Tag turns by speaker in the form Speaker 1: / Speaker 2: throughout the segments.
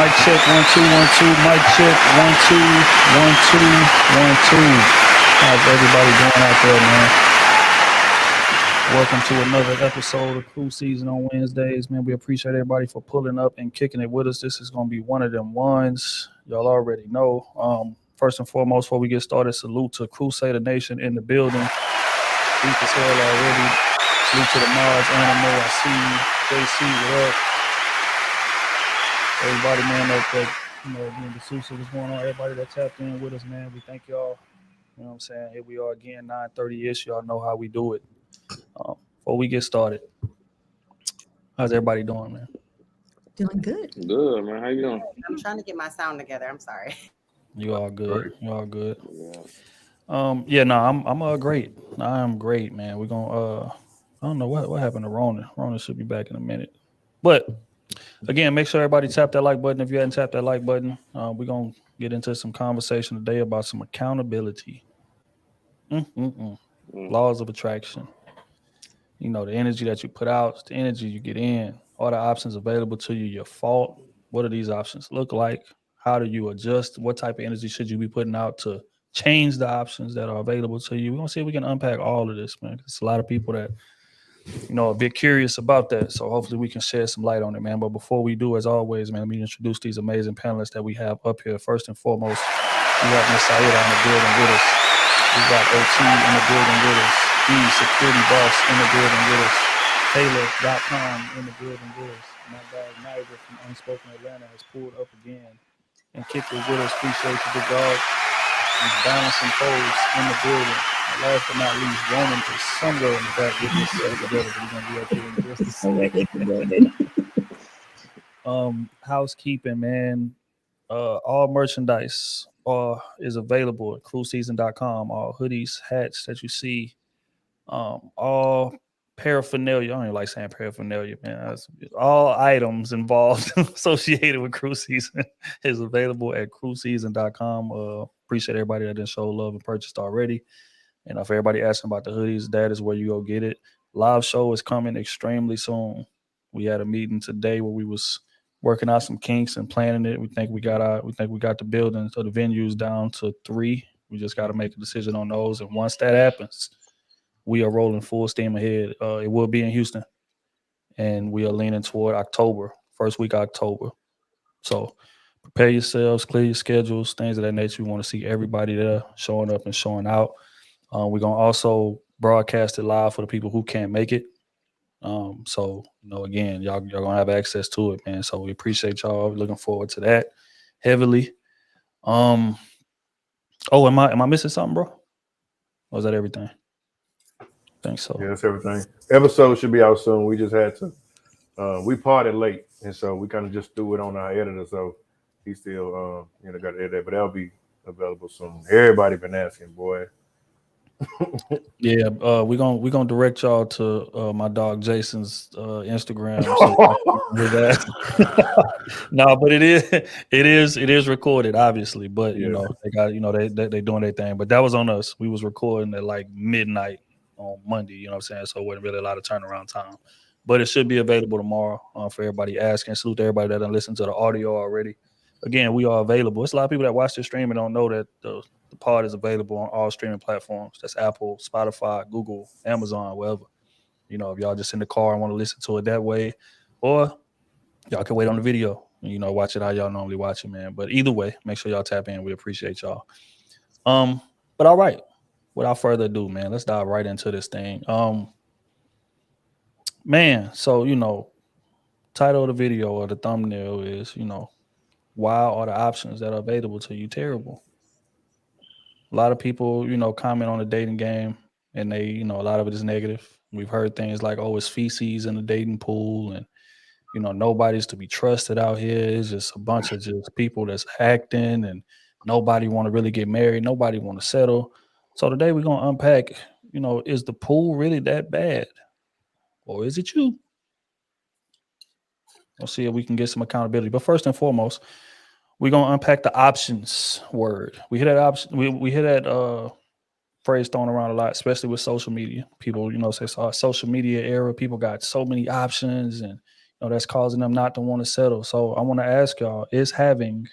Speaker 1: Mic check, 1 2 1 2. Mic check, 1 2 1 2 1 2. How's everybody doing out there, man? Welcome to another episode of Crew Season on Wednesdays, man. We appreciate everybody for pulling up and kicking it with us. This is gonna be one of them ones y'all already know. First and foremost, before we get started, salute to Crusader Nation in the building. Deep as hell already. Salute to the Mars Animal. I see you. JC, what up? Everybody, man, again, the Sousa, what's going on? Everybody that tapped in with us, man, we thank y'all. You know what I'm saying? Here we are again, 9:30-ish. Y'all know how we do it. Before we get started, how's everybody doing, man?
Speaker 2: Doing good.
Speaker 3: Good, man. How you doing?
Speaker 4: I'm trying to get my sound together. I'm sorry.
Speaker 1: You all good? You all good? Yeah. I'm great. I am great, man. We're gonna I don't know what happened to Ronan. Ronan should be back in a minute. But again, make sure everybody tap that like button. If you hadn't tapped that like button, we're gonna get into some conversation today about some accountability. Laws of attraction. You know, the energy that you put out, the energy you get in, all the options available to you, your fault. What do these options look like? How do you adjust? What type of energy should you be putting out to change the options that are available to you? We're going to see if we can unpack all of this, man. There's a lot of people that, you know, are a bit curious about that. So hopefully we can shed some light on it, man. But before we do, as always, man, let me introduce these amazing panelists that we have up here. First and foremost, we got Miss Saida in the building with us. We got OT in the building with us. Security boss in the building with us. Taylor.com in the building with us. My dog Niger from Unspoken Atlanta has pulled up again and kicked it with us. Appreciate you, big dog. And balancing foes in the building. And last but not least, Roman is somewhere in the back with us. So together, we're gonna be up here in just a second. Housekeeping, man. All merchandise is available at crewseason.com. All hoodies, hats that you see. All paraphernalia. I don't even like saying paraphernalia, man. All items involved associated with Crew Season is available at crewseason.com. Appreciate everybody that didn't show love and purchased already. And if everybody asking about the hoodies, that is where you go get it. Live show is coming extremely soon. We had a meeting today where we was working out some kinks and planning it. We think we got the building, so the venues down to 3. We just got to make a decision on those. And once that happens, we are rolling full steam ahead. It will be in Houston, and we are leaning toward October, first week of October. So prepare yourselves, clear your schedules, things of that nature. We want to see everybody there showing up and showing out. We're going to also broadcast it live for the people who can't make it. So, you know, again, y'all going to have access to it, man. So we appreciate y'all. We're looking forward to that heavily. Am I missing something, bro? Or is that everything? I think so.
Speaker 5: Yeah, that's everything. Episode should be out soon. We just had to we parted late, and so we kind of just threw it on our editor. So he still got to edit, but that'll be available soon. Everybody been asking, boy.
Speaker 1: Yeah, we're gonna direct y'all to my dog Jason's Instagram. So no, but it is recorded, obviously. But you know, they got they doing their thing. But that was on us. We was recording at like midnight on Monday. You know what I'm saying? So it wasn't really a lot of turnaround time. But it should be available tomorrow for everybody asking. Salute to everybody that done listened to the audio already. Again, we are available. It's a lot of people that watch this stream and don't know that the pod is available on all streaming platforms. That's Apple, Spotify, Google, Amazon, wherever. You know, if y'all just in the car and want to listen to it that way, or y'all can wait on the video and, you know, watch it how y'all normally watch it, man. But either way, make sure y'all tap in. We appreciate y'all. But all right, without further ado, man, let's dive right into this thing. Man, so, you know, title of the video or the thumbnail is, you know, why are the options that are available to you terrible? A lot of people, you know, comment on the dating game and they, you know, a lot of it is negative. We've heard things like, oh, it's feces in the dating pool and, you know, nobody's to be trusted out here. It's just a bunch of just people that's acting and nobody want to really get married. Nobody want to settle. So today we're going to unpack, you know, is the pool really that bad or is it you? We'll see if we can get some accountability. But first and foremost, we're gonna unpack the options word. We hear that option. We hear that phrase thrown around a lot, especially with social media. People, you know, say social media era. People got so many options, and you that's causing them not to want to settle. So I want to ask y'all: is having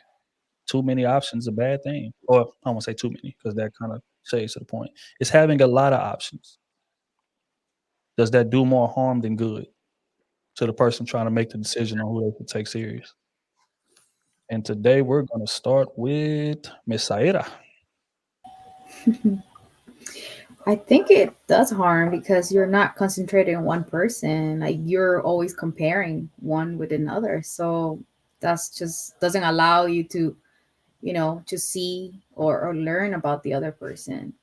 Speaker 1: too many options a bad thing? Or I won't say too many because that kind of shades to the point. Is having a lot of options, does that do more harm than good to the person trying to make the decision on who they should take serious? And today we're going to start with Miss Saira.
Speaker 2: I think it does harm because you're not concentrating on one person. Like you're always comparing one with another. So that's just doesn't allow you to, to see or learn about the other person.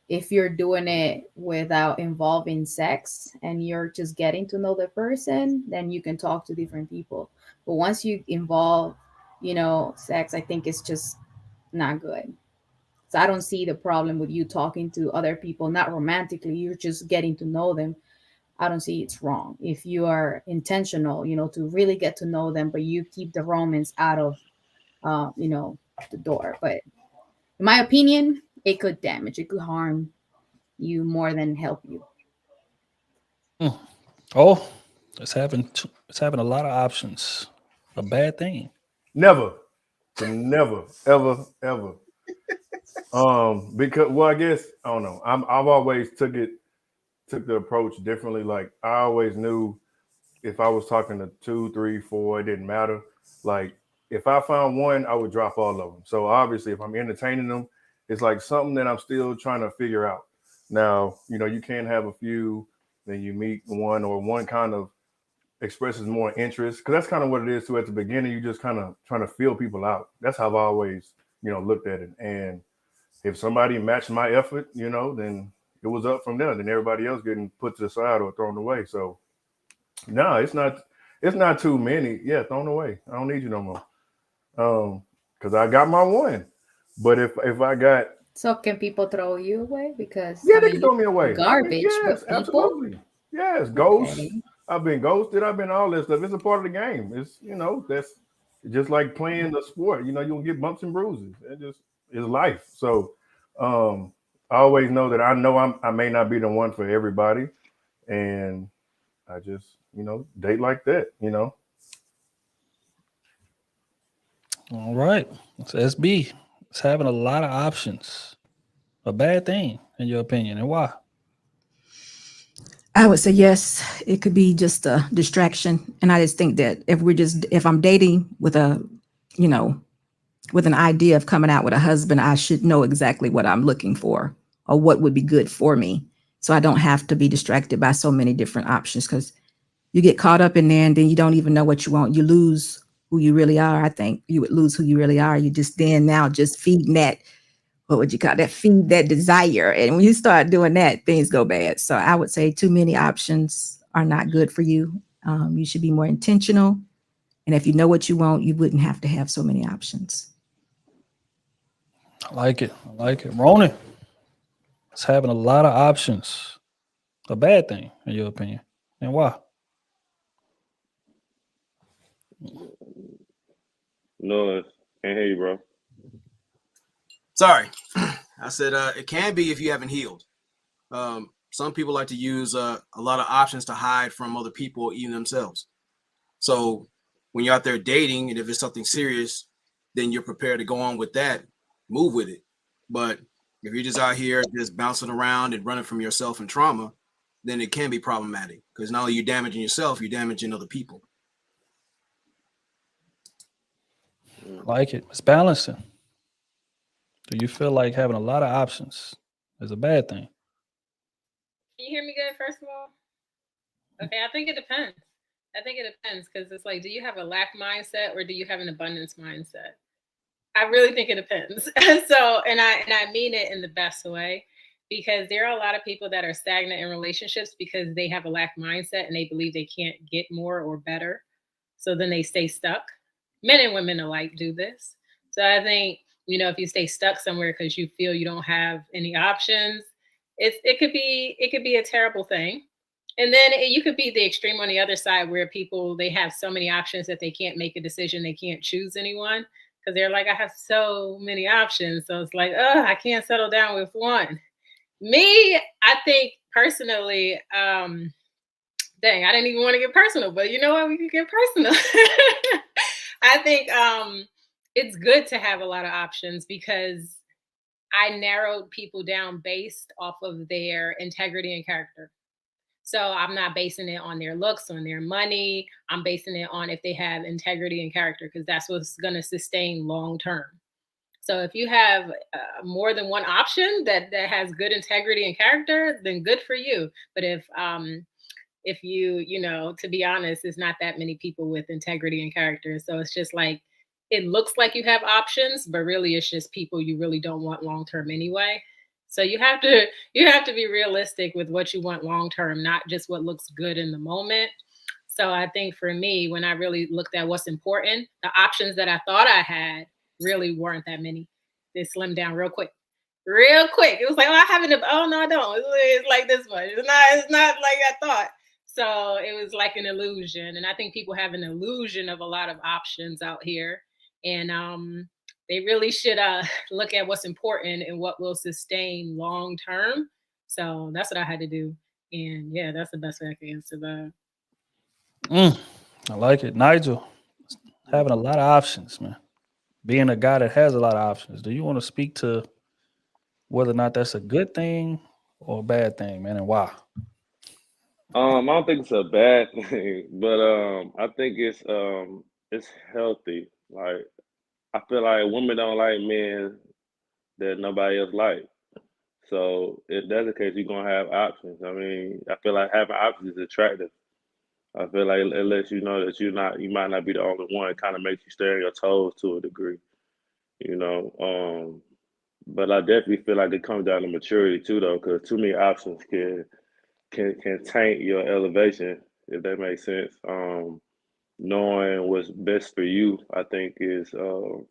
Speaker 2: If you're doing it without involving sex and you're just getting to know the person, then you can talk to different people. But once you involve, sex, I think it's just not good. So I don't see the problem with you talking to other people, not romantically, you're just getting to know them. I don't see it's wrong. If you are intentional, to really get to know them, but you keep the romance out of, the door. But in my opinion, it could damage, it could harm you more than help you.
Speaker 1: Hmm. Oh, it's having a lot of options. A bad thing.
Speaker 5: Never, never, ever, ever. Because I guess I don't know. I've always took the approach differently. Like I always knew if I was talking to 2, 3, 4, it didn't matter. Like if I found one, I would drop all of them. So obviously, if I'm entertaining them, it's like something that I'm still trying to figure out. Now, you can have a few, then you meet one or one kind of expresses more interest because that's kind of what it is too. At the beginning, you just kind of trying to feel people out. That's how I've always, looked at it. And if somebody matched my effort, then it was up from there. Then everybody else getting put to the side or thrown away. So no, it's not too many. Yeah, thrown away. I don't need you no more. Because I got my one. But if I got,
Speaker 2: So can people throw you away? Because
Speaker 5: yeah,
Speaker 2: I
Speaker 5: they
Speaker 2: mean,
Speaker 5: can throw me
Speaker 2: you're
Speaker 5: away.
Speaker 2: garbage,
Speaker 5: Yes,
Speaker 2: but people,
Speaker 5: absolutely. Yes, ghosts.
Speaker 2: okay.
Speaker 5: I've been ghosted. I've been all that stuff. It's a part of the game. It's that's just like playing the sport. You'll get bumps and bruises. It just is life. So I always know that I may not be the one for everybody, and I just date like that.
Speaker 1: All right. It's SB. It's having a lot of options. A bad thing, in your opinion, and why?
Speaker 3: I would say yes, it could be just a distraction. And I just think that if I'm dating with you know, with an idea of coming out with a husband, I should know exactly what I'm looking for or what would be good for me. So I don't have to be distracted by so many different options because you get caught up in there and then you don't even know what you want. You lose who you really are. I think you would lose who you really are. You just then now just feeding that, what would you call that? Feed that desire. And when you start doing that, things go bad. So I would say too many options are not good for you. You should be more intentional. And if you know what you want, you wouldn't have to have so many options.
Speaker 1: I like it. I like it. Ronan, it's having a lot of options. A bad thing, in your opinion, and why?
Speaker 6: No, can't hear you, bro.
Speaker 7: Sorry. I said it can be if you haven't healed. Some people like to use a lot of options to hide from other people, even themselves. So when you're out there dating, and if it's something serious, then you're prepared to go on with that, move with it. But if you're just out here just bouncing around and running from yourself and trauma, then it can be problematic because not only you're damaging yourself, you're damaging other people.
Speaker 1: I like it. It's balancing. Do you feel like having a lot of options is a bad thing?
Speaker 8: Can you hear me good, first of all? Okay, I think it depends. Because it's like, do you have a lack mindset or do you have an abundance mindset? I really think it depends. So, and I mean it in the best way, because there are a lot of people that are stagnant in relationships because they have a lack mindset and they believe they can't get more or better. So then they stay stuck. Men and women alike do this. So I think, if you stay stuck somewhere because you feel you don't have any options, it could be a terrible thing. And then you could be the extreme on the other side where people, they have so many options that they can't make a decision. They can't choose anyone because they're like, I have so many options. So it's like, oh, I can't settle down with one. Me, I think personally, Dang, I didn't even want to get personal, but you know what? We can get personal. I think it's good to have a lot of options because I narrowed people down based off of their integrity and character. So I'm not basing it on their looks, on their money. I'm basing it on if they have integrity and character because that's what's going to sustain long term. So if you have more than one option that has good integrity and character, then good for you. But if you know, to be honest, it's not that many people with integrity and character. So it's just like it looks like you have options, but really it's just people you really don't want long term anyway. So you have to be realistic with what you want long term, not just what looks good in the moment. So I think for me, when I really looked at what's important, the options that I thought I had really weren't that many. They slimmed down real quick. Real quick. It was like, oh, I have an oh no, I don't. It's like this much. It's not like I thought. So it was like an illusion. And I think people have an illusion of a lot of options out here. And they really should look at what's important and what will sustain long term. So that's what I had to do. And yeah, that's the best way I can answer that.
Speaker 1: I like it. Nigel, having a lot of options, man. Being a guy that has a lot of options. Do you want to speak to whether or not that's a good thing or a bad thing, man, and why?
Speaker 6: I don't think it's a bad thing, but I think it's healthy. Like I feel like women don't like men that nobody else like. So if that's the case, you're gonna have options. I mean, I feel like having options is attractive. I feel like it lets you know that you might not be the only one. It kind of makes you stay on your toes to a degree, you know. But I definitely feel like it comes down to maturity too, though, because too many options can taint your elevation, if that makes sense. Knowing what's best for you, I think is the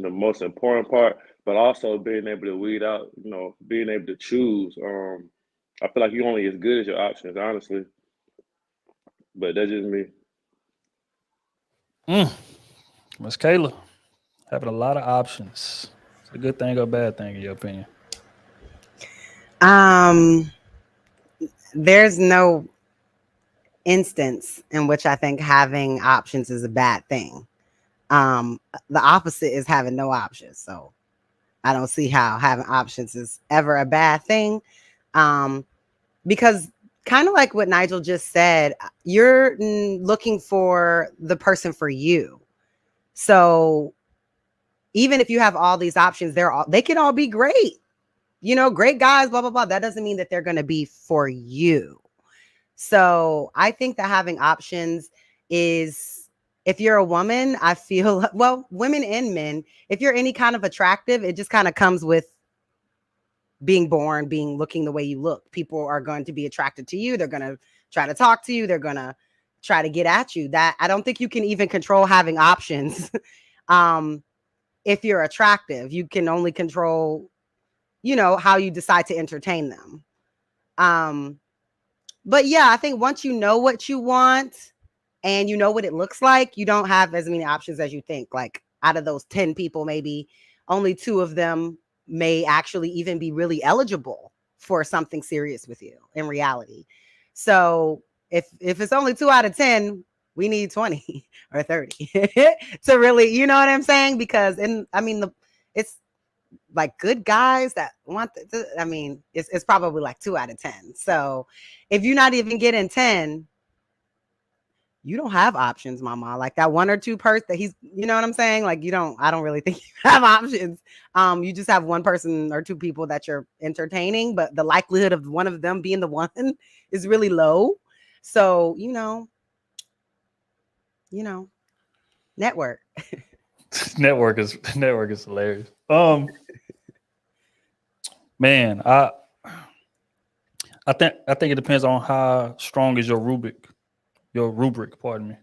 Speaker 6: most important part. But also being able to weed out, being able to choose. I feel like you're only as good as your options, honestly. But that's just me.
Speaker 1: Mm. Miss Kayla, having a lot of options. It's a good thing or a bad thing, in your opinion?
Speaker 4: Um, there's no instance in which I think having options is a bad thing. The opposite is having no options. So I don't see how having options is ever a bad thing. Um, because kind of like what Nigel just said, you're looking for the person for you. So even if you have all these options, they can all be great, great guys, blah, blah, blah. That doesn't mean that they're going to be for you. So I think that having options is, if you're a woman, I feel, well, women and men, if you're any kind of attractive, it just kind of comes with being born, looking the way you look. People are going to be attracted to you. They're going to try to talk to you. They're going to try to get at you. That I don't think you can even control having options. If you're attractive, you can only control, how you decide to entertain them. But yeah, I think once you know what you want and you know what it looks like, you don't have as many options as you think. Like out of those 10 people, maybe only 2 of them may actually even be really eligible for something serious with you in reality. So if it's only 2 out of 10, we need 20 or 30 to really, you know what I'm saying? Because it's like good guys that want it's probably like 2 out of 10. So if you're not even getting 10, you don't have options, mama. Like that 1 or 2 person that he's, you know what I'm saying? Like I don't really think you have options. You just have 1 person or 2 people that you're entertaining, but the likelihood of one of them being the one is really low. So, network.
Speaker 1: network is hilarious. Man, I think it depends on how strong is your rubric. Pardon me.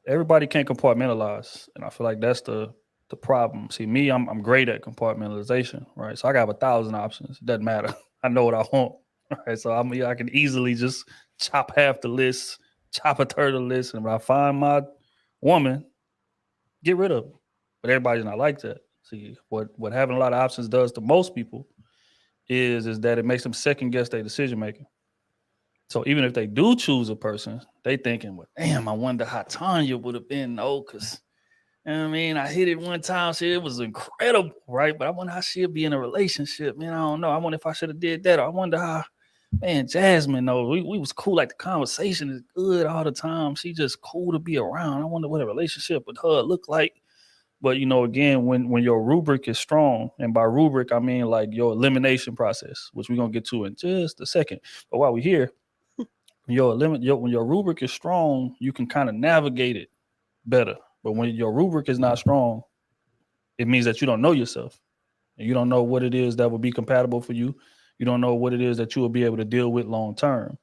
Speaker 1: Everybody can't compartmentalize, and I feel like that's the problem. See, me, I'm great at compartmentalization, right? So I got 1,000 options. It doesn't matter. I know what I want, right? So I can easily just chop half the list, chop a third of the list, and when I find my woman, get rid of it. But everybody's not like that. See, what having a lot of options does to most people is that it makes them second guess their decision making. So even if they do choose a person, they thinking, well, damn, I wonder how Tanya would have been, though, because I mean, I hit it one time, shit, it was incredible, right? But I wonder how she'd be in a relationship, man. I don't know. I wonder if I should have did that. Or I wonder how, man, Jasmine, though, we was cool. Like the conversation is good all the time. She just cool to be around. I wonder what a relationship with her look like. But again, when your rubric is strong, and by rubric I mean like your elimination process, which we're gonna get to in just a second. But while we're here, when your rubric is strong, you can kind of navigate it better. But when your rubric is not strong, it means that you don't know yourself, and you don't know what it is that will be compatible for you. You don't know what it is that you will be able to deal with long term.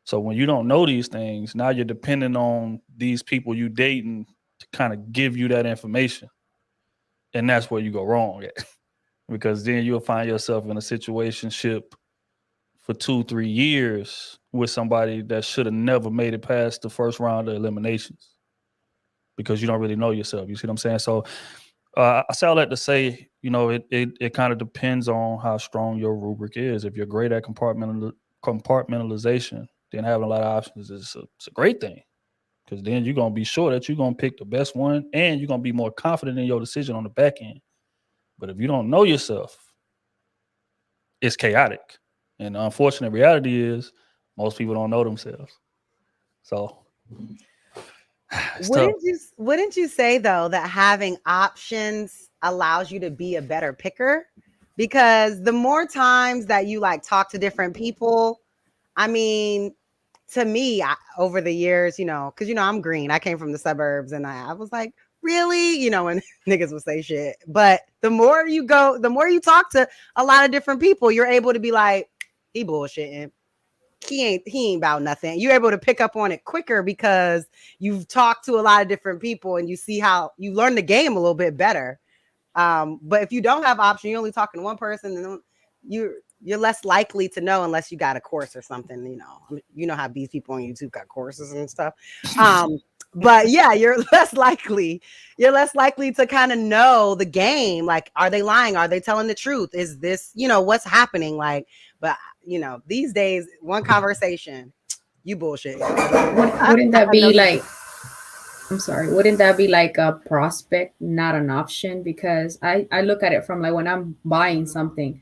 Speaker 1: So when you don't know these things, now you're depending on these people you dating to kind of give you that information. And that's where you go wrong at. Because then you'll find yourself in a situationship for 2-3 years with somebody that should have never made it past the first round of eliminations because you don't really know yourself. You see what I'm saying? So I say all that to say, it kind of depends on how strong your rubric is. If you're great at compartmentalization, then having a lot of options is it's a great thing, because then you're going to be sure that you're going to pick the best one, and you're going to be more confident in your decision on the back end. But if you don't know yourself, it's chaotic. And the unfortunate reality is most people don't know themselves. So
Speaker 4: wouldn't you say though that having options allows you to be a better picker? Because the more times that you like talk to different people, I mean, to me, over the years, because I'm green, I came from the suburbs, and I was like, really, when niggas would say shit. But the more you talk to a lot of different people, you're able to be like, he bullshitting. He ain't about nothing. You're able to pick up on it quicker because you've talked to a lot of different people and you see how you learn the game a little bit better. But if you don't have option, you're only talking to one person, then you're less likely to know unless you got a course or something. You know how these people on YouTube got courses and stuff. But yeah, you're less likely to kind of know the game. Like, are they lying? Are they telling the truth? Is this, what's happening? Like, but these days, one conversation, you bullshit.
Speaker 2: Wouldn't that be like, I'm sorry, wouldn't that be like a prospect, not an option? Because I look at it from like when I'm buying something,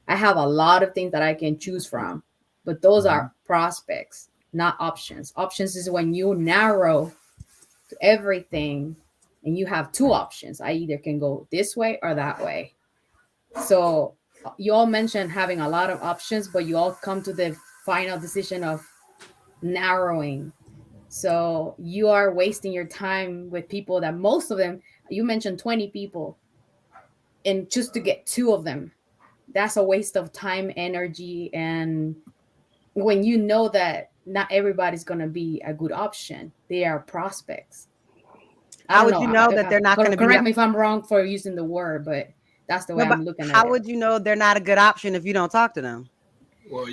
Speaker 2: I have a lot of things that I can choose from, but those are prospects, not options. Options is when you narrow to everything and you have two options. I either can go this way or that way. So you all mentioned having a lot of options, but you all come to the final decision of narrowing. So you are wasting your time with people that most of them, you mentioned 20 people, and just to get two of them, that's a waste of time, energy. And when you know that not everybody's going to be a good option, they are prospects.
Speaker 4: How would you know that they're not going to be?
Speaker 2: Correct me if I'm wrong for using the word, but that's the way I'm looking at it.
Speaker 4: How would you know they're not a good option if you don't talk to them?
Speaker 7: Well,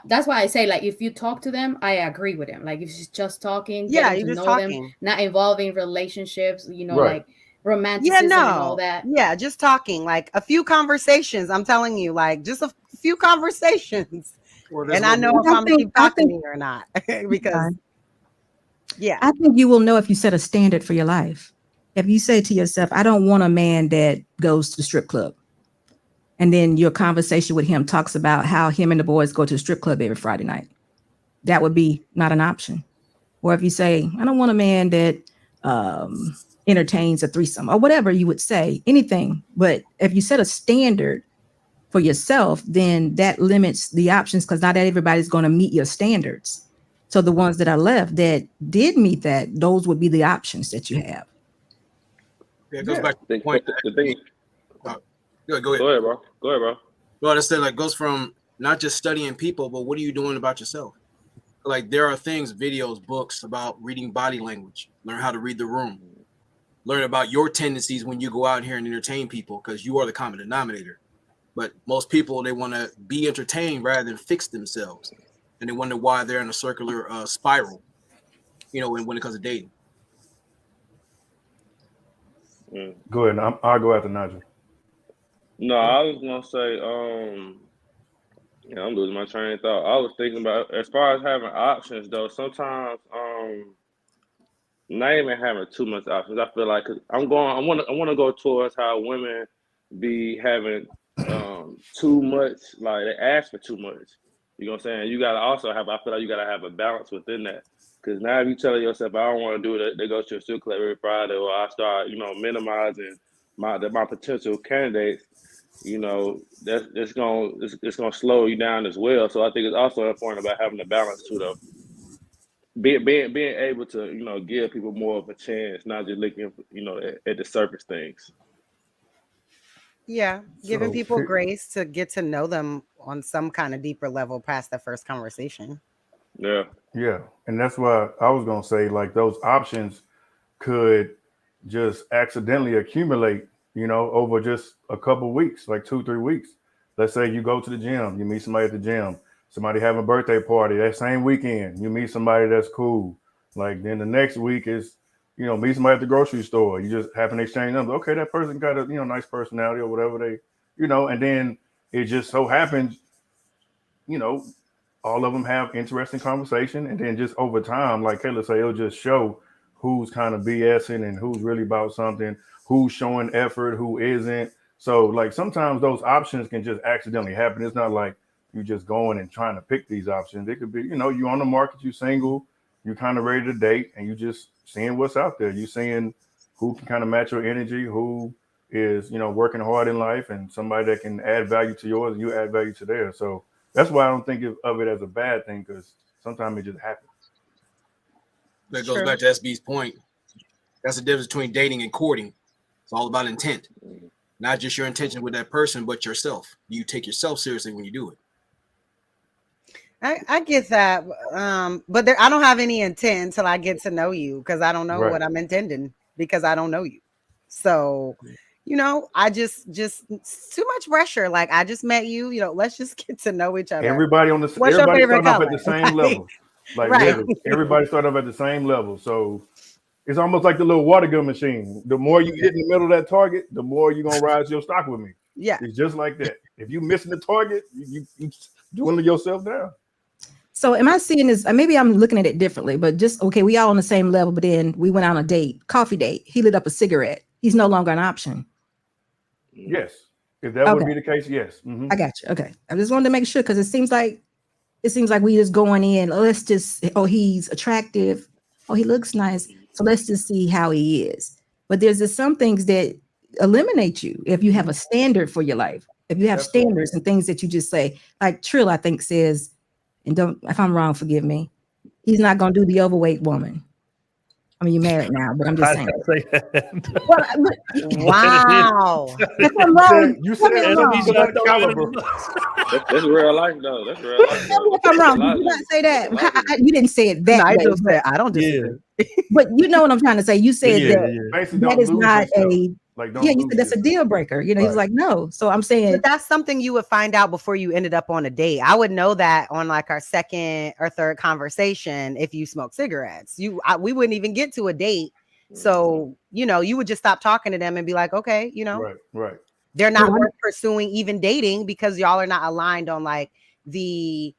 Speaker 2: that's why I say, like, if you talk to them, I agree with him. Like, if it's just talking, getting to know them, not involving relationships,
Speaker 5: Right.
Speaker 2: like romanticism and all that.
Speaker 4: Yeah, just talking, like a few conversations. I'm telling you, like just a few conversations. And I know if I'm keep talking to you or not. Because yeah.
Speaker 3: I think you will know if you set a standard for your life. If you say to yourself, I don't want a man that goes to the strip club, and then your conversation with him talks about how him and the boys go to the strip club every Friday night, that would be not an option. Or if you say, I don't want a man that entertains a threesome, or whatever you would say, anything. But if you set a standard for yourself, then that limits the options, because not everybody's going to meet your standards. So the ones that are left that did meet that, those would be the options that you have.
Speaker 7: Yeah, it goes back to the point.
Speaker 6: The thing.
Speaker 7: Go ahead,
Speaker 6: bro.
Speaker 7: Well, that's like goes from not just studying people, but what are you doing about yourself? Like, there are things, videos, books about reading body language, learn how to read the room, learn about your tendencies when you go out here and entertain people, because you are the common denominator. But most people, they want to be entertained rather than fix themselves, and they wonder why they're in a circular spiral, when it comes to dating.
Speaker 5: Go ahead. I'll go after Nigel.
Speaker 6: No, I was gonna say, Yeah, I'm losing my train of thought. I was thinking about as far as having options though. Sometimes, not even having too much options. I feel like 'cause I'm going. I want to go towards how women be having too much. Like they ask for too much. You know what I'm saying? You gotta also have. I feel like you gotta have a balance within that. Because now if you telling yourself I don't want to do it, they go to a strip club every Friday, or I start minimizing my potential candidates. That's gonna it's gonna slow you down as well. So I think it's also important about having a balance too, though. Being able to give people more of a chance, not just looking at the surface things.
Speaker 4: Yeah, giving
Speaker 5: So
Speaker 4: people grace to get to know them on some kind of deeper level past the first conversation.
Speaker 6: Yeah,
Speaker 5: yeah, and that's why I was gonna say like those options could just accidentally accumulate, over just a couple weeks, like 2, 3 weeks. Let's say you go to the gym, you meet somebody at the gym, somebody having a birthday party that same weekend, you meet somebody that's cool. Like then the next week is, meet somebody at the grocery store. You just have an exchange numbers. Okay, that person got a nice personality or whatever and then it just so happens, you know, all of them have interesting conversation, and then just over time, like Kayla say, it'll just show who's kind of BSing and who's really about something, who's showing effort, who isn't. So like sometimes those options can just accidentally happen. It's not like you just going and trying to pick these options. It could be, you on the market, you single, you kind of ready to date, and you just seeing what's out there. You seeing who can kind of match your energy, who is, working hard in life, and somebody that can add value to yours and you add value to theirs. So that's why I don't think of it as a bad thing, because sometimes it just happens.
Speaker 7: That goes
Speaker 4: True.
Speaker 7: back to SB's point. That's the difference between dating and courting. It's all about intent, not just your intention with that person, but yourself. You take yourself seriously when you do it.
Speaker 4: I get that, but I don't have any intent until I get to know you, because I don't know
Speaker 5: Right.
Speaker 4: what I'm intending because I don't know you. So, I just it's too much pressure. Like I just met you, let's just get to know each other.
Speaker 5: Everybody
Speaker 4: What's your favorite
Speaker 5: start off
Speaker 4: color?
Speaker 5: at the same level. Like
Speaker 4: Right.
Speaker 5: literally, everybody start off at the same level. So it's almost like the little water gun machine. The more you hit in the middle of that target, the more you're gonna rise your stock with me.
Speaker 4: Yeah.
Speaker 5: It's just like that. If you missing the target, you dwindle yourself down.
Speaker 3: So am I seeing this? Maybe I'm looking at it differently, but just, okay, we all on the same level, but then we went on a date, coffee date. He lit up a cigarette. He's no longer an option.
Speaker 5: Yes. If that would be the case, yes. Mhm.
Speaker 3: I got you. Okay. I just wanted to make sure, because it seems like we just going in, let's just, he's attractive. Oh, he looks nice. So let's just see how he is. But there's just some things that eliminate you if you have a standard for your life. If you have
Speaker 5: Absolutely.
Speaker 3: standards and things that you just say, like Trill, I think says, and don't, if I'm wrong, forgive me, he's not going to do the overweight woman. I mean, you're married now, but I'm just saying. Well,
Speaker 4: Wow.
Speaker 3: if I'm wrong,
Speaker 5: You
Speaker 3: tell me I'm wrong.
Speaker 5: that caliber.
Speaker 6: that's real life though. That's real life.
Speaker 3: Tell me
Speaker 6: Though.
Speaker 3: if I'm wrong.
Speaker 6: A lot
Speaker 3: Did you
Speaker 6: of-
Speaker 3: not say that?
Speaker 6: a lot of-
Speaker 3: You didn't say it that way.
Speaker 4: Nigel said, I don't disagree.
Speaker 3: But you know what I'm trying to say. You said that
Speaker 5: Basically,
Speaker 3: that
Speaker 5: don't
Speaker 3: is
Speaker 5: lose
Speaker 3: not
Speaker 5: yourself.
Speaker 3: a,
Speaker 5: Like, don't
Speaker 3: yeah, you
Speaker 5: lose
Speaker 3: said that's a
Speaker 5: yourself.
Speaker 3: deal breaker. He was
Speaker 5: Right.
Speaker 3: like, no. So I'm saying,
Speaker 4: But that's something you would find out before you ended up on a date. I would know that on like our second or third conversation if you smoke cigarettes. We wouldn't even get to a date. So, you would just stop talking to them and be like, okay,
Speaker 5: Right.
Speaker 4: they're not
Speaker 3: Well,
Speaker 4: worth pursuing even dating, because y'all are not aligned on like the,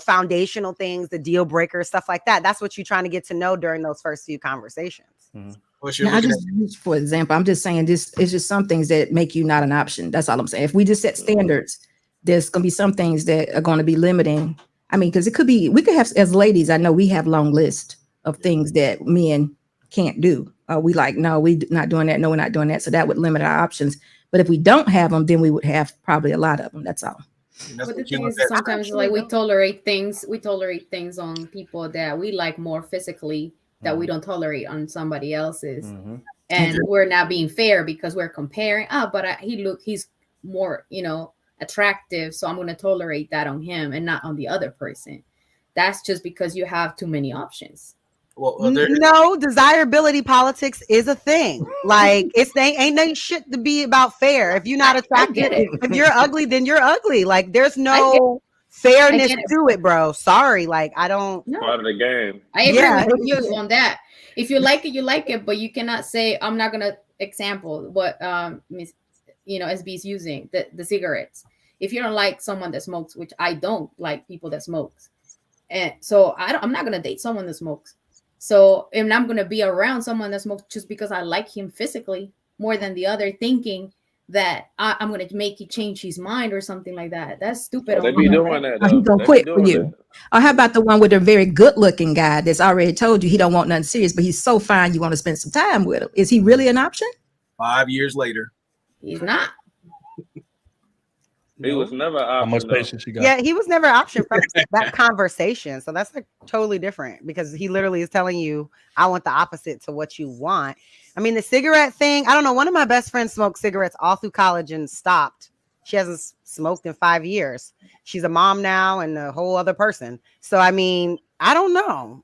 Speaker 4: foundational things, the deal breakers, stuff like that. That's what you're trying to get to know during those first few conversations.
Speaker 7: What you're
Speaker 3: now, I
Speaker 7: looking
Speaker 3: just use, for example, I'm just saying this is just some things that make you not an option. That's all I'm saying. If we just set standards, there's going to be some things that are going to be limiting. I mean, because we could have, as ladies, I know we have long list of things that men can't do. We like, no, we're not doing that. No, we're not doing that. So that would limit our options. But if we don't have them, then we would have probably a lot of them. That's all.
Speaker 7: That's
Speaker 2: But the
Speaker 7: what you
Speaker 2: thing
Speaker 7: look
Speaker 2: is,
Speaker 7: at.
Speaker 2: sometimes like we tolerate things on people that we like more physically that we don't tolerate on somebody else's, and we're not being fair because we're comparing. But he's more, attractive, so I'm going to tolerate that on him and not on the other person. That's just because you have too many options.
Speaker 7: Well,
Speaker 4: No, desirability politics is a thing. Like ain't shit to be about fair. If you're not attractive,
Speaker 2: get it.
Speaker 4: if you're ugly, then you're ugly. Like there's
Speaker 2: I
Speaker 4: no fairness
Speaker 2: get it.
Speaker 4: to it, bro. Sorry, like I don't.
Speaker 2: No,
Speaker 6: Part of the game.
Speaker 2: I agree
Speaker 4: Yeah.
Speaker 2: with you on that. If you like it, you like it, but you cannot say, I'm not gonna example what SB is using, the cigarettes. if you don't like someone that smokes, which I don't like people that smokes, and so I'm not gonna date someone that smokes. So, and I'm gonna be around someone that smokes just because I like him physically more than the other, thinking that I'm gonna make you change his mind or something like that. That's stupid.
Speaker 6: Oh, they
Speaker 2: on
Speaker 6: be
Speaker 2: me,
Speaker 6: doing
Speaker 2: right?
Speaker 6: that
Speaker 3: Or
Speaker 6: though.
Speaker 3: he gonna
Speaker 6: They be
Speaker 3: quit for
Speaker 6: doing
Speaker 3: you.
Speaker 6: that.
Speaker 3: Or how about the one with a very good looking guy that's already told you he don't want nothing serious, but he's so fine you want to spend some time with him? Is he really an option?
Speaker 7: 5 years later.
Speaker 2: He's not.
Speaker 6: He was never an
Speaker 1: How much
Speaker 6: option though.
Speaker 1: patience you got?
Speaker 4: Yeah, he was never an option from that conversation. So that's like totally different because he literally is telling you, I want the opposite to what you want. I mean, the cigarette thing, I don't know. One of my best friends smoked cigarettes all through college and stopped. She hasn't smoked in 5 years. She's a mom now and a whole other person. So, I mean, I don't know.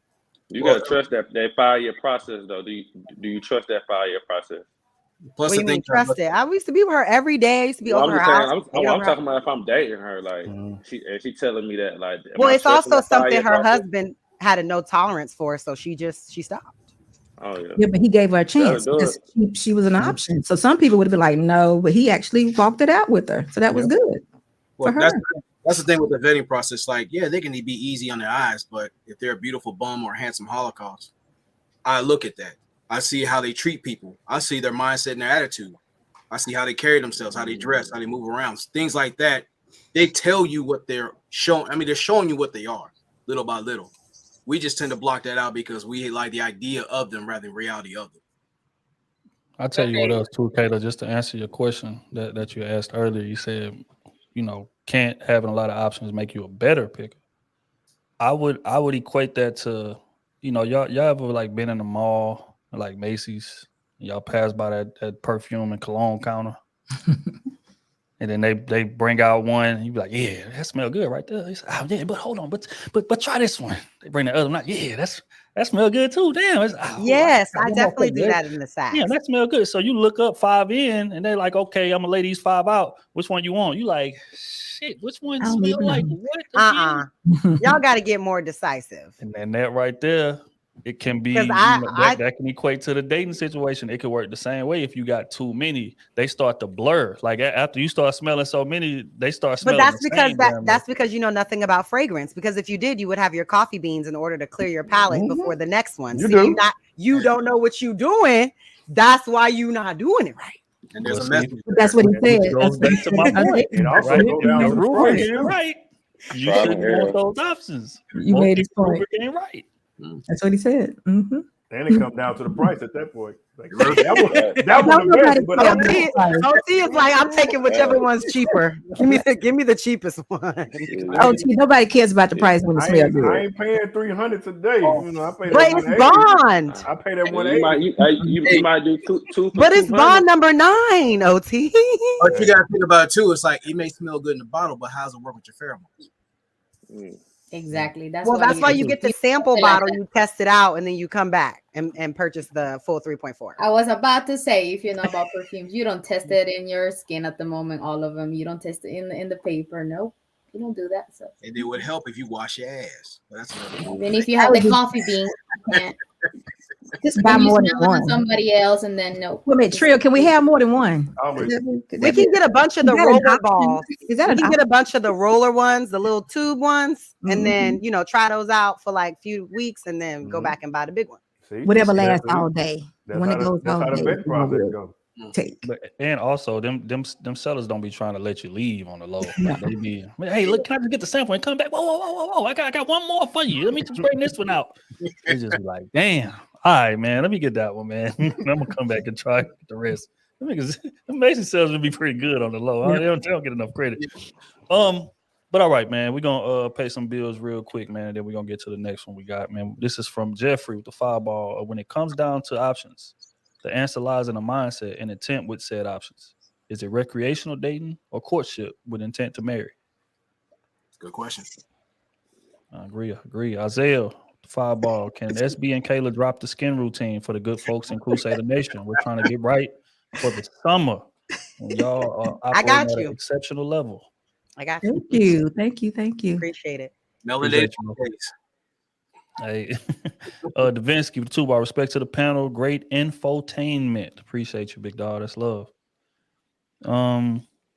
Speaker 6: You
Speaker 7: Well,
Speaker 6: gotta trust that 5 year process though. Do you trust that 5 year process?
Speaker 7: plus
Speaker 4: What do
Speaker 7: the
Speaker 4: you
Speaker 7: thing
Speaker 4: mean trust it? I used to be with her every day. I used to be
Speaker 6: Well,
Speaker 4: over
Speaker 6: I'm
Speaker 4: her
Speaker 6: just saying.
Speaker 4: house.
Speaker 6: I'm talking about if I'm dating her, like she telling me that, like, am
Speaker 4: Well,
Speaker 6: I
Speaker 4: it's
Speaker 6: trusting
Speaker 4: also
Speaker 6: that 5
Speaker 4: something
Speaker 6: year
Speaker 4: her
Speaker 6: process?
Speaker 4: husband had a no tolerance for. So she stopped.
Speaker 6: Oh yeah,
Speaker 3: Yeah, but he gave her a
Speaker 6: that'll
Speaker 3: chance
Speaker 6: do
Speaker 3: because
Speaker 6: it.
Speaker 3: she was an option. So some people would have been like, no, but he actually walked it out with her. So that was good for
Speaker 7: Well,
Speaker 3: her.
Speaker 7: that's the thing with the vetting process. Like, yeah, they can be easy on their eyes, but if they're a beautiful bum or a handsome Holocaust, I look at that. I see how they treat people. I see their mindset and their attitude. I see how they carry themselves, how they dress, how they move around, things like that. They tell you what they're showing. I mean, they're showing you what they are little by little. We just tend to block that out because we like the idea of them rather than reality of them.
Speaker 1: I'll tell you what else too, Kayla, just to answer your question that you asked earlier. You said, can't having a lot of options make you a better picker. I would equate that to, y'all ever like been in the mall, like Macy's, and y'all pass by that perfume and cologne counter, and then they bring out one, and you be like, yeah, that smell good right there. They say, oh yeah, but hold on, but try this one. They bring the other one, like, yeah, that smell good too. Damn,
Speaker 4: Yes,
Speaker 1: got
Speaker 4: I
Speaker 1: one more
Speaker 4: definitely
Speaker 1: for
Speaker 4: do
Speaker 1: you.
Speaker 4: that in the Saks.
Speaker 1: Yeah, that smell good. So you look up 5 in, and they're like, okay, I'm gonna lay these 5 out. Which one you want? You like, shit, which one
Speaker 3: I don't
Speaker 1: smell
Speaker 3: even
Speaker 1: like
Speaker 3: know.
Speaker 1: what again?
Speaker 4: Y'all got to get more decisive.
Speaker 1: And then that right there, it can be,
Speaker 4: Because
Speaker 1: that can equate to the dating situation. It could work the same way if you got too many. They start to blur. Like after you start smelling so many, they start
Speaker 4: But
Speaker 1: smelling
Speaker 4: that's
Speaker 1: the
Speaker 4: because
Speaker 1: same. damn
Speaker 4: that's
Speaker 1: way.
Speaker 4: because you know nothing about fragrance. Because if you did, you would have your coffee beans in order to clear your palate before the next one.
Speaker 5: You
Speaker 4: See,
Speaker 5: do.
Speaker 4: you don't know what you doing. That's why you not doing it right.
Speaker 7: And there's
Speaker 1: But
Speaker 7: a
Speaker 1: see,
Speaker 7: message.
Speaker 3: That's what he
Speaker 1: which
Speaker 3: said.
Speaker 1: goes back to my point,
Speaker 5: It also
Speaker 1: right?
Speaker 5: goes
Speaker 1: If
Speaker 5: down
Speaker 1: your
Speaker 5: to the
Speaker 1: rubric
Speaker 5: price
Speaker 1: ain't
Speaker 5: too.
Speaker 1: right, you
Speaker 6: Trial and
Speaker 1: shouldn't
Speaker 6: error.
Speaker 1: want those options.
Speaker 3: You
Speaker 1: Most
Speaker 3: made his
Speaker 1: people's
Speaker 3: point.
Speaker 1: rubric ain't right.
Speaker 3: That's what he said. Mm-hmm.
Speaker 5: And it comes down to the price at that point. Like
Speaker 6: Right.
Speaker 5: that was the best, but I
Speaker 3: nobody
Speaker 5: mean,
Speaker 4: OT is like, I'm taking whichever one's cheaper. Give me the cheapest one.
Speaker 3: Oh, gee, nobody cares about the price when it
Speaker 5: I
Speaker 3: smells
Speaker 5: ain't
Speaker 3: good.
Speaker 5: paying 300 today. You know, I pay that
Speaker 4: But it's
Speaker 5: 180.
Speaker 4: bond.
Speaker 5: I pay that
Speaker 6: And
Speaker 5: 180.
Speaker 6: you might do two for
Speaker 4: But it's
Speaker 6: 200.
Speaker 4: bond number 9, OT.
Speaker 7: But you gotta think about it too. It's like it may smell good in the bottle, but how's it work with your pheromones?
Speaker 2: Exactly. That's
Speaker 4: That's why you get the sample
Speaker 2: like
Speaker 4: bottle,
Speaker 2: that.
Speaker 4: you test it out, and then you come back and purchase the full 3.4.
Speaker 2: I was about to say, if you know about perfumes, you don't test it in your skin at the moment. All of them, you don't test it in the paper. Nope, you don't do that. So
Speaker 7: And it would help if you wash your ass. But that's another
Speaker 2: even if you have the coffee bean, you can't.
Speaker 3: Just buy
Speaker 2: You
Speaker 3: more than
Speaker 2: smell it on
Speaker 3: one.
Speaker 2: somebody else, and then no.
Speaker 3: Wait a minute, Trill, can we have more than one?
Speaker 5: Always.
Speaker 4: We can get a bunch of the
Speaker 3: Is that an
Speaker 4: roller
Speaker 3: option?
Speaker 4: balls.
Speaker 3: Is that
Speaker 4: We
Speaker 3: an
Speaker 4: can
Speaker 3: option?
Speaker 4: get a bunch of the roller ones, the little tube ones,
Speaker 3: Mhm.
Speaker 4: and then try those out for like a few weeks, and then go back and buy the big one.
Speaker 5: See,
Speaker 3: Whatever
Speaker 5: that's
Speaker 3: lasts all day. When it goes
Speaker 5: that's
Speaker 3: all
Speaker 5: how the
Speaker 3: day,
Speaker 5: vetting
Speaker 3: you know,
Speaker 5: process
Speaker 3: we'll
Speaker 5: goes.
Speaker 3: take.
Speaker 1: But and also them sellers don't be trying to let you leave on the low.
Speaker 3: No.
Speaker 1: Like they be, hey, look, can I just get the sample and come back? Whoa! I got one more for you. Let me just bring this one out. They just be like, damn. All right, man. Let me get that one, man. I'm gonna come back and try the rest. The Mason sales would be pretty good on the low. Huh? They don't get enough credit. But all right, man. We're gonna pay some bills real quick, man, and then we're gonna get to the next one we got, man. This is from Jeffrey with the fireball. When it comes down to options, the answer lies in a mindset and intent with said options. Is it recreational dating or courtship with intent to marry?
Speaker 7: good question.
Speaker 1: I agree. Isaiah, the fireball. Can SB and Kayla drop the skin routine for the good folks in Crusader Nation? We're trying to get right for the summer. And y'all are
Speaker 4: I got
Speaker 1: operating at
Speaker 4: you.
Speaker 1: an exceptional level.
Speaker 4: I got you.
Speaker 3: Thank you.
Speaker 4: Appreciate it.
Speaker 7: Melanie,
Speaker 1: Appreciate you, Hey, Davinsky with the 2-bar. Respect to the panel. Great infotainment. Appreciate you, big dog. That's love.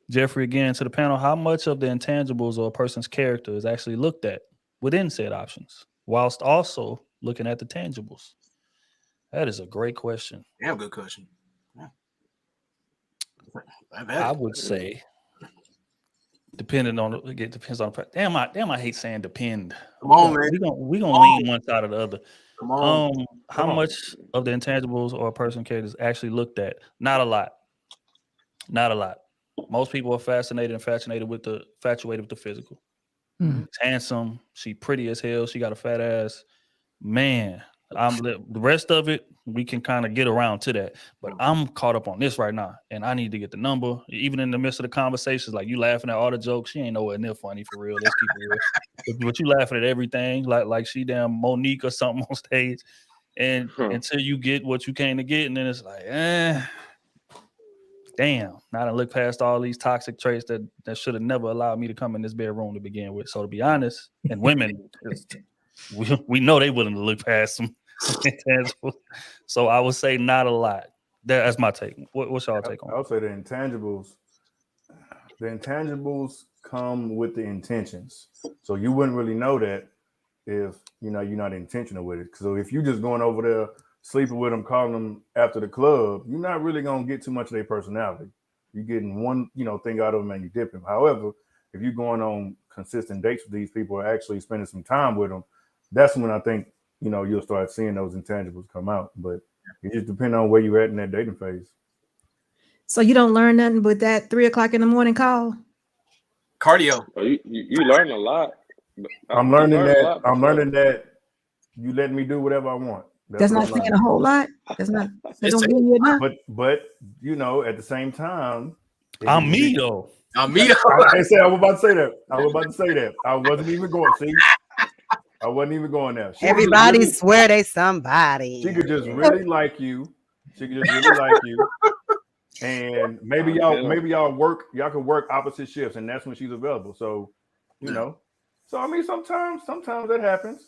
Speaker 1: Jeffrey, again to the panel, how much of the intangibles or a person's character is actually looked at within said options, whilst also looking at the tangibles? That is a great question.
Speaker 7: Damn good question. Yeah.
Speaker 1: I would say, depending on it depends on. Damn, I hate saying depend.
Speaker 7: Come on, man.
Speaker 1: We gonna lean one side or the other.
Speaker 7: Come on.
Speaker 1: How much of the intangibles or a person character is actually looked at? Not a lot. Not a lot. Most people are infatuated with the physical.
Speaker 3: Mm.
Speaker 1: She's handsome. She pretty as hell. She got a fat ass. Man, the rest of it we can kind of get around to that. But I'm caught up on this right now, and I need to get the number. Even in the midst of the conversations, like you laughing at all the jokes, she ain't nowhere near funny for real. Let's keep it real. But you laughing at everything, like she damn Monique or something on stage, and until you get what you came to get, and then it's like, damn. Now I look past all these toxic traits that should have never allowed me to come in this bedroom to begin with. So to be honest, and women, we know they willing to look past some intangibles. So I would say not a lot. That's my take. What's y'all take on?
Speaker 5: I would say the intangibles come with the intentions. So you wouldn't really know that if you're not intentional with it. So if you just going over there sleeping with them, calling them after the club, you're not really gonna get too much of their personality. You're getting one, thing out of them and you dip them. However, if you're going on consistent dates with these people or actually spending some time with them, that's when I think, you'll start seeing those intangibles come out. But it just depends on where you're at in that dating phase.
Speaker 3: So you don't learn nothing with that 3 o'clock in the morning call?
Speaker 7: Cardio.
Speaker 6: Oh, you learn a lot.
Speaker 5: I'm learning that you let me do whatever I want.
Speaker 3: That's not saying a whole lot. That's not. They don't give you enough.
Speaker 5: But at the same time,
Speaker 1: I'm me though.
Speaker 7: I'm me.
Speaker 5: I was about to say that. I wasn't even going. See, I wasn't even going there.
Speaker 4: Everybody swear they somebody.
Speaker 5: She could just really like you. And maybe y'all can work opposite shifts, and that's when she's available. So, So I mean, sometimes that happens.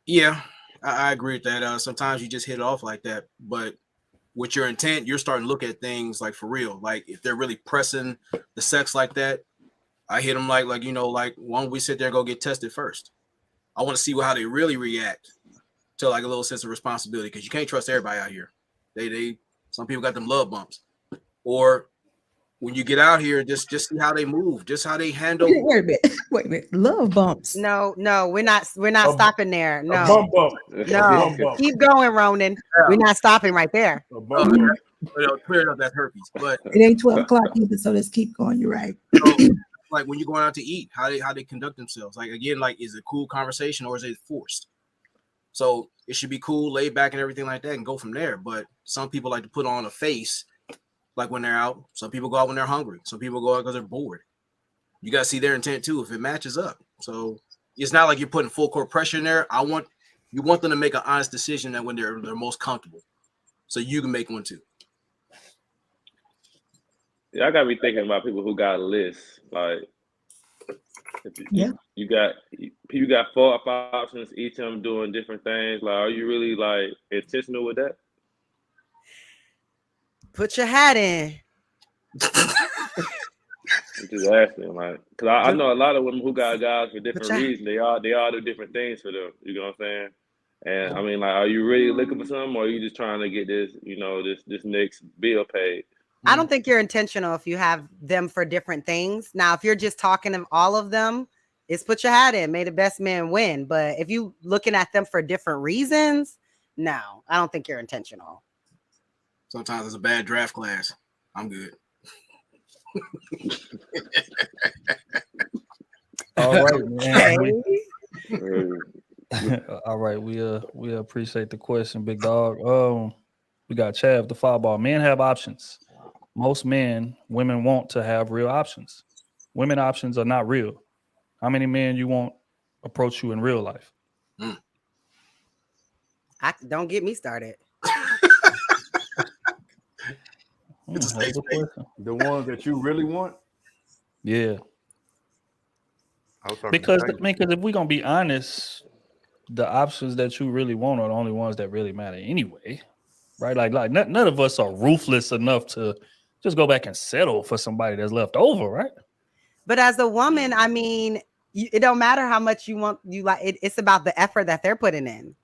Speaker 7: Yeah. I agree with that. Sometimes you just hit it off like that, but with your intent, you're starting to look at things like for real. Like if they're really pressing the sex like that, I hit them like why don't we sit there and go get tested first? I want to see how they really react to like a little sense of responsibility, because you can't trust everybody out here. They some people got them love bumps, or when you get out here, just see how they move, just how they handle.
Speaker 3: Wait a minute. Love bumps.
Speaker 4: No, we're not stopping there. No,
Speaker 5: bump bump.
Speaker 4: No,
Speaker 5: Bump.
Speaker 4: Keep going, Ronan.
Speaker 7: Yeah.
Speaker 4: We're not stopping right there.
Speaker 7: Clear up that herpes, but
Speaker 3: It ain't 12 o'clock either, so let's keep going. You're right.
Speaker 7: Like when you're going out to eat, how they conduct themselves. Like again, like is it cool conversation or is it forced? So it should be cool, laid back, and everything like that, and go from there. But some people like to put on a face. Like when they're out, some people go out when they're hungry. Some people go out because they're bored. You got to see their intent too, if it matches up. So it's not like you're putting full court pressure in there. You want them to make an honest decision that when they're most comfortable, so you can make one too.
Speaker 6: Yeah, I gotta be thinking about people who got lists. Like, you got 4 or 5 options, each of them doing different things. Like, are you really like intentional with that?
Speaker 4: Put your hat in.
Speaker 6: I'm just asking, like, because I know a lot of women who got guys for different reasons. They all do different things for them. You know what I'm saying? And I mean, like, are you really looking for something, or are you just trying to get this, this next bill paid?
Speaker 4: I don't think you're intentional if you have them for different things. Now, if you're just talking of all of them, it's put your hat in, may the best man win. But if you looking at them for different reasons, no, I don't think you're intentional.
Speaker 7: Sometimes it's a bad draft class. I'm good.
Speaker 1: All right, man. All right, we appreciate the question, big dog. We got Chav, the fireball. Men have options. Most women want to have real options. Women options are not real. How many men you want approach you in real life?
Speaker 4: Don't get me started.
Speaker 5: The ones that you really want?
Speaker 1: Yeah. Because if we're gonna be honest, the options that you really want are the only ones that really matter anyway, right? Like none of us are ruthless enough to just go back and settle for somebody that's left over, right?
Speaker 4: But as a woman, I mean, it don't matter how much you like it, it's about the effort that they're putting in.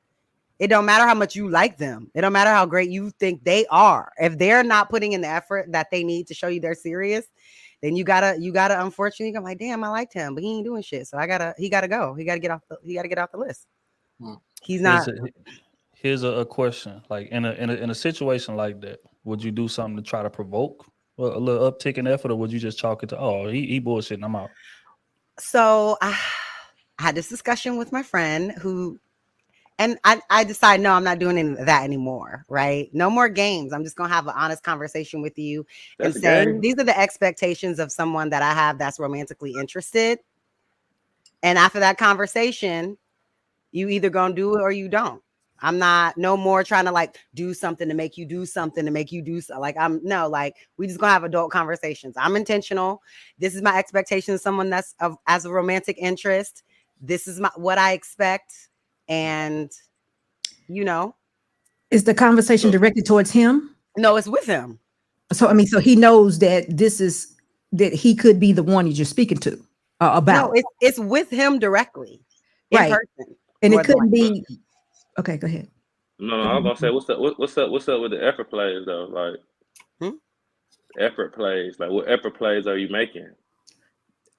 Speaker 4: It don't matter how much you like them. It don't matter how great you think they are. If they're not putting in the effort that they need to show you they're serious, then you gotta unfortunately go like, damn, I liked him, but he ain't doing shit. So he gotta go. He gotta get off the list. He's not.
Speaker 1: Here's a question. Like in a situation like that, would you do something to try to provoke a little uptick in effort, or would you just chalk it to, oh, he bullshitting, I'm out?
Speaker 4: So I had this discussion with my friend and I decided, no, I'm not doing any of that anymore, right? No more games. I'm just going to have an honest conversation with you and say, these are the expectations of someone that I have that's romantically interested. And after that conversation, you either going to do it or you don't. I'm not no more trying to like do something to make you do something to make you do so. Like we just gonna have adult conversations. I'm intentional. This is my expectation of someone that's as a romantic interest. This is what I expect. And
Speaker 3: is the conversation directed towards him?
Speaker 4: No, it's with him.
Speaker 3: So I mean, so he knows that that he could be the one you're speaking to about.
Speaker 4: No, it's with him directly, in person.
Speaker 3: And it couldn't be. Okay, go ahead.
Speaker 6: No, I was gonna say, what's up with the effort plays though? Like, effort plays. Like, what effort plays are you making?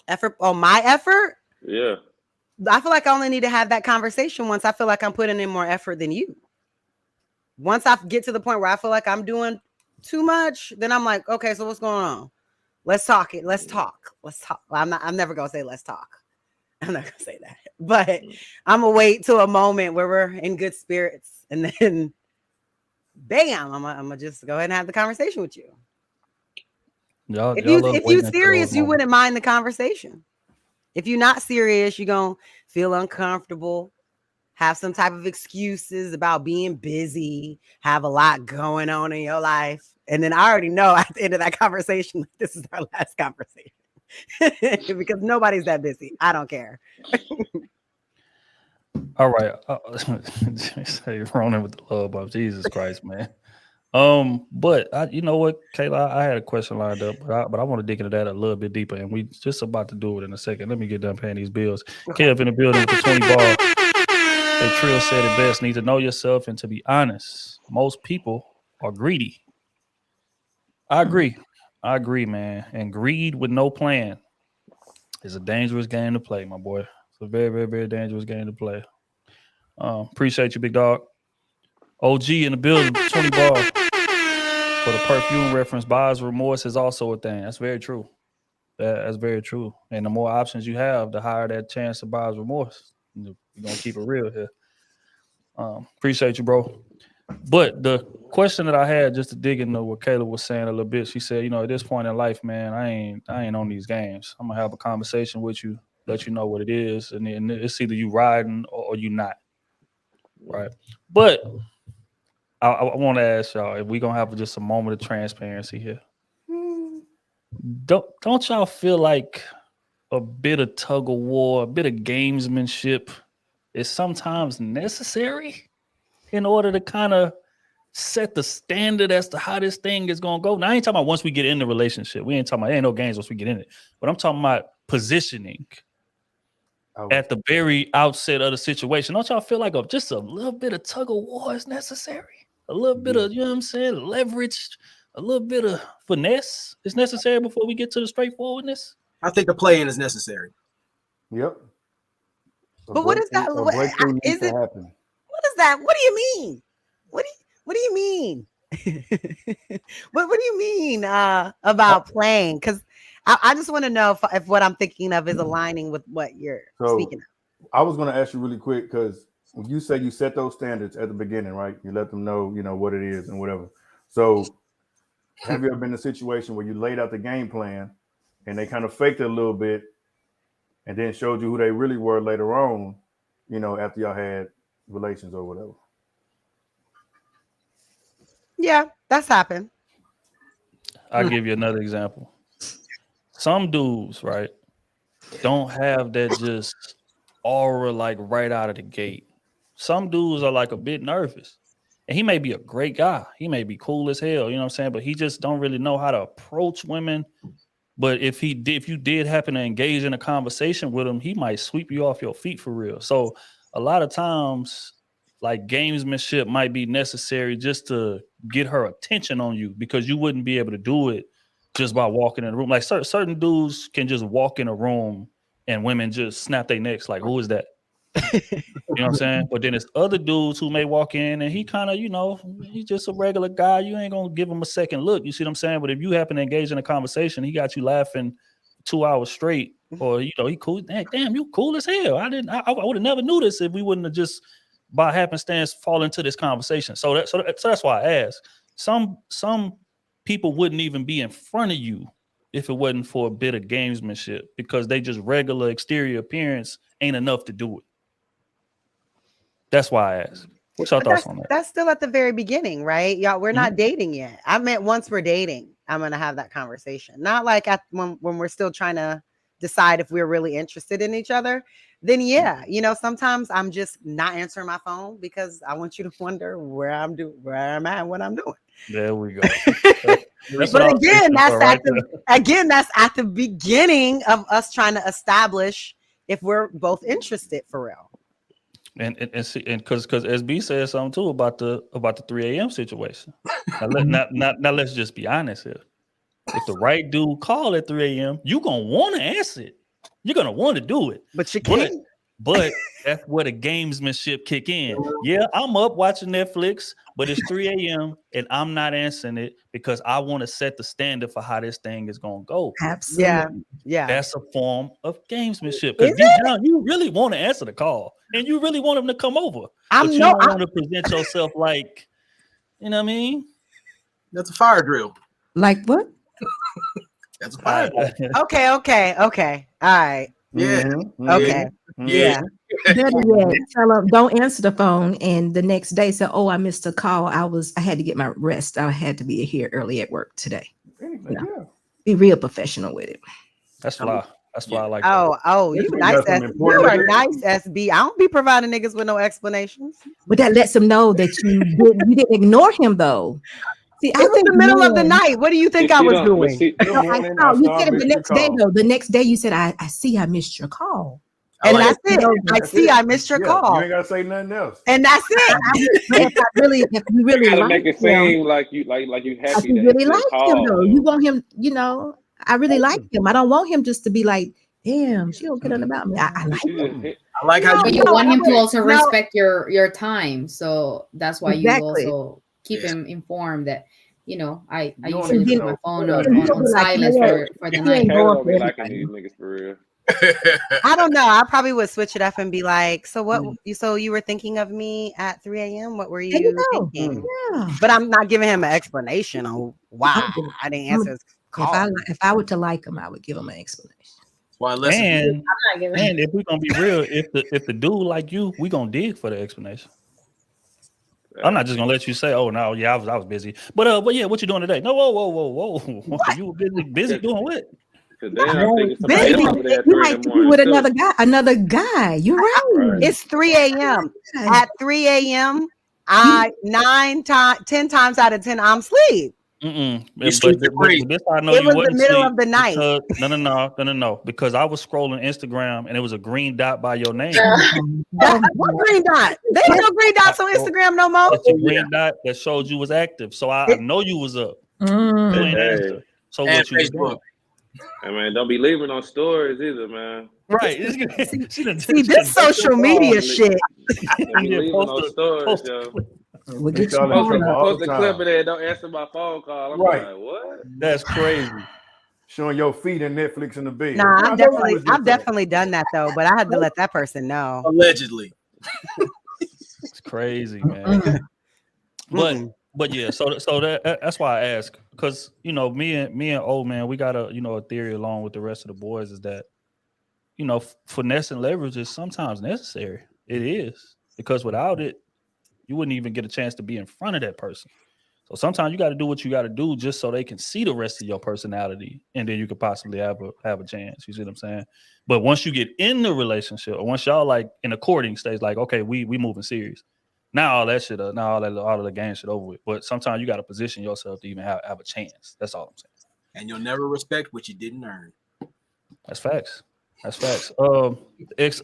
Speaker 4: Effort on my effort?
Speaker 6: Yeah.
Speaker 4: I feel like I only need to have that conversation once I feel like I'm putting in more effort than you. Once I get to the point where I feel like I'm doing too much, then I'm like, okay, so what's going on? Let's talk it. Let's talk. Let's talk. Well, I'm never gonna say let's talk. I'm not gonna say that, but I'm gonna wait till a moment where we're in good spirits, and then, bam, I'm gonna just go ahead and have the conversation with you. If you're serious, you wouldn't mind the conversation. If you're not serious, you're gonna feel uncomfortable, have some type of excuses about being busy, have a lot going on in your life, and then I already know at the end of that conversation, this is our last conversation. Because nobody's that busy. I don't care.
Speaker 1: All right. Say Ronan with the love of Jesus Christ, man. But you know what, Kayla, I had a question lined up, but I want to dig into that a little bit deeper, and we just about to do it in a second. Let me get done paying these bills. Kev in the building with the 20 ball. Hey, Trill said it best. Need to know yourself and to be honest. Most people are greedy. I agree, man. And greed with no plan is a dangerous game to play, my boy. It's a very, very, very dangerous game to play. Appreciate you, big dog. OG in the building, 20 ball. For the perfume reference, buyer's remorse is also a thing. That's very true. That's very true. And the more options you have, the higher that chance of buyer's remorse. We're going to keep it real here. Appreciate you, bro. But the question that I had, just to dig into what Kayla was saying a little bit, she said, at this point in life, man, I ain't on these games. I'm gonna have a conversation with you, let you know what it is, and then it's either you riding or you not, right? But I want to ask y'all if we gonna have just a moment of transparency here. Don't y'all feel like a bit of tug of war, a bit of gamesmanship is sometimes necessary in order to kind of set the standard as to how this thing is going to go? Now, I ain't talking about once we get in the relationship. We ain't talking about, ain't no games once we get in it. But I'm talking about positioning at the very outset of the situation. Don't y'all feel like just a little bit of tug of war is necessary? A little bit of, leverage, a little bit of finesse is necessary before we get to the straightforwardness?
Speaker 7: I think the play-in is necessary.
Speaker 5: Yep.
Speaker 4: But what is that? Is it happen? What is that? What do you mean? What do you mean? what do you mean about playing? Because I just want to know if what I'm thinking of is aligning with what you're speaking of.
Speaker 5: I was going to ask you really quick, because when you say you set those standards at the beginning, right? You let them know, what it is and whatever. So have you ever been in a situation where you laid out the game plan and they kind of faked it a little bit and then showed you who they really were later on, after y'all had relations or whatever?
Speaker 4: Yeah, that's happened.
Speaker 1: I'll give you another example. Some dudes, right, don't have that just aura like right out of the gate. Some dudes are like a bit nervous. And he may be a great guy. He may be cool as hell, you know what I'm saying? But he just don't really know how to approach women. But if you did happen to engage in a conversation with him, he might sweep you off your feet for real. So a lot of times, like gamesmanship might be necessary just to get her attention on you, because you wouldn't be able to do it just by walking in the room. Like certain dudes can just walk in a room and women just snap their necks like, who is that? You know what I'm saying? But then there's other dudes who may walk in and he kind of, he's just a regular guy. You ain't gonna give him a second look. You see what I'm saying? But if you happen to engage in a conversation, he got you laughing 2 hours straight, or he cool. Damn, you cool as hell. I would have never knew this if we wouldn't have just by happenstance fall into this conversation. So that's why I asked. Some people wouldn't even be in front of you if it wasn't for a bit of gamesmanship, because they just regular exterior appearance ain't enough to do it. That's why I asked. What's your thoughts on that?
Speaker 4: That's still at the very beginning, right? Y'all, we're not dating yet. I meant once we're dating, I'm gonna have that conversation. Not like when we're still trying to decide if we're really interested in each other. Then sometimes I'm just not answering my phone because I want you to wonder where I'm at and what I'm doing.
Speaker 1: There we go.
Speaker 4: But again, that's at the beginning of us trying to establish if we're both interested for real.
Speaker 1: And because SB said something too about the 3 a.m. situation. Now let's just be honest here. If the right dude call at 3 a.m., you're gonna want to answer it. You're gonna want to do it.
Speaker 4: But you can't.
Speaker 1: But that's where the gamesmanship kick in. Yeah, I'm up watching Netflix, but it's 3 a.m. and I'm not answering it because I want to set the standard for how this thing is gonna go.
Speaker 3: Absolutely.
Speaker 4: Yeah.
Speaker 1: That's a form of gamesmanship, because deep down you really want to answer the call and you really want him to come over. But you don't want to present yourself like, you know what I mean?
Speaker 7: That's a fire drill.
Speaker 3: Like what?
Speaker 7: That's a fire drill.
Speaker 4: Okay. All right.
Speaker 7: Yeah.
Speaker 4: Mm-hmm. Okay.
Speaker 7: Yeah.
Speaker 3: Better yet, tell them don't answer the phone, and the next day say, "Oh, I missed a call. I had to get my rest. I had to be here early at work today." Be real professional with it.
Speaker 1: That's why. That's why I like.
Speaker 4: You nice. You are nice, SB. I don't be providing niggas with no explanations.
Speaker 3: But that lets them know that you didn't ignore him though. See,
Speaker 4: it was the middle of the night. What do you think I was doing?
Speaker 3: You said it the next day though. The next day you said, I see I missed your call.
Speaker 4: And that's it. I see I missed your call.
Speaker 5: You ain't gotta say nothing else.
Speaker 4: And that's it.
Speaker 3: If you really
Speaker 6: gotta
Speaker 3: like
Speaker 6: make it seem like you happy.
Speaker 3: You really like him though. You want him, I really like him. I don't want him just to be like, damn, she don't get on about me. I like him.
Speaker 7: I like how
Speaker 2: you want him to also respect your time. So that's why you also keep him informed that I usually put my phone on silence for the night.
Speaker 6: Liking these niggas for real.
Speaker 4: I don't know. I probably would switch it up and be like, so what? So you were thinking of me at 3 a.m. What were you thinking?
Speaker 3: Yeah.
Speaker 4: But I'm not giving him an explanation on why I didn't answer his call.
Speaker 3: If I were to like him, I would give him an explanation.
Speaker 1: And if we're gonna be real, if the dude like you, we gonna dig for the explanation. I'm not just gonna let you say, "Oh no, yeah, I was busy." But yeah, what you doing today? No, whoa. You were busy doing what?
Speaker 3: You might be with another guy. You're right.
Speaker 4: It's 3 a.m. At 3 a.m., 10 times out of 10, I'm asleep.
Speaker 1: But this I know
Speaker 4: it
Speaker 1: you
Speaker 4: was
Speaker 1: wasn't
Speaker 4: the middle
Speaker 1: asleep
Speaker 4: of the night.
Speaker 1: No. Because I was scrolling Instagram and it was a green dot by your name.
Speaker 4: What green dot? There ain't no green dots on Instagram no more.
Speaker 1: It's a green dot that showed you was active. So I know you was up. So what you was doing?
Speaker 6: I mean, don't be leaving on stories either, man.
Speaker 1: Right.
Speaker 4: See this social media shit.
Speaker 6: Leaving on stories, yo. Post a clip of that. Don't answer my phone call. I'm like, what?
Speaker 1: That's crazy.
Speaker 5: Showing your feet in Netflix in the bed.
Speaker 4: Nah, I've definitely done that though, but I had to let that person know.
Speaker 7: Allegedly.
Speaker 1: It's crazy, man. But yeah, so that's why I ask, because me and old man, we got a theory along with the rest of the boys is that finesse and leverage is sometimes necessary. It is, because without it, you wouldn't even get a chance to be in front of that person. So sometimes you got to do what you got to do just so they can see the rest of your personality, and then you could possibly have a chance. You see what I'm saying? But once you get in the relationship, or once y'all like in a courting stage, like okay, we moving serious, Now all that shit, now all of the game shit over with. But sometimes you got to position yourself to even have a chance. That's all I'm saying.
Speaker 7: And you'll never respect what you didn't earn.
Speaker 1: That's facts. That's facts. Ex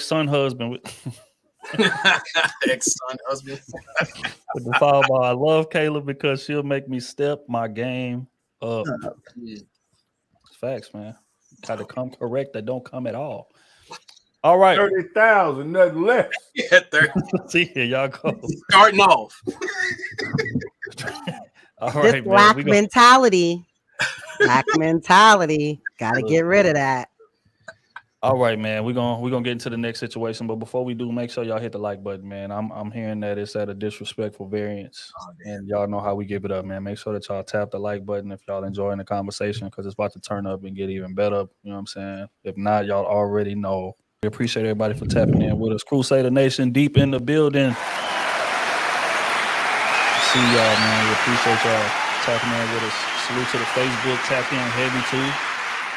Speaker 1: son husband
Speaker 7: Ex-son husband.
Speaker 1: with the foul ball. I love Kayla because she'll make me step my game up.
Speaker 7: Mm.
Speaker 1: Facts, man. Got to come correct. That don't come at all. All right.
Speaker 5: 30,000, nothing less.
Speaker 7: Yeah, 30.
Speaker 1: See, here y'all go.
Speaker 7: Starting off.
Speaker 1: All
Speaker 4: This
Speaker 1: right, man.
Speaker 4: black
Speaker 1: We gonna,
Speaker 4: mentality. Black mentality. Gotta
Speaker 1: Look,
Speaker 4: get rid of that.
Speaker 1: all right, man. We're gonna get into the next situation. But before we do, make sure y'all hit the like button, man. I'm hearing that it's at a disrespectful variance. And y'all know how we give it up, man. Make sure that y'all tap the like button if y'all enjoying the conversation, because it's about to turn up and get even better. You know what I'm saying? If not, y'all already know. We appreciate everybody for tapping in with us. Crusader Nation deep in the building. See y'all, man. We appreciate y'all tapping in with us. Salute to the Facebook, tap in heavy too.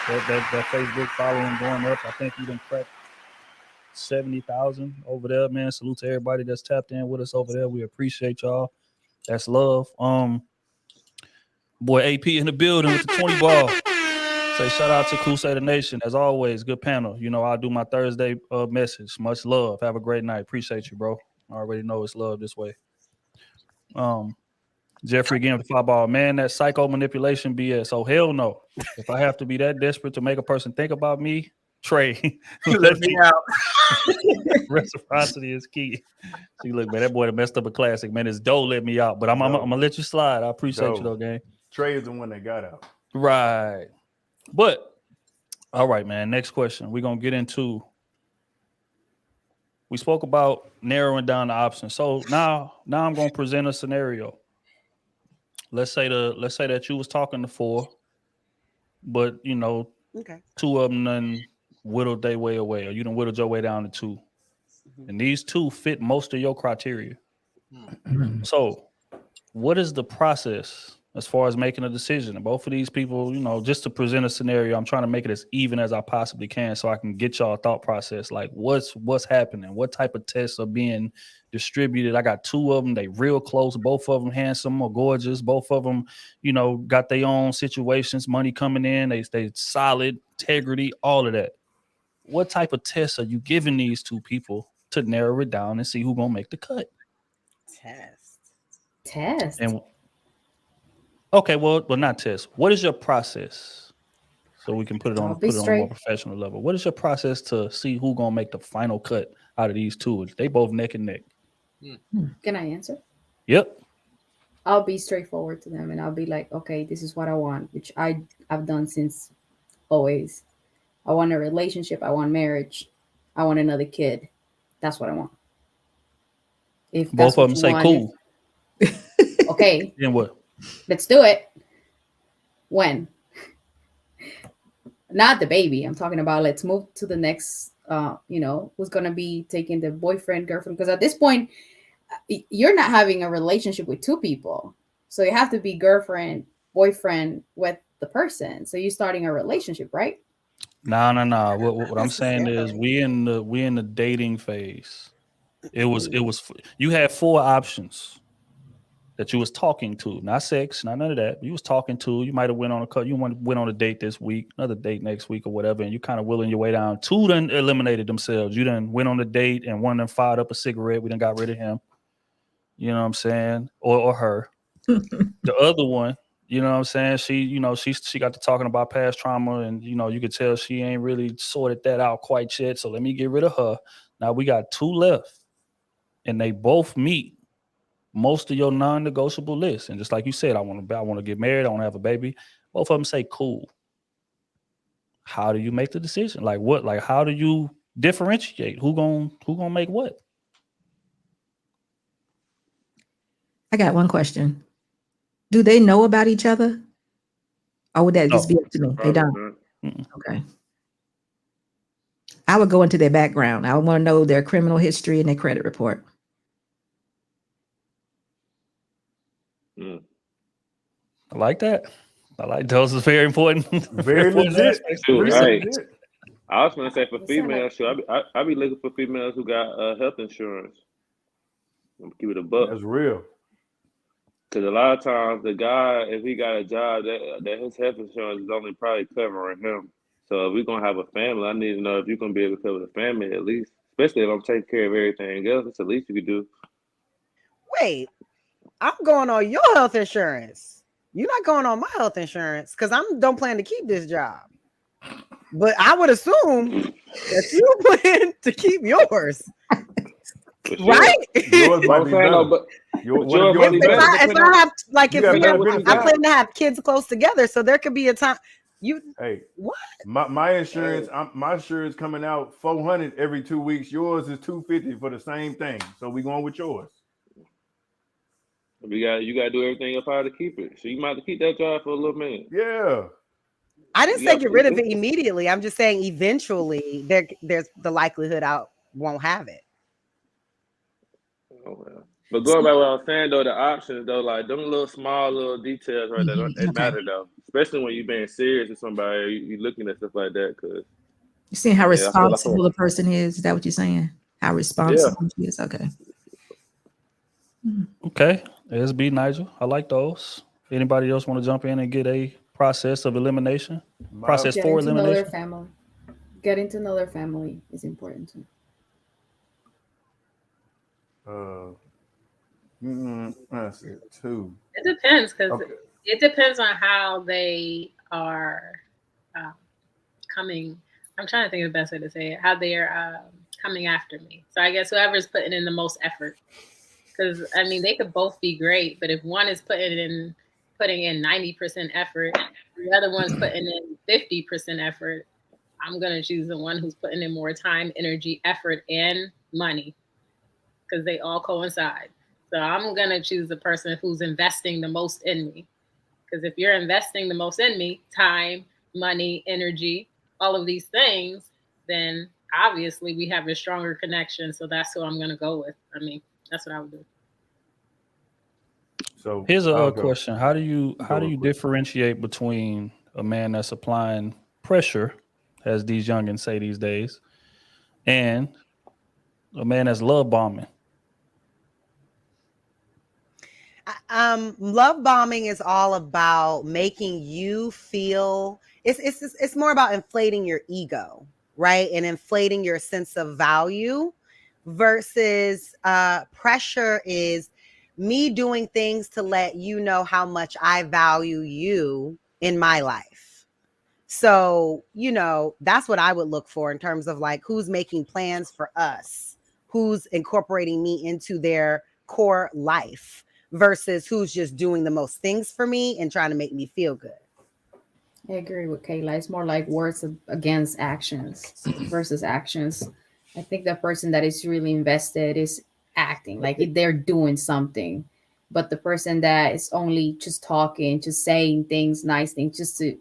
Speaker 1: That Facebook following going up. I think you done cracked 70,000 over there, man. Salute to everybody that's tapped in with us over there. We appreciate y'all. That's love. Boy, AP in the building with the 20 ball. Say shout out to Crusader Nation. As always, good panel. You know, I'll do my Thursday message. Much love. Have a great night. Appreciate you, bro. I already know it's love this way. Jeffrey again with the 5 ball. Man, that psycho manipulation BS. Oh, hell no. If I have to be that desperate to make a person think about me, Trey,
Speaker 7: Let me out.
Speaker 1: reciprocity is key. See, look, man, that boy that messed up a classic. Man, it's dope. Let me out. But I'm gonna let you slide. I appreciate you though, gang.
Speaker 5: Trey is the one that got out.
Speaker 1: Right. But all right, man. Next question. We're gonna get into. We spoke about narrowing down the options. So now I'm gonna present a scenario. Let's say that you was talking to 4, but you know,
Speaker 4: Okay.
Speaker 1: 2 of them done whittled their way away, or you done whittled your way down to 2. And these 2 fit most of your criteria. So what is the process as far as making a decision? And both of these people, you know, just to present a scenario, I'm trying to make it as even as I possibly can so I can get y'all thought process. Like what's happening? What type of tests are being distributed? I got 2 of them. They real close. Both of them handsome or gorgeous. Both of them, you know, got their own situations, money coming in. They stay solid, integrity, all of that. What type of tests are you giving these 2 people to narrow it down and see who's going to make the cut?
Speaker 2: Test.
Speaker 1: And okay, well, not test. What is your process? So we can put it on a more professional level. What is your process to see who's gonna make the final cut out of these 2? They both neck and neck.
Speaker 2: Can I answer?
Speaker 1: Yep.
Speaker 2: I'll be straightforward to them and I'll be like, okay, this is what I want, which I've done since always. I want a relationship. I want marriage. I want another kid. That's what I want. If
Speaker 1: both of them say cool.
Speaker 2: Okay.
Speaker 1: Then what?
Speaker 2: Let's do it. When? Not the baby. I'm talking about let's move to the next, who's going to be taking the boyfriend, girlfriend. Because at this point, you're not having a relationship with 2 people. So you have to be girlfriend, boyfriend with the person. So you're starting a relationship, right?
Speaker 1: No. What I'm saying is we in the dating phase. It was you had 4 options that you was talking to, not sex, not none of that. You was talking to. You might have went on a date this week, another date next week or whatever, and you kind of willing your way down. 2 done eliminated themselves. You done went on a date and one done fired up a cigarette. We done got rid of him. You know what I'm saying? Or her. The other one, you know what I'm saying? She got to talking about past trauma, and you could tell she ain't really sorted that out quite yet. So let me get rid of her. Now we got 2 left, and they both meet most of your non-negotiable list. And just like you said, I want to get married. I want to have a baby. Both of them say cool. How do you make the decision? Like what? Like how do you differentiate who gonna make what?
Speaker 3: I got one question. Do they know about each other? Or would that just be up to me? They don't. Okay. I would go into their background. I want to know their criminal history and their credit report.
Speaker 1: I like that. I like those. Is very important.
Speaker 5: Very legit.
Speaker 6: Hey, I was going to say for females, I be looking for females who got health insurance. I'm keep it a buck.
Speaker 5: That's real.
Speaker 6: Because a lot of times the guy, if he got a job, that his health insurance is only probably covering him. So if we're gonna have a family, I need to know if you're gonna be able to cover the family at least. Especially if I'm taking care of everything else, that's the least you could do.
Speaker 4: Wait, I'm going on your health insurance. You're not going on my health insurance because I don't plan to keep this job. But I would assume that you plan to keep yours.
Speaker 6: For sure.
Speaker 4: Right?
Speaker 5: Yours
Speaker 6: But
Speaker 5: might
Speaker 6: I'm
Speaker 5: be
Speaker 6: saying
Speaker 5: better.
Speaker 6: no, but
Speaker 5: What
Speaker 6: yours
Speaker 5: if
Speaker 6: might be
Speaker 5: yours
Speaker 6: better.
Speaker 5: better?
Speaker 4: if
Speaker 6: Depending
Speaker 4: I
Speaker 6: on
Speaker 4: have like
Speaker 5: You
Speaker 4: if
Speaker 5: got
Speaker 4: we
Speaker 5: better
Speaker 4: have,
Speaker 6: benefits.
Speaker 4: I plan to have kids close together, so there could be a time you
Speaker 5: Hey,
Speaker 4: what?
Speaker 5: my insurance, my insurance coming out $400 every 2 weeks. Yours is $250 for the same thing. So we going with yours.
Speaker 6: you gotta do everything in your power to keep it. So you might have to keep that job for a little minute.
Speaker 5: Yeah.
Speaker 4: I didn't
Speaker 6: You
Speaker 4: say
Speaker 6: got
Speaker 4: get rid of it immediately. I'm just saying eventually there's the likelihood I won't have it.
Speaker 6: Oh, well. But going back to what I was saying though, the options though, like them little small little details right there, they
Speaker 3: Okay.
Speaker 6: matter though. Especially when you're being serious with somebody, you looking at stuff like that. Cause
Speaker 3: You seeing how
Speaker 6: yeah, I feel like
Speaker 3: responsible the person is? Is that what you're saying? How responsible she is? Okay.
Speaker 1: Okay. SB Nigel. I like those. Anybody else want to jump in and get a process of elimination? Process for
Speaker 2: Getting to know their
Speaker 1: elimination?
Speaker 2: family. Getting to know their family is important too.
Speaker 5: That's it too.
Speaker 8: It depends because
Speaker 5: Okay.
Speaker 8: it depends on how they are coming. I'm trying to think of the best way to say it. How they're coming after me. So I guess whoever's putting in the most effort. Because I mean, they could both be great, but if one is putting in 90% effort, the other one's putting in 50% effort, I'm gonna choose the one who's putting in more time, energy, effort, and money, because they all coincide. So I'm gonna choose the person who's investing the most in me. Because if you're investing the most in me, time, money, energy, all of these things, then obviously we have a stronger connection. So that's who I'm gonna go with. I mean, that's what I would do.
Speaker 5: So
Speaker 1: Here's a
Speaker 5: I'll go.
Speaker 1: question. How do you
Speaker 5: real quick.
Speaker 1: differentiate between a man that's applying pressure, as these youngins say these days, and a man that's love bombing?
Speaker 4: Love bombing is all about making you feel it's more about inflating your ego, right? And inflating your sense of value versus pressure is me doing things to let you know how much I value you in my life. So, that's what I would look for in terms of like who's making plans for us, who's incorporating me into their core life versus who's just doing the most things for me and trying to make me feel good.
Speaker 2: I agree with Kayla. It's more like words against actions versus actions. I think the person that is really invested is acting like they're doing something, but the person that is only just talking, just saying things, nice things, just to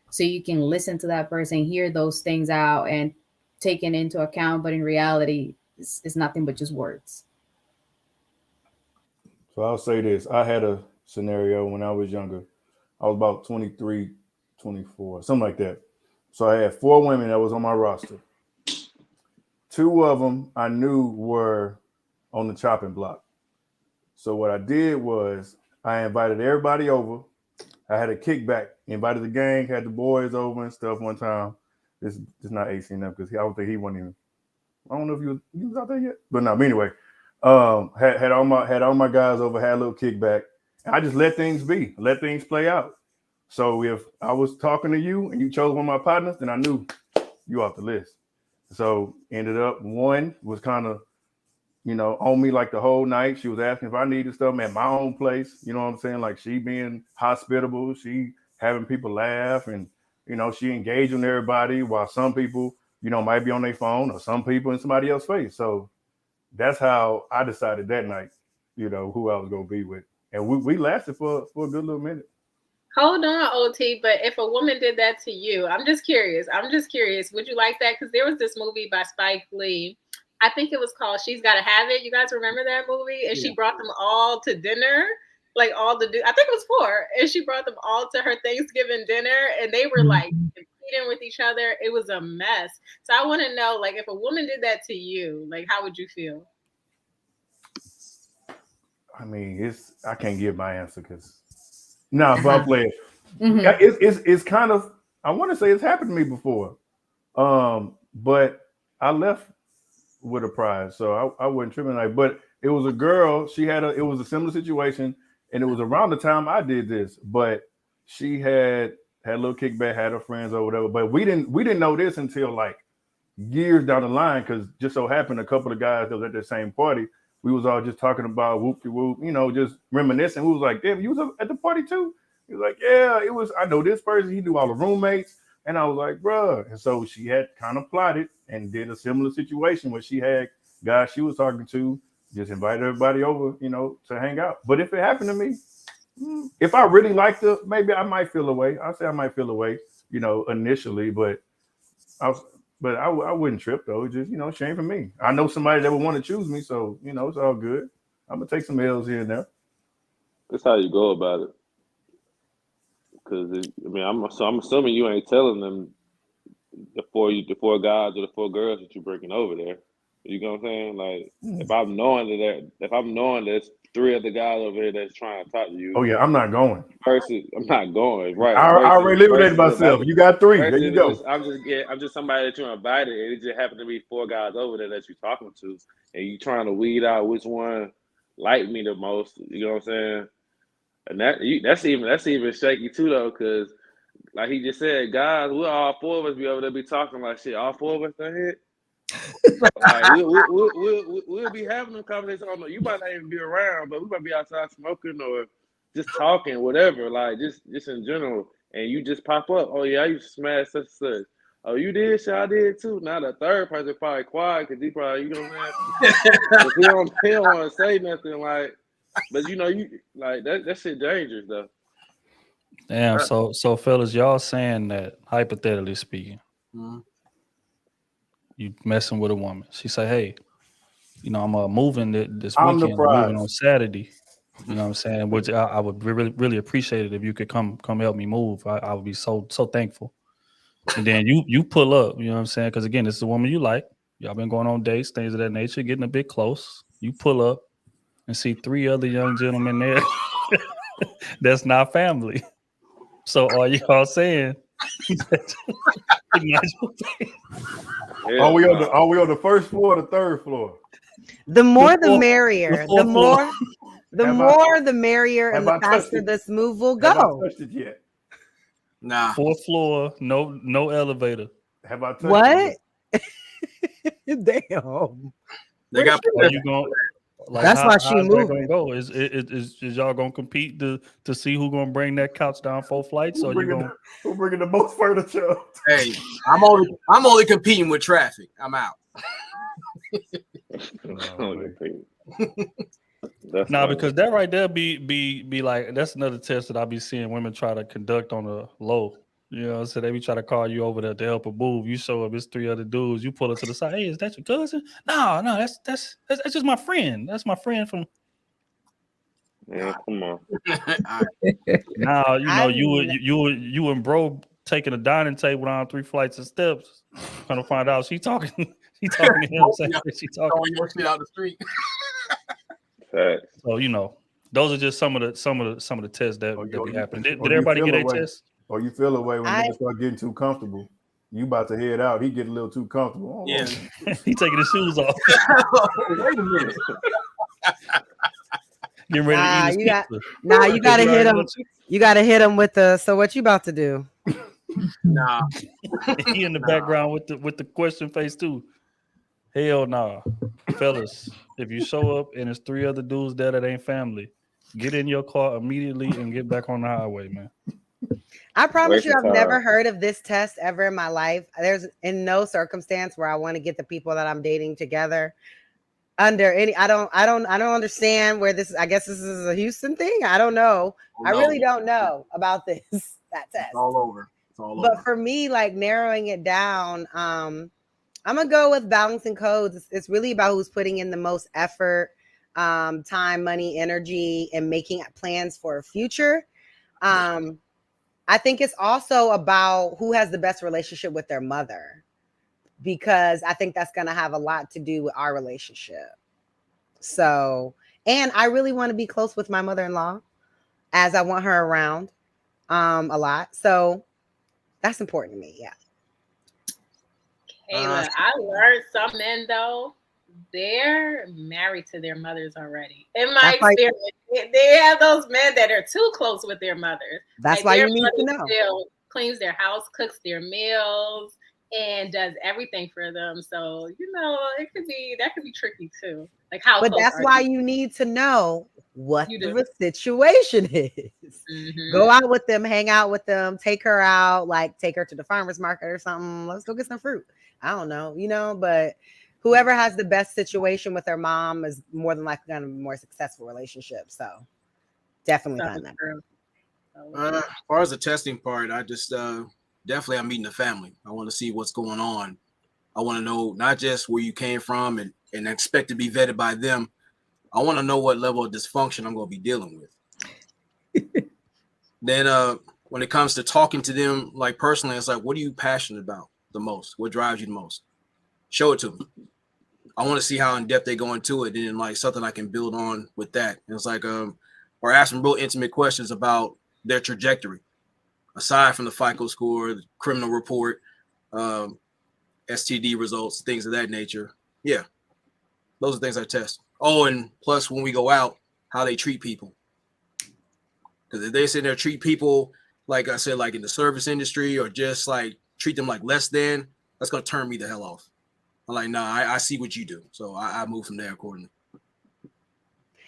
Speaker 2: so you can listen to that person, hear those things out, and take it into account. But in reality, it's nothing but just words.
Speaker 5: So I'll say this. I had a scenario when I was younger. I was about 23, 24, something like that. So I had 4 women that was on my roster. 2 of them I knew were on the chopping block. So what I did was I invited everybody over. I had a kickback, invited the gang, had the boys over and stuff one time. This is not AC enough because I don't think he wasn't even. I don't know if he was out there yet, but no. But anyway, had all my guys over, had a little kickback. And I just let things be, let things play out. So if I was talking to you and you chose one of my partners, then I knew you off the list. So ended up one was kind of, on me like the whole night. She was asking if I needed stuff at my own place. You know what I'm saying? Like she being hospitable, she having people laugh, and she engaging everybody while some people, might be on their phone, or some people in somebody else's face. So that's how I decided that night, who I was gonna be with. And we lasted for a good little minute.
Speaker 8: Hold on, OT. But if a woman did that to you, I'm just curious. Would you like that? Because there was this movie by Spike Lee. I think it was called She's Gotta Have It. You guys remember that movie? And she brought them all to dinner. Like I think it was 4. And she brought them all to her Thanksgiving dinner. And they were like competing with each other. It was a mess. So I want to know, like, if a woman did that to you, like, how would you feel?
Speaker 5: I mean, I can't give my answer because no, but I'm playing.
Speaker 2: Mhm.
Speaker 5: Yeah, it's kind of, I want to say it's happened to me before. But I left with a prize, so I wasn't tripping like. But it was a girl. It was a similar situation, and it was around the time I did this. But she had a little kickback, had her friends or whatever. But we didn't know this until like years down the line, because just so happened a couple of guys that was at the same party. We was all just talking about whoop de whoop, just reminiscing. We was like, damn, you was at the party too? He was like, yeah, it was. I know this person. He knew all the roommates. And I was like, bruh. And so she had kind of plotted and did a similar situation where she had guys she was talking to, just invited everybody over, to hang out. But if it happened to me, if I really liked her, maybe I might feel away. I say I might feel away, initially, but I wouldn't trip though. It's just, shame for me. I know somebody that would want to choose me, so it's all good. I'm gonna take some L's here and there.
Speaker 6: That's how you go about it. Because I'm assuming you ain't telling them the four guys or the four girls that you're bringing over there. You know what I'm saying? Like if I'm knowing that there's three other guys over here that's trying to talk to you.
Speaker 5: Oh yeah, I'm not going.
Speaker 6: Versus, I'm not going. Right.
Speaker 5: I already eliminated myself. You got three. There you go.
Speaker 6: I'm just somebody that you invited, and it just happened to be four guys over there that you're talking to, and you trying to weed out which one like me the most. You know what I'm saying? And that's even shaky too though, because like he just said, guys, all four of us be over there be talking like shit. All four of us done hit. Like we'll be having them conversations. You might not even be around, but we might be outside smoking or just talking, whatever. Like just in general, and you just pop up. Oh yeah, I used to smash such and such. Oh, you did? Shit, I did too. Now the third person probably quiet because he probably, you know what I'm saying? he don't want to say nothing like. But you like that shit dangerous though.
Speaker 1: Damn. So fellas, y'all saying that hypothetically speaking, you messing with a woman. She say, hey, I'm moving this
Speaker 5: I'm the
Speaker 1: weekend. I'm moving
Speaker 5: prize.
Speaker 1: on Saturday. You know what I'm saying? Which I would really, really appreciate it if you could come help me move. I would be so thankful. And then you pull up, you know what I'm saying? Because again, this is a woman you like. Y'all been going on dates, things of that nature, getting a bit close. You pull up and see three other young gentlemen there. That's not family. So are y'all saying
Speaker 5: Are we on the first floor or the third floor?
Speaker 4: The more the merrier. The more the merrier, and the faster this move will go.
Speaker 5: Have I touched it yet?
Speaker 7: Nah.
Speaker 1: Fourth floor, no elevator.
Speaker 5: Have I touched
Speaker 4: what?
Speaker 5: it
Speaker 4: Damn.
Speaker 7: They got.
Speaker 1: Are you going? Like,
Speaker 4: that's why she
Speaker 1: how's
Speaker 4: moved.
Speaker 1: Gonna go? Is y'all gonna compete to see who gonna bring that couch down 4 flights? Or
Speaker 5: who bringing the most furniture?
Speaker 7: Hey, I'm only competing with traffic. I'm out.
Speaker 1: Because that right there be like, that's another test that I be seeing women try to conduct on a low. You know, so they be trying to call you over there to help her move. You show up, it's three other dudes. You pull her to the side. Hey, is that your cousin? No, that's just my friend. That's my friend from.
Speaker 6: Yeah, come on.
Speaker 1: Now you and bro taking a dining table down 3 flights of steps. Gonna find out she talking to him. Saying she talking
Speaker 7: your shit out the street.
Speaker 1: So those are just some of the tests that be happening. Did everybody get a test?
Speaker 5: Or you feel away when niggas start getting too comfortable. You about to head out. He get a little too comfortable.
Speaker 7: Yeah.
Speaker 1: He taking his shoes off.
Speaker 7: Wait a minute.
Speaker 1: Getting ready to eat
Speaker 4: you gotta hit him. You gotta hit him with the. So what you about to do?
Speaker 7: Nah.
Speaker 1: He in the background with the question face too. Hell nah. Fellas, if you show up and there's 3 other dudes there that ain't family, get in your car immediately and get back on the highway, man.
Speaker 4: I promise you, I've never heard of this test ever in my life. There's in no circumstance where I want to get the people that I'm dating together under any. I don't understand where this is. I guess this is a Houston thing. I don't know. I really don't know about that test.
Speaker 7: It's all over.
Speaker 4: But for me, like narrowing it down, I'm gonna go with balancing codes. It's really about who's putting in the most effort, time, money, energy, and making plans for a future. I think it's also about who has the best relationship with their mother, because I think that's going to have a lot to do with our relationship. So, And I really want to be close with my mother-in-law, as I want her around a lot. So that's important to me. Yeah.
Speaker 8: Kayla, I learned some men though, they're married to their mothers already. In my
Speaker 4: That's why-
Speaker 8: experience, they have those men that are too close with their mothers.
Speaker 4: That's
Speaker 8: Like,
Speaker 4: why
Speaker 8: their
Speaker 4: you need to
Speaker 8: mother
Speaker 4: know.
Speaker 8: still cleans their house, cooks their meals, and does everything for them. So, you know, that could be tricky too. Like, how
Speaker 4: But
Speaker 8: close
Speaker 4: that's
Speaker 8: are
Speaker 4: why you need to know what
Speaker 8: You
Speaker 4: the
Speaker 8: do.
Speaker 4: situation is.
Speaker 8: Mhm.
Speaker 4: Go out with them, hang out with them, take her out, like take her to the farmer's market or something. Let's go get some fruit. I don't know, but whoever has the best situation with their mom is more than likely going to be a more successful relationship. So definitely
Speaker 8: So
Speaker 4: find that.
Speaker 8: true.
Speaker 7: As far as the testing part, I just definitely I'm meeting the family. I want to see what's going on. I want to know not just where you came from and expect to be vetted by them. I want to know what level of dysfunction I'm going to be dealing with. Then when it comes to talking to them, like personally, it's like, what are you passionate about the most? What drives you the most? Show it to me. I want to see how in depth they go into it, and like something I can build on with that. And it's like, or ask them real intimate questions about their trajectory, aside from the FICO score, the criminal report, STD results, things of that nature. Yeah, those are things I test. Oh, and plus when we go out, how they treat people. Because if they sit there treat people, like I said, like in the service industry, or just like treat them like less than, that's going to turn me the hell off. I'm like, nah, I see what you do. So I move from there accordingly.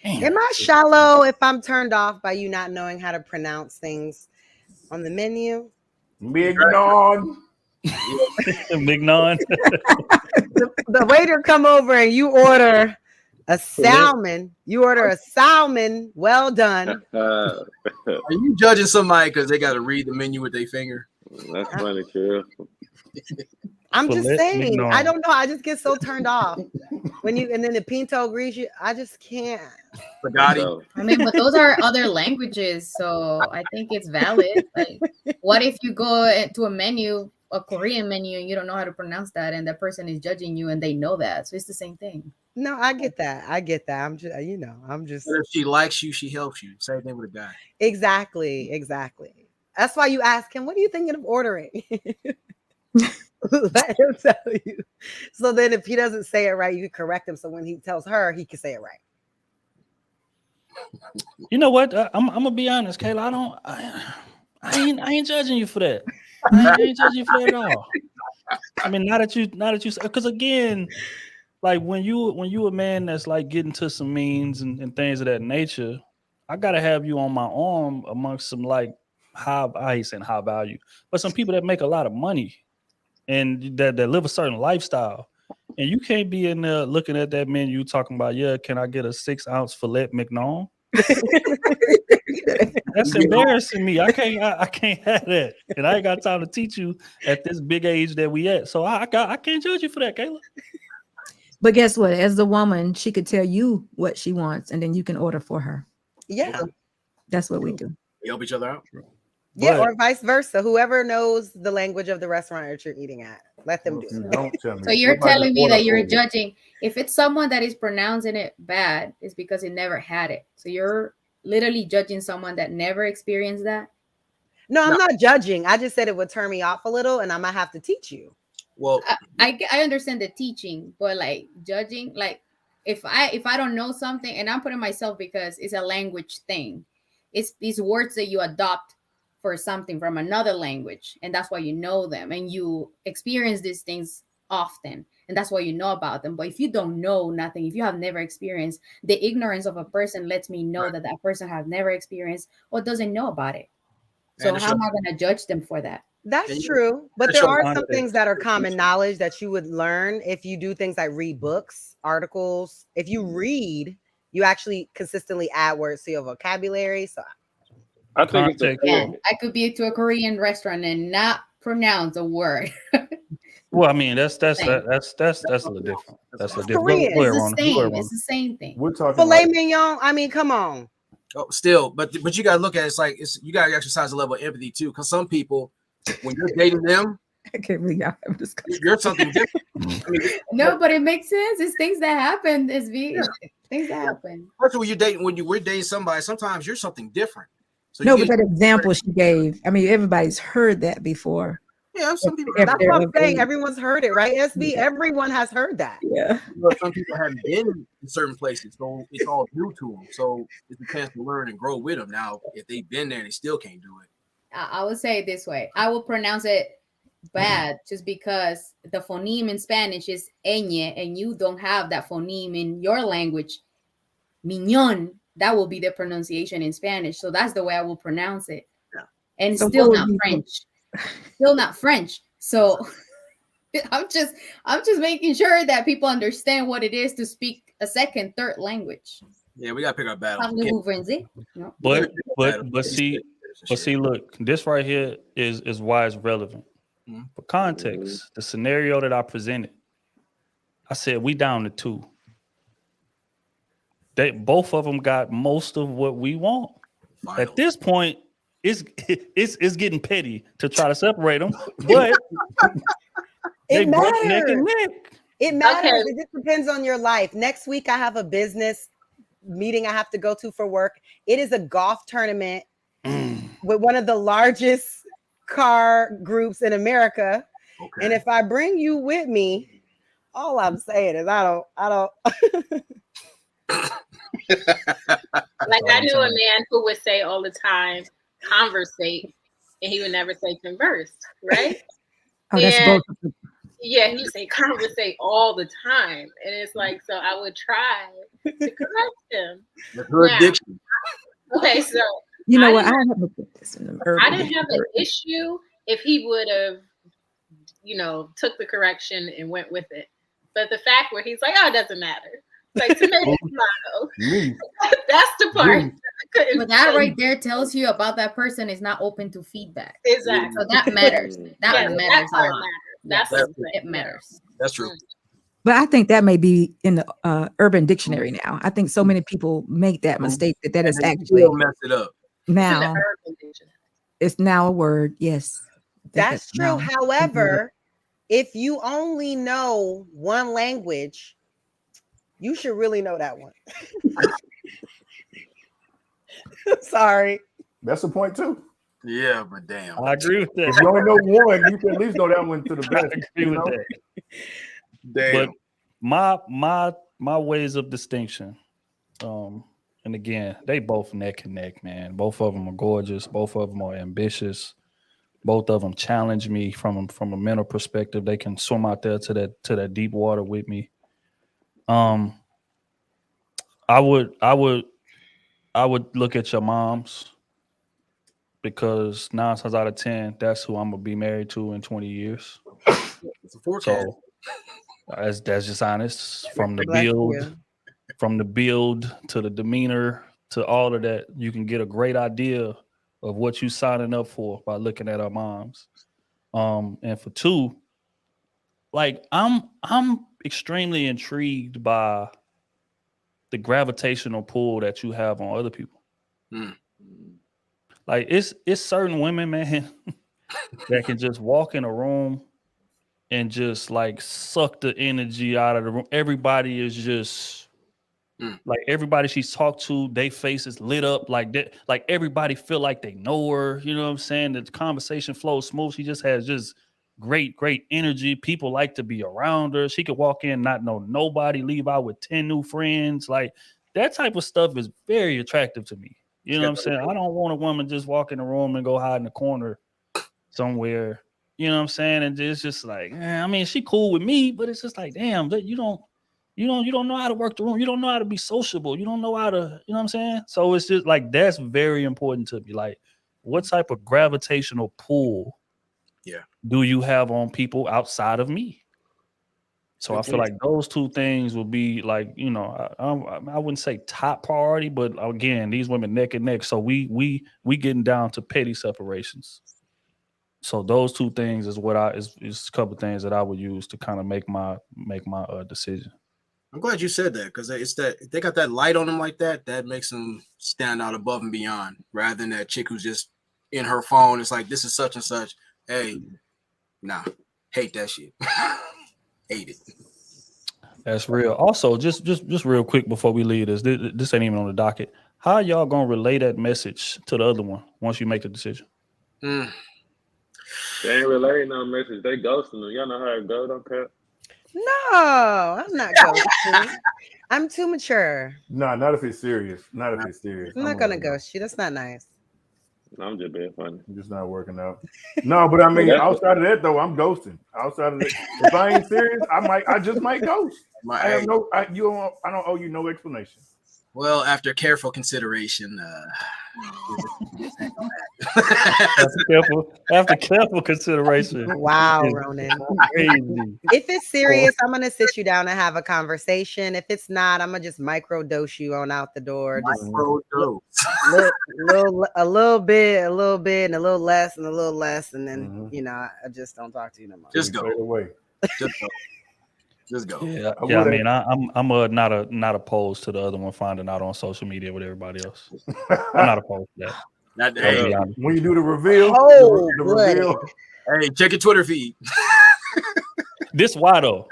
Speaker 4: Am I shallow if I'm turned off by you not knowing how to pronounce things on the menu?
Speaker 5: Mignon.
Speaker 1: Mignon.
Speaker 4: The waiter come over and you order a salmon. You order a salmon. Well done.
Speaker 7: Are you judging somebody because they got to read the menu with their finger?
Speaker 6: That's funny, Krew.
Speaker 4: I'm just
Speaker 1: Filet
Speaker 4: saying.
Speaker 1: mignon.
Speaker 4: I don't know. I just get so turned off when and then the pinto grease you. I just can't.
Speaker 7: Spaghetti.
Speaker 2: I mean, but those are other languages, so I think it's valid. Like, what if you go to a menu, a Korean menu, and you don't know how to pronounce that, and that person is judging you, and they know that, so it's the same thing.
Speaker 4: No, I get that. I'm just,
Speaker 7: If she likes you, she helps you. Same thing with a guy.
Speaker 4: exactly. That's why you ask him, what are you thinking of ordering? Let him tell you. So then if he doesn't say it right, you can correct him. So when he tells her, he can say it right.
Speaker 1: You know what? I'm gonna be honest, Kayla. I ain't judging you for that. I ain't judging you for that at all. I mean, not that you, because again, like when you a man that's like getting to some means and things of that nature, I gotta have you on my arm amongst some like I ain't saying high value, but some people that make a lot of money and that live a certain lifestyle. And you can't be in there looking at that menu talking about, yeah, can I get a 6-ounce filet mignon? That's embarrassing me. I can't have that. And I ain't got time to teach you at this big age that we at. So I can't judge you for that, Kayla.
Speaker 3: But guess what? As the woman, she could tell you what she wants, and then you can order for her.
Speaker 4: Yeah.
Speaker 3: That's what we do.
Speaker 7: We help each other out.
Speaker 4: Yeah,
Speaker 1: But-
Speaker 4: or vice versa. Whoever knows the language of the restaurant that you're eating at, let them do it.
Speaker 5: Don't tell me.
Speaker 2: So you're
Speaker 5: Somebody
Speaker 2: telling me
Speaker 5: order
Speaker 2: that you're
Speaker 5: for me.
Speaker 2: judging. If it's someone that is pronouncing it bad, it's because it never had it. So you're literally judging someone that never experienced that.
Speaker 4: No, I'm not judging. I just said it would turn me off a little, and I might have to teach you.
Speaker 7: Well,
Speaker 2: I understand the teaching, but like judging, like if I don't know something, and I'm putting myself because it's a language thing. It's these words that you adopt for something from another language, and that's why you know them and you experience these things often, and that's why you know about them. But if you don't know nothing, if you have never experienced, the ignorance of a person lets me know that that person has never experienced or doesn't know about it. So
Speaker 7: And
Speaker 2: how am I going to judge them for that?
Speaker 4: That's true. But
Speaker 1: That's
Speaker 4: there
Speaker 1: your
Speaker 4: are some
Speaker 1: context.
Speaker 4: things that are common knowledge that you would learn if you do things like read books, articles. If you read, you actually consistently add words to your vocabulary. So
Speaker 6: I think it's
Speaker 1: Context.
Speaker 2: Yeah, I could be to a Korean restaurant and not pronounce a word.
Speaker 1: Well, I mean, that's a
Speaker 2: Same.
Speaker 1: little different. That's a
Speaker 4: It's
Speaker 1: different.
Speaker 4: Korean.
Speaker 1: Go ahead,
Speaker 2: It's the
Speaker 1: Rona. Go
Speaker 2: same.
Speaker 1: ahead, Rona.
Speaker 2: It's the same thing.
Speaker 5: We're talking
Speaker 4: filet
Speaker 5: like,
Speaker 4: mignon. I mean, come on.
Speaker 7: still, but you gotta look at you gotta exercise a level of empathy too. Because some people, when you're dating them,
Speaker 3: I can't believe y'all have this.
Speaker 7: you're something different. I mean,
Speaker 2: No, but it makes sense. It's things that happen. It's Things that happen.
Speaker 7: Especially when we're dating somebody, sometimes you're something different. So
Speaker 3: No,
Speaker 7: you
Speaker 3: but
Speaker 7: get,
Speaker 3: that example she gave, I mean, everybody's heard that before.
Speaker 7: yeah, some people.
Speaker 3: If
Speaker 4: That's
Speaker 3: they're
Speaker 4: what I'm
Speaker 3: of
Speaker 4: saying.
Speaker 3: age.
Speaker 4: Everyone's heard it, right? SB,
Speaker 3: Yeah.
Speaker 4: everyone has heard that.
Speaker 3: Yeah.
Speaker 7: Some people haven't been in certain places, so it's all new to them. So it's a chance to learn and grow with them. Now, if they've been there and they still can't do it,
Speaker 2: I would say it this way. I will pronounce it bad just because the phoneme in Spanish is ñ, and you don't have that phoneme in your language. Miñón, that will be the pronunciation in Spanish. So that's the way I will pronounce it.
Speaker 7: Yeah.
Speaker 2: And
Speaker 3: So
Speaker 2: still
Speaker 3: what
Speaker 2: not
Speaker 3: would you
Speaker 2: French. Still not French. So I'm just making sure that people understand what it is to speak a second, third language.
Speaker 7: yeah, we gotta pick our battles.
Speaker 2: Parlez-vous français? No.
Speaker 1: But see, look, this right here is why it's relevant. For context, the scenario that I presented, I said we down to 2. They both of them got most of what we want.
Speaker 7: Finally.
Speaker 1: At this point, it's getting petty to try to separate them, but they
Speaker 4: It
Speaker 1: both neck
Speaker 4: matters.
Speaker 1: and neck.
Speaker 4: It matters.
Speaker 8: Okay.
Speaker 4: It just depends on your life. Next week, I have a business meeting I have to go to for work. It is a golf tournament with one of the largest car groups in America.
Speaker 7: Okay.
Speaker 4: And if I bring you with me, all I'm saying is I don't.
Speaker 8: Like I knew a man who would say all the time, conversate, and he would never say converse, right?
Speaker 3: Oh, that's
Speaker 8: And-
Speaker 3: both of them.
Speaker 8: Yeah, he would say conversate all the time. And it's like, so I would try to correct him.
Speaker 7: Her
Speaker 8: Now-
Speaker 7: addiction.
Speaker 8: Okay, so
Speaker 3: You know
Speaker 8: I
Speaker 3: what? I
Speaker 8: didn't
Speaker 3: haven't put this in the
Speaker 8: I
Speaker 3: urban
Speaker 8: didn't have an
Speaker 3: dictionary.
Speaker 8: issue if he would have, took the correction and went with it. But the fact where he's like, oh, it doesn't matter. Like tomato, tomato.
Speaker 5: Me.
Speaker 8: That's the part that I couldn't.
Speaker 2: But that
Speaker 8: say.
Speaker 2: right there tells you about that person is not open to feedback.
Speaker 8: Exactly.
Speaker 2: So that matters. That
Speaker 8: Yeah,
Speaker 2: matters
Speaker 8: that
Speaker 2: a
Speaker 8: part
Speaker 2: lot.
Speaker 8: matters. That's
Speaker 2: Yes,
Speaker 8: what I'm saying.
Speaker 2: it matters.
Speaker 7: That's true.
Speaker 3: But I think that may be in the urban dictionary now. I think so many people make that mistake that is
Speaker 7: And they
Speaker 3: actually
Speaker 7: still mess it up.
Speaker 8: It's in the
Speaker 3: now
Speaker 8: urban dictionary.
Speaker 3: it's now a word. Yes. I think
Speaker 4: That's true.
Speaker 3: now.
Speaker 4: However, if you only know one language, you should really know that one. Sorry.
Speaker 5: That's the point too.
Speaker 7: Yeah, but damn.
Speaker 1: I agree with
Speaker 5: If
Speaker 1: that.
Speaker 5: you only know one, you can at least know that one to the
Speaker 1: I
Speaker 5: best.
Speaker 1: agree
Speaker 5: you
Speaker 1: with
Speaker 5: know?
Speaker 1: that.
Speaker 7: Damn.
Speaker 1: But my ways of distinction, and again, they both neck and neck, man. Both of them are gorgeous. Both of them are ambitious. Both of them challenge me from a mental perspective. They can swim out there to that deep water with me. I would look at your moms, because 9 times out of 10, that's who I'm gonna be married to in 20 years.
Speaker 7: It's a forecast.
Speaker 1: So that's just honest. From the
Speaker 4: Bless
Speaker 1: build,
Speaker 4: you.
Speaker 1: from the build to the demeanor to all of that, you can get a great idea of what you signing up for by looking at our moms. And for 2, like I'm extremely intrigued by the gravitational pull that you have on other people.
Speaker 7: Hmm.
Speaker 1: Like it's certain women, man, that can just walk in a room and just like suck the energy out of the room. Everybody is just like everybody she's talked to, they face is lit up like that. Like everybody feel like they know her. You know what I'm saying? The conversation flows smooth. She just has just great energy. People like to be around her. She could walk in, not know nobody, leave out with 10 new friends. Like that type of stuff is very attractive to me. You know what I'm saying? I don't want a woman just walk in the room and go hide in the corner somewhere. You know what I'm saying? And it's just like, I mean, she cool with me, but it's just like, damn, you don't know how to work the room. You don't know how to be sociable. You don't know how to, you know what I'm saying? So it's just like, that's very important to me. Like, what type of gravitational pull do you have on people outside of me? So I feel like those 2 things will be like, I wouldn't say top priority, but again, these women neck and neck. So we getting down to petty separations. So those 2 things is what is a couple of things that I would use to kind of make my decision.
Speaker 7: I'm glad you said that, because it's that if they got that light on them like that, that makes them stand out above and beyond, rather than that chick who's just in her phone. It's like, this is such and such. Hey, nah, hate that shit. Hate it.
Speaker 1: That's real. Also, just real quick before we leave this ain't even on the docket. How y'all gonna relay that message to the other one once you make the decision?
Speaker 7: Mm.
Speaker 6: They ain't relaying no message. They ghosting them. Y'all know how it go, don't care.
Speaker 4: No, I'm not ghosting. I'm too mature.
Speaker 5: Nah, not if it's serious. Not if it's serious.
Speaker 4: I'm not gonna ghost you. That's not nice.
Speaker 6: No, I'm just being funny.
Speaker 5: I'm just not working out. No, but I mean,
Speaker 6: that's-
Speaker 5: outside of that though, I'm ghosting. Outside of that, if I ain't serious, I just might ghost. I have no, I don't owe you no explanation.
Speaker 7: Well, after careful consideration,
Speaker 1: after careful consideration.
Speaker 4: Wow, Ronan.
Speaker 1: Crazy.
Speaker 4: If it's serious, I'm gonna sit you down and have a conversation. If it's not, I'm gonna just micro dose you on out the door. Just a little bit, and a little less, and a little less, and then I just don't talk to you no more.
Speaker 7: Just go
Speaker 5: away.
Speaker 7: Just go.
Speaker 1: Yeah. I mean, I'm not opposed to the other one finding out on social media with everybody else. I'm not opposed to that.
Speaker 5: When you do the reveal,
Speaker 4: the
Speaker 5: reveal.
Speaker 7: Hey, check your Twitter feed.
Speaker 1: This why though?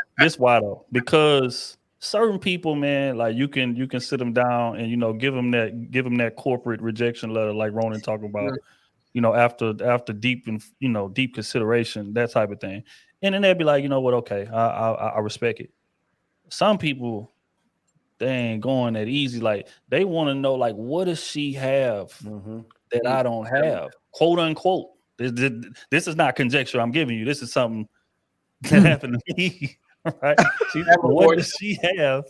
Speaker 1: Because certain people, man, like you can sit them down and give them that corporate rejection letter, like Ronan talking about. After deep and deep consideration, that type of thing. And then they'd be like, you know what? Okay, I respect it. Some people, they ain't going that easy. Like they want to know, like, what does she have that I don't have? Quote unquote. This is not conjecture I'm giving you. This is something that happened to me. Right? What does she have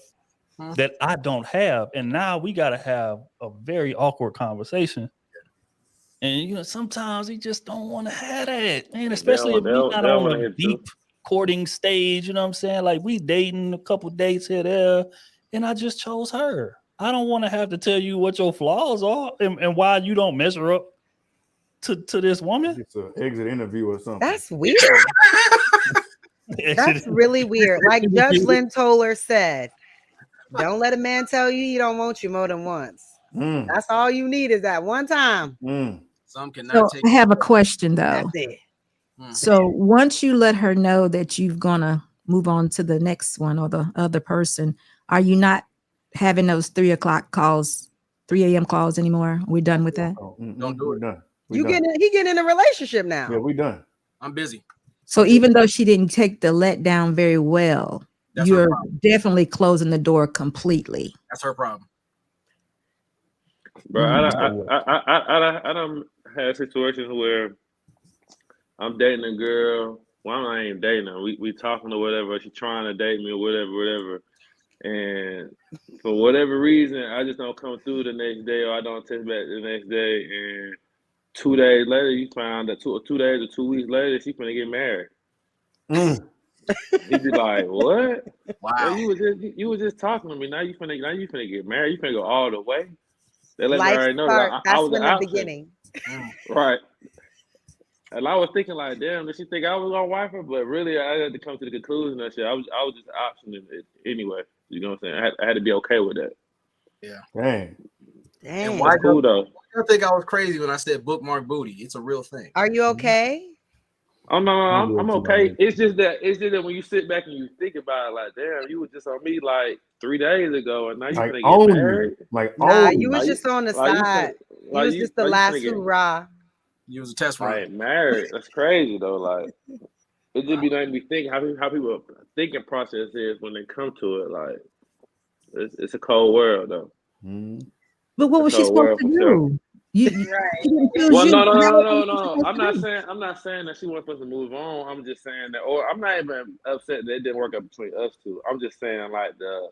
Speaker 1: that I don't have? And now we got to have a very awkward conversation. And sometimes he just don't want to have that, man. Especially if we're not on a deep courting stage. You know what I'm saying? Like we dating a couple dates here, there, and I just chose her. I don't want to have to tell you what your flaws are and why you don't measure up to this woman.
Speaker 5: It's an exit interview or something.
Speaker 4: That's weird. That's really weird. Like Judge Lynn Toller said, don't let a man tell you he don't want you more than once. That's all you need is that one time.
Speaker 7: Some cannot
Speaker 3: I have a question though.
Speaker 4: That's it.
Speaker 3: So once you let her know that you're gonna move on to the next one or the other person, are you not having those 3 o'clock calls, 3 a.m. calls anymore? We're done with that.
Speaker 7: Don't do it.
Speaker 5: Done.
Speaker 4: He getting in a relationship now.
Speaker 5: Yeah, we done.
Speaker 7: I'm busy.
Speaker 3: So even though she didn't take the letdown very well, you're definitely closing the door completely.
Speaker 7: That's her problem.
Speaker 6: Bro, I don't have situations where I'm dating a girl. Well, I ain't dating her. We talking or whatever. She's trying to date me or whatever. And for whatever reason, I just don't come through the next day, or I don't text back the next day. And 2 days later, you find that 2 days or 2 weeks later, she's gonna get married. He'd be like, "What?
Speaker 7: Wow,
Speaker 6: you was just talking to me. Now you finna get married. You finna go all the way." They let me
Speaker 4: Life
Speaker 6: already know
Speaker 4: start.
Speaker 6: that
Speaker 4: That's
Speaker 6: I was
Speaker 4: when
Speaker 6: the
Speaker 4: the
Speaker 6: option.
Speaker 4: beginning.
Speaker 6: Right. And I was thinking like, damn, did she think I was gonna wife her? But really, I had to come to the conclusion that shit. I was just an option anyway. You know what I'm saying? I had to be okay with that.
Speaker 7: Yeah.
Speaker 5: Dang.
Speaker 7: And
Speaker 6: That's cool though.
Speaker 7: I think I was crazy when I said bookmark booty. It's a real thing.
Speaker 4: Are you okay?
Speaker 6: Oh no, I'm okay. It's just that when you sit back and you think about it, like, damn, you was just on me like 3 days ago, and now you
Speaker 5: Like
Speaker 6: finna get married.
Speaker 4: Nah, you was just on the side. You was just the last hoorah.
Speaker 7: You was a test run.
Speaker 6: Like married. That's crazy though. Like it just be letting me think how people thinking process is when they come to it. Like it's a cold world though.
Speaker 3: But what was she supposed to do?
Speaker 6: Well, no. I'm not saying that she wasn't supposed to move on. I'm just saying that, or I'm not even upset that it didn't work out between us two. I'm just saying like the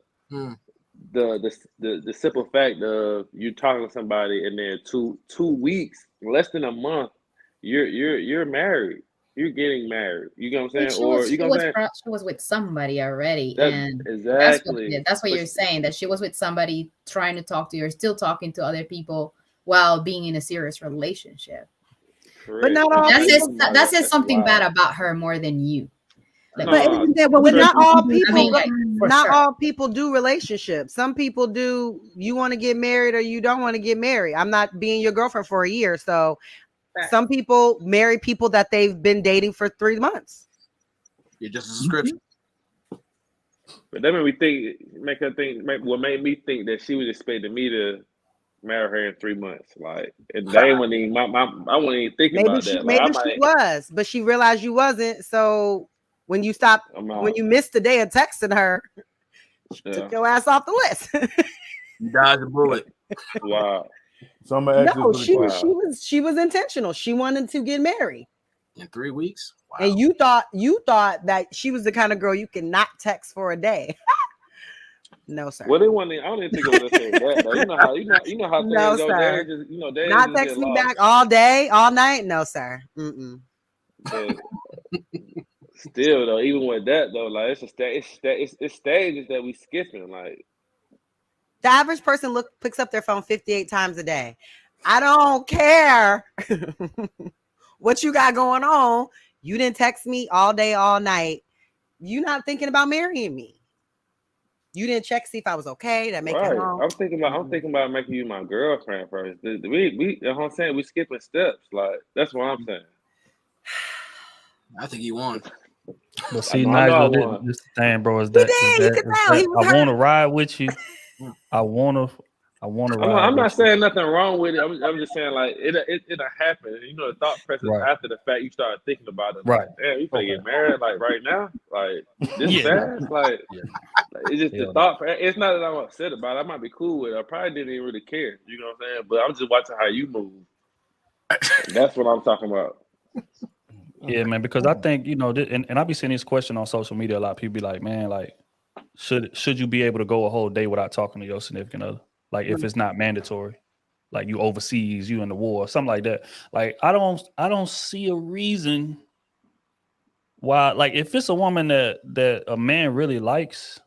Speaker 6: simple fact of you talking to somebody and then 2 weeks, less than a month, you're married. You're getting married. You know what I'm saying?
Speaker 2: She was with somebody already,
Speaker 6: exactly.
Speaker 2: That's what you're saying. That she was with somebody trying to talk to you, or still talking to other people while being in a serious relationship.
Speaker 4: But not all.
Speaker 2: That says something bad about her more than you.
Speaker 4: But not all people. Not all people do relationships. Some people do. You want to get married or you don't want to get married. I'm not being your girlfriend for a year, so. Some people marry people that they've been dating for 3 months.
Speaker 7: You're just a description.
Speaker 6: But that what made me think that she was expecting me to marry her in 3 months. Like, and they wasn't even I wasn't even thinking
Speaker 4: Maybe
Speaker 6: about
Speaker 4: she
Speaker 6: that. Like, I
Speaker 4: maybe she
Speaker 6: might,
Speaker 4: was, but she realized you wasn't. So when you stopped,
Speaker 6: I'm
Speaker 4: when
Speaker 6: out.
Speaker 4: you missed the day of texting her, she
Speaker 6: Yeah.
Speaker 4: took your ass off the list.
Speaker 7: You dodged a bullet.
Speaker 6: Wow.
Speaker 5: So I'm gonna ask
Speaker 4: No,
Speaker 5: this really quick.
Speaker 4: she was intentional. She wanted to get married.
Speaker 7: In 3 weeks? Wow.
Speaker 4: And you thought that she was the kind of girl you cannot text for a day. No, sir.
Speaker 6: Well, they wasn't. I don't even think it was necessarily that though. You know how
Speaker 4: No,
Speaker 6: things go.
Speaker 4: sir.
Speaker 6: They just they
Speaker 4: Not
Speaker 6: just get
Speaker 4: text me
Speaker 6: lost.
Speaker 4: back all day, all night. No, sir. Mm-mm.
Speaker 6: But still though, even with that though, like it's stages that we skipping. Like,
Speaker 4: The average person picks up their phone 58 times a day. I don't care what you got going on. You didn't text me all day, all night. You not thinking about marrying me. You didn't check to see if I was okay. That make it
Speaker 6: right?
Speaker 4: home.
Speaker 6: I'm thinking about making you my girlfriend first. We you know what I'm saying, we skipping steps. Like, that's what I'm saying.
Speaker 7: I think he won.
Speaker 1: But see,
Speaker 6: I know I
Speaker 1: Nigel,
Speaker 6: won.
Speaker 1: this thing, bro, is
Speaker 4: He
Speaker 1: that,
Speaker 4: did. You could tell he was
Speaker 1: I want to
Speaker 4: hurt.
Speaker 1: ride with you. I want to ride.
Speaker 6: I'm not
Speaker 1: with you.
Speaker 6: saying nothing wrong with it. I'm just saying, like, it'll happen. You know, the thought process
Speaker 1: Right.
Speaker 6: after the fact, you start thinking about it.
Speaker 1: Right.
Speaker 6: Like, damn, you finna
Speaker 1: Okay.
Speaker 6: get married like right now, like this
Speaker 1: Yeah.
Speaker 6: fast, like,
Speaker 1: Yeah.
Speaker 6: like, it's just
Speaker 1: Hell
Speaker 6: the
Speaker 1: no.
Speaker 6: thought. It's not that I'm upset about it. I might be cool with it. I probably didn't even really care. You know what I'm saying? But I'm just watching how you move. That's what I'm talking about.
Speaker 1: Yeah, man, because I think, you know, and I be seeing this question on social media a lot. People be like, man, like, should you be able to go a whole day without talking to your significant other? Like, if it's not mandatory, like you overseas, you in the war, something like that. Like, I don't see a reason why, like, if it's a woman that a man really likes,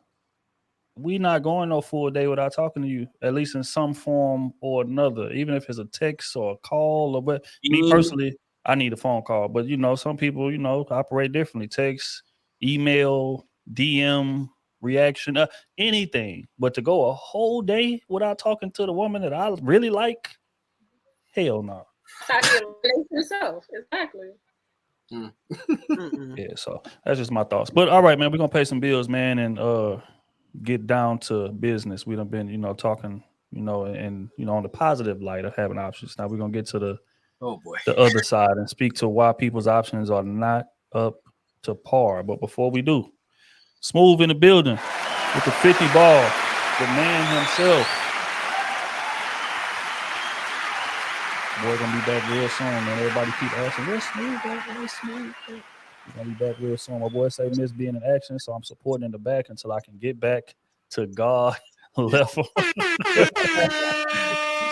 Speaker 1: we not going no full day without talking to you, at least in some form or another, even if it's a text or a call or what. Me personally, I need a phone call, but you know, some people, you know, operate differently. Text, email, DM, reaction, anything. But to go a whole day without talking to the woman that I really like, hell no.
Speaker 8: That's how he eliminates himself. Exactly.
Speaker 1: Yeah, so that's just my thoughts. But all right, man, we're gonna pay some bills, man, and get down to business. We done been, you know, talking, you know, and you know, on the positive light of having options. Now we're gonna get to the other side and speak to why people's options are not up to par. But before we do, Smooth in the building with the 50 ball, the man himself. Boy, gonna be back real soon, man. Everybody keep asking, where's Smooth at? Where's Smooth at? He's gonna be back real soon. My boy say miss being in action, so I'm supporting in the back until I can get back to God level.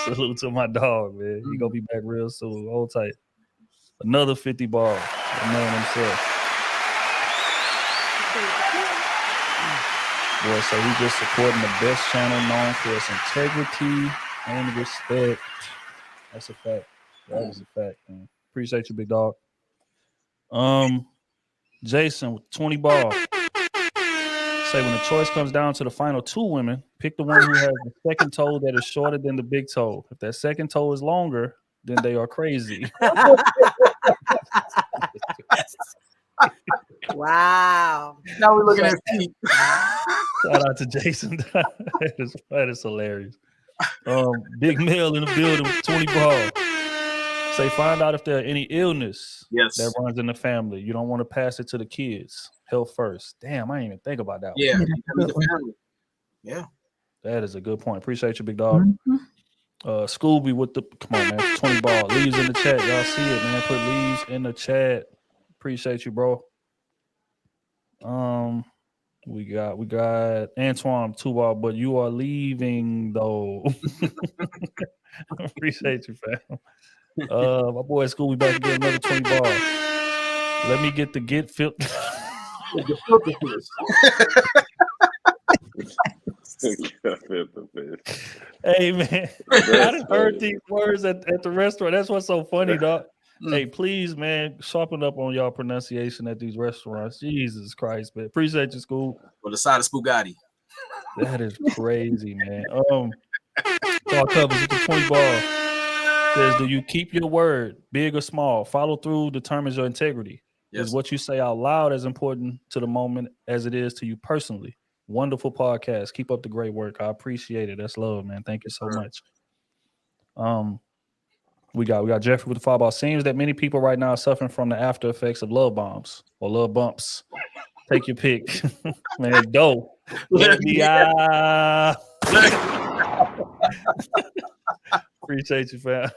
Speaker 1: Salute to my dog, man. He gonna be back real soon. Hold tight. Another 50 ball, the man himself. Boy, so he just supporting the best channel known for its integrity and respect. That's a fact. That is a fact, man. Appreciate you, big dog. Jason with 20 ball. Say when the choice comes down to the final two women, pick the one who has the second toe that is shorter than the big toe. If that second toe is longer, then they are crazy.
Speaker 4: Wow.
Speaker 7: Now we're looking at feet.
Speaker 1: Shout out to Jason. that is hilarious. Big Mel in the building with 20 ball. Say find out if there are any illness that runs in the family. You don't want to pass it to the kids. Health first. Damn, I didn't even think about that one.
Speaker 7: Yeah, the family. Yeah.
Speaker 1: That is a good point. Appreciate you, big dog. Scooby with the come on, man. 20 ball. Leaves in the chat. Y'all see it, man. Put leaves in the chat. Appreciate you, bro. We got Antoine 2 ball, but you are leaving though. Appreciate you, fam. My boy Scooby back again, another 20 ball. Let me get the get fit. Hey man, I done heard these words at the restaurant. That's what's so funny, dog. Hey, please, man, sharpen up on y'all pronunciation at these restaurants. Jesus Christ, man. Appreciate you, School.
Speaker 7: On the side of Spoogatti.
Speaker 1: That is crazy, man. Y'all covers with the 20 ball. Says, do you keep your word, big or small? Follow through determines your integrity. Is what you say out loud as important to the moment as it is to you personally? Wonderful podcast. Keep up the great work. I appreciate it. That's love, man. Thank you so much. We got Jeffrey with the fireball. Seems that many people right now are suffering from the after effects of love bombs or love bumps. Take your pick. Man, go. FBI. Appreciate you, fam.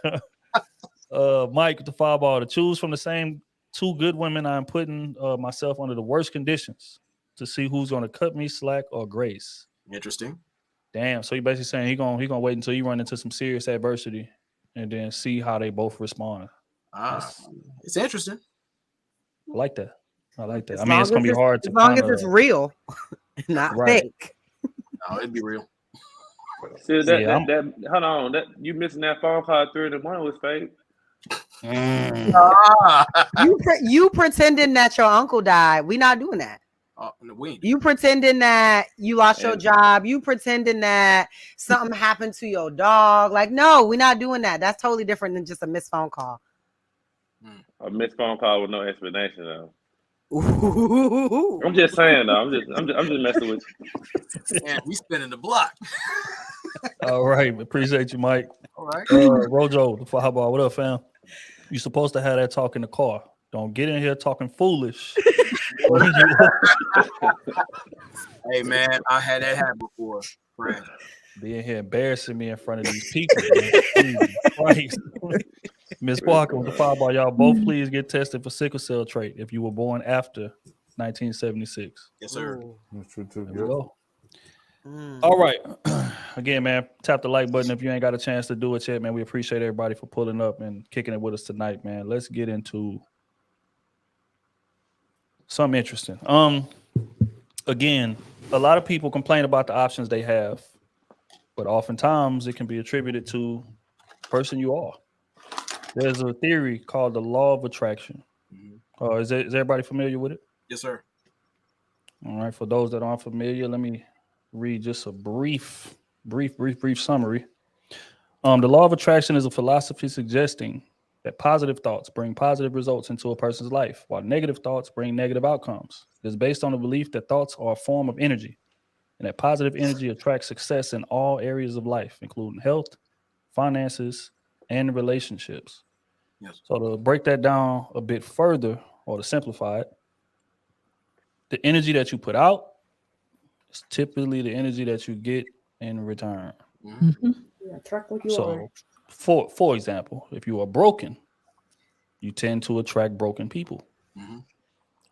Speaker 1: Mike with the fireball. To choose from the same two good women, I'm putting myself under the worst conditions to see who's going to cut me slack or grace.
Speaker 7: Interesting.
Speaker 1: Damn. So you basically saying he gonna wait until you run into some serious adversity and then see how they both respond.
Speaker 7: It's interesting.
Speaker 1: I like that. I like that.
Speaker 4: As
Speaker 1: I mean, it's
Speaker 4: long
Speaker 1: gonna be
Speaker 4: as
Speaker 1: hard to
Speaker 4: as long as
Speaker 1: kinda-
Speaker 4: it's real, not
Speaker 1: Right.
Speaker 4: fake.
Speaker 7: No, it'd be real.
Speaker 6: See,
Speaker 1: Yeah,
Speaker 6: that hold on, that you missing that phone call at 3 in the morning was fake.
Speaker 4: You pretending that your uncle died. We not doing that. You pretending that you lost your job. You pretending that something happened to your dog. Like, no, we're not doing that. That's totally different than just a missed phone call.
Speaker 6: A missed phone call with no explanation though.
Speaker 4: Ooh.
Speaker 6: I'm just saying though. I'm just messing with you.
Speaker 7: Man, we spinning the block.
Speaker 1: All right. Appreciate you, Mike.
Speaker 7: All right.
Speaker 1: Rojo, the fireball. What up, fam? You supposed to have that talk in the car. Don't get in here talking foolish.
Speaker 7: Hey man, I had that happen before. Friend.
Speaker 1: Be in here embarrassing me in front of these people. Jesus Christ. Miss Parker with the fireball. Y'all both please get tested for sickle cell trait if you were born after 1976.
Speaker 7: Yes, sir.
Speaker 5: That's true too.
Speaker 1: There we go. All right. Again, man, tap the like button if you ain't got a chance to do it yet, man. We appreciate everybody for pulling up and kicking it with us tonight, man. Let's get into something interesting. Again, a lot of people complain about the options they have, but oftentimes it can be attributed to the person you are. There's a theory called the law of attraction. Is everybody familiar with it?
Speaker 7: Yes, sir.
Speaker 1: All right. For those that aren't familiar, let me read just a brief summary. The law of attraction is a philosophy suggesting that positive thoughts bring positive results into a person's life, while negative thoughts bring negative outcomes. It is based on the belief that thoughts are a form of energy, and that positive energy attracts success in all areas of life, including health, finances, and relationships.
Speaker 7: Yes.
Speaker 1: So to break that down a bit further, or to simplify it, the energy that you put out is typically the energy that you get in return.
Speaker 3: Mhm.
Speaker 2: You attract what you are.
Speaker 1: So, for example, if you are broken, you tend to attract broken people.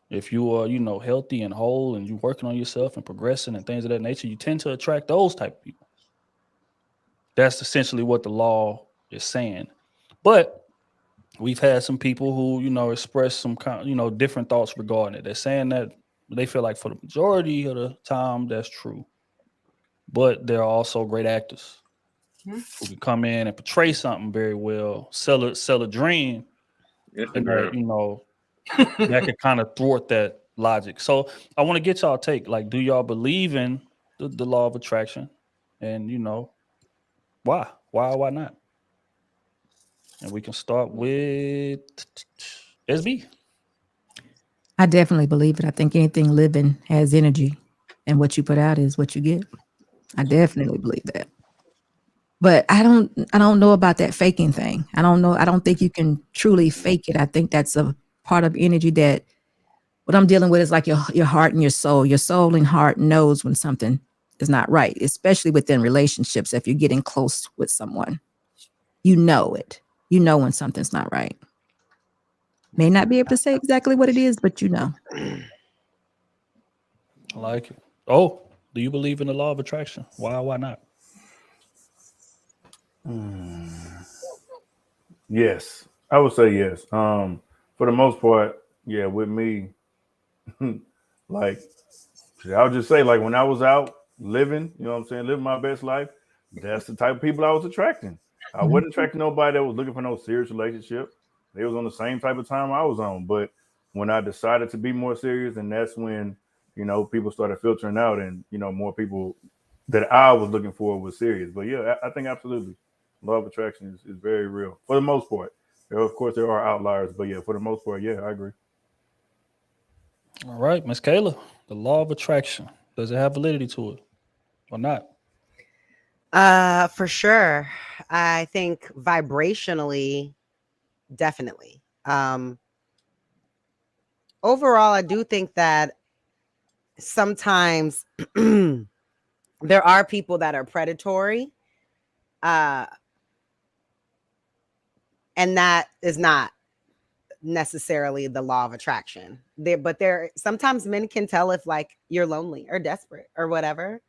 Speaker 1: If you are, healthy and whole and you're working on yourself and progressing and things of that nature, you tend to attract those type of people. That's essentially what the law is saying. But we've had some people who, express some kind, different thoughts regarding it. They're saying that they feel like for the majority of the time that's true. But there are also great actors who can come in and portray something very well, sell a dream, and that, that can kind of thwart that logic. So I want to get y'all take. Like, do y'all believe in the law of attraction? And why? Why not? And we can start with SB.
Speaker 3: I definitely believe it. I think anything living has energy, and what you put out is what you get. I definitely believe that. But I don't know about that faking thing. I don't know. I don't think you can truly fake it. I think that's a part of energy that what I'm dealing with is like your heart and your soul. Your soul and heart knows when something is not right, especially within relationships. If you're getting close with someone, you know it. You know when something's not right. May not be able to say exactly what it is, but you know.
Speaker 1: I like it. Oh, do you believe in the law of attraction? Why not?
Speaker 5: Yes, I would say yes. For the most part, yeah. With me, like I'll just say, like when I was out living, living my best life, that's the type of people I was attracting. I wasn't attracting nobody that was looking for no serious relationship. They was on the same type of time I was on. But when I decided to be more serious, and that's when, people started filtering out, and, more people that I was looking for was serious. But yeah, I think absolutely. Law of attraction is very real for the most part. Of course, there are outliers, but yeah, for the most part, yeah, I agree.
Speaker 1: All right, Miss Kayla, the law of attraction. Does it have validity to it or not?
Speaker 4: For sure. I think vibrationally, definitely. Overall, I do think that sometimes there are people that are predatory, and that is not necessarily the law of attraction. But sometimes men can tell if like you're lonely or desperate or whatever.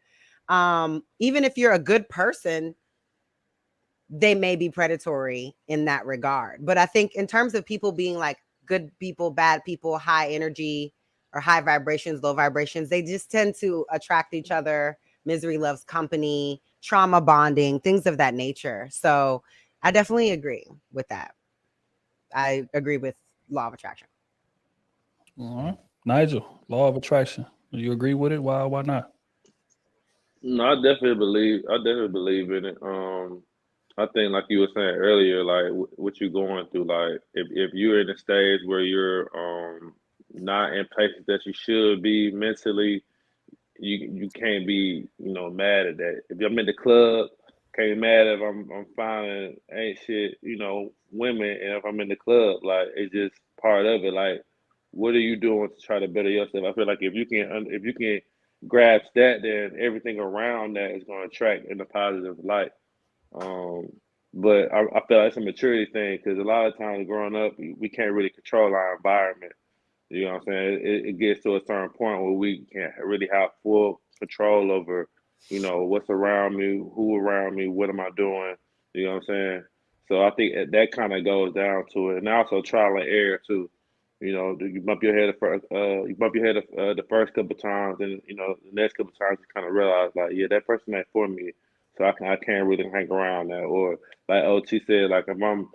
Speaker 4: Even if you're a good person, they may be predatory in that regard. But I think in terms of people being like good people, bad people, high energy or high vibrations, low vibrations, they just tend to attract each other. Misery loves company, trauma bonding, things of that nature. So I definitely agree with that. I agree with law of attraction.
Speaker 1: All right. Nigel, law of attraction. Do you agree with it? Why not?
Speaker 6: No, I definitely believe in it. I think like you were saying earlier, like what you're going through, like if you're in a stage where you're not in places that you should be mentally, you can't be, mad at that. If I'm in the club, can't be mad if I'm finding ain't shit, women, and if I'm in the club, like it's just part of it. Like, what are you doing to try to better yourself? I feel like if you can grasp that, then everything around that is going to attract in a positive light. Um, but I feel like it's a maturity thing because a lot of times growing up, we can't really control our environment. You know what I'm saying? It gets to a certain point where we can't really have full control over, what's around me, who around me, what am I doing? You know what I'm saying? So I think that kind of goes down to it, and also trial and error too. You bump your head the first couple times, and the next couple times you kind of realize like, yeah, that person ain't for me, so I can't really hang around that. Or like OT said, like if I'm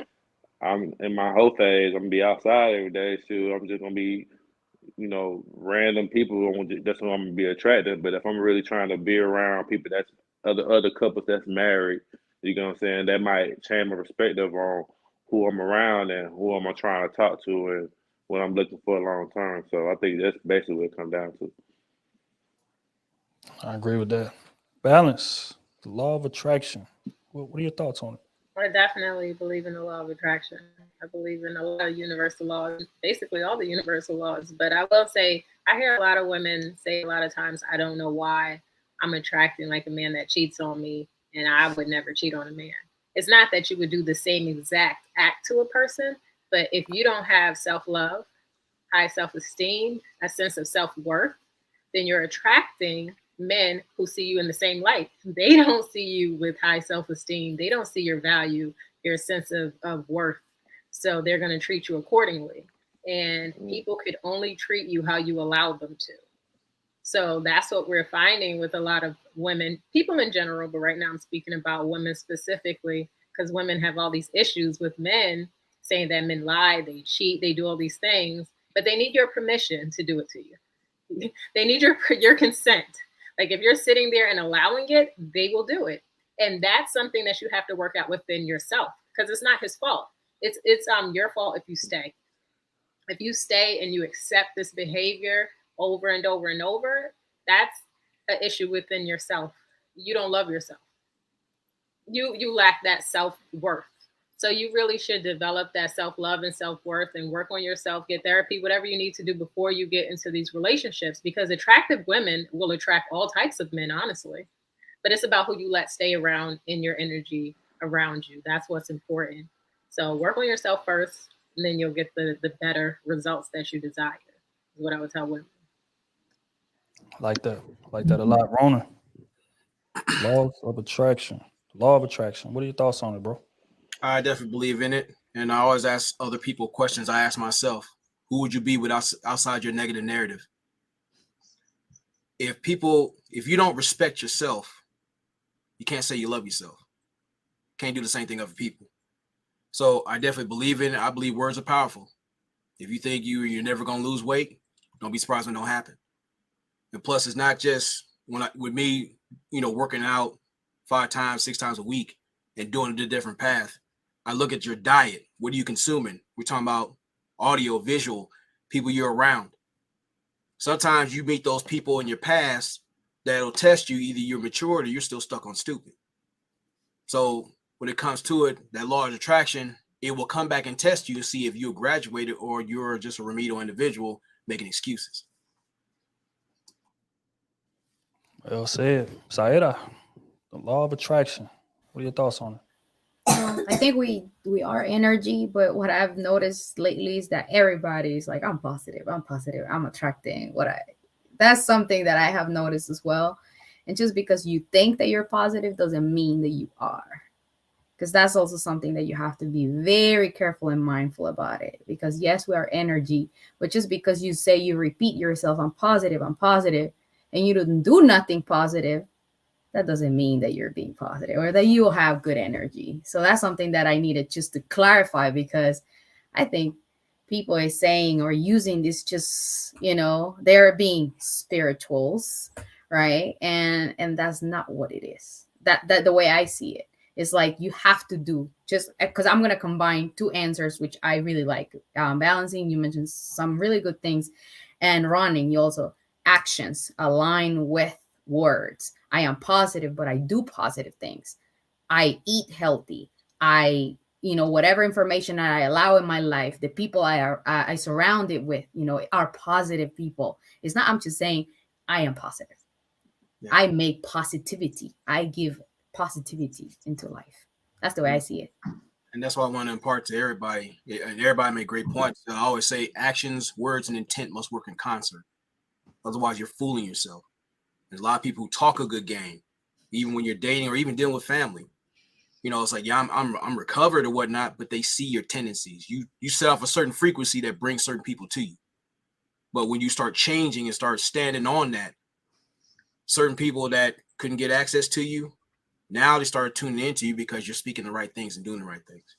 Speaker 6: in my whole phase. I'm gonna be outside every day. So I'm just gonna be, random people. That's what I'm gonna be attracted. But if I'm really trying to be around people that's other couples that's married, you know what I'm saying? That might change my perspective on who I'm around and who am I trying to talk to and what I'm looking for long term. So I think that's basically what it comes down to.
Speaker 1: I agree with that. Balance, the law of attraction. What are your thoughts on it?
Speaker 8: I definitely believe in the law of attraction. I believe in a lot of universal laws, basically all the universal laws. But I will say, I hear a lot of women say a lot of times, I don't know why I'm attracting like a man that cheats on me, and I would never cheat on a man. It's not that you would do the same exact act to a person, but if you don't have self love, high self esteem, a sense of self worth, then you're attracting men who see you in the same light. They don't see you with high self esteem. They don't see your value, your sense of worth. So they're going to treat you accordingly. And people could only treat you how you allow them to. So that's what we're finding with a lot of women, people in general, but right now I'm speaking about women specifically, because women have all these issues with men saying that men lie, they cheat, they do all these things, but they need your permission to do it to you. They need your consent. Like if you're sitting there and allowing it, they will do it. And that's something that you have to work out within yourself because it's not his fault. It's your fault if you stay. If you stay and you accept this behavior over and over and over, that's an issue within yourself. You don't love yourself. You lack that self-worth. So you really should develop that self-love and self-worth and work on yourself, get therapy, whatever you need to do before you get into these relationships, because attractive women will attract all types of men, honestly. But it's about who you let stay around in your energy around you. That's what's important. So work on yourself first, and then you'll get the better results that you desire, is what I would tell women.
Speaker 1: Like that. Like that a lot. Rona, laws of attraction. Law of attraction. What are your thoughts on it, bro?
Speaker 7: I definitely believe in it. And I always ask other people questions. I ask myself, who would you be without outside your negative narrative? If you don't respect yourself, you can't say you love yourself. Can't do the same thing other people. So I definitely believe in it. I believe words are powerful. If you think you're never gonna lose weight, don't be surprised when it don't happen. And plus, it's not just with me, working out 5 times, 6 times a week and doing a different path. I look at your diet. What are you consuming? We're talking about audio, visual, people you're around. Sometimes you meet those people in your past that'll test you. Either you're mature or you're still stuck on stupid. So when it comes to it, that law of attraction, it will come back and test you to see if you're graduated or you're just a remedial individual making excuses.
Speaker 1: Well said. Saida, the law of attraction. What are your thoughts on it?
Speaker 2: I think we are energy, but what I've noticed lately is that everybody's like, I'm positive, I'm attracting that's something that I have noticed as well. And just because you think that you're positive doesn't mean that you are. Because that's also something that you have to be very careful and mindful about it. Because yes, we are energy, but just because you say, you repeat yourself, I'm positive, and you don't do nothing positive, that doesn't mean that you're being positive or that you will have good energy. So that's something that I needed just to clarify, because I think people are saying or using this just, they're being spirituals, right? And that's not what it is. That the way I see it. It's like you have to do, just because I'm going to combine two answers, which I really like. Balancing, you mentioned some really good things. And running, you also actions align with words. I am positive, but I do positive things. I eat healthy. Whatever information I allow in my life, the people I surround it with, are positive people. It's not, I'm just saying I am positive. Yeah. I make positivity. I give positivity into life. That's the way I see it.
Speaker 7: And that's why I want to impart to everybody. And everybody made great points. I always say actions, words, and intent must work in concert. Otherwise, you're fooling yourself. There's a lot of people who talk a good game, even when you're dating or even dealing with family. It's like, yeah, I'm recovered or whatnot, but they see your tendencies. You set off a certain frequency that brings certain people to you. But when you start changing and start standing on that, certain people that couldn't get access to you, now they start tuning into you because you're speaking the right things and doing the right things.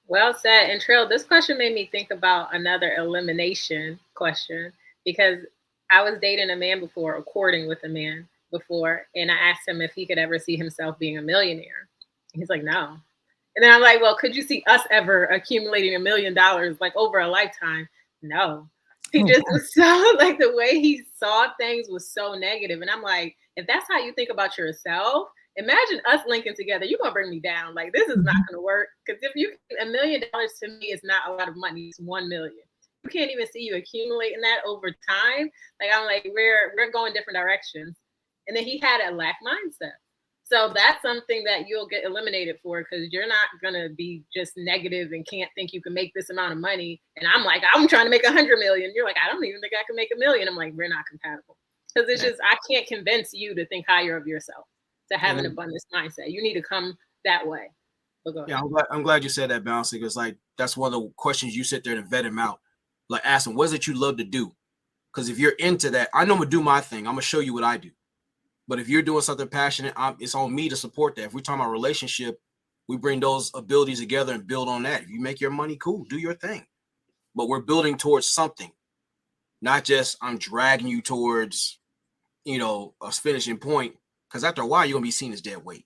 Speaker 8: Well said. And Trail, this question made me think about another elimination question, because I was dating a man before, or courting with a man before, and I asked him if he could ever see himself being a millionaire. He's like, no. And then I'm like, well, could you see us ever accumulating $1 million like over a lifetime? No. He just was so, like, the way he saw things was so negative. And I'm like, if that's how you think about yourself, imagine us linking together. You're going to bring me down. Like, this is not going to work. Because if you, $1 million to me is not a lot of money. It's 1 million. You can't even see you accumulating that over time. Like, I'm like, we're going different directions. And then he had a lack mindset. So that's something that you'll get eliminated for, because you're not going to be just negative and can't think you can make this amount of money. And I'm like, I'm trying to make 100 million. You're like, I don't even think I can make 1 million. I'm like, we're not compatible. Because it's just, I can't convince you to think higher of yourself, to have an abundance mindset. You need to come that way.
Speaker 7: Yeah, I'm glad you said that, Bouncy, because like that's one of the questions you sit there and vet him out. Like, ask him, what is it you love to do? Because if you're into that, I know I'm going to do my thing. I'm going to show you what I do. But if you're doing something passionate, it's on me to support that. If we're talking about relationship, we bring those abilities together and build on that. If you make your money, cool, do your thing. But we're building towards something, not just I'm dragging you towards, a finishing point. Because after a while, you're going to be seen as dead weight.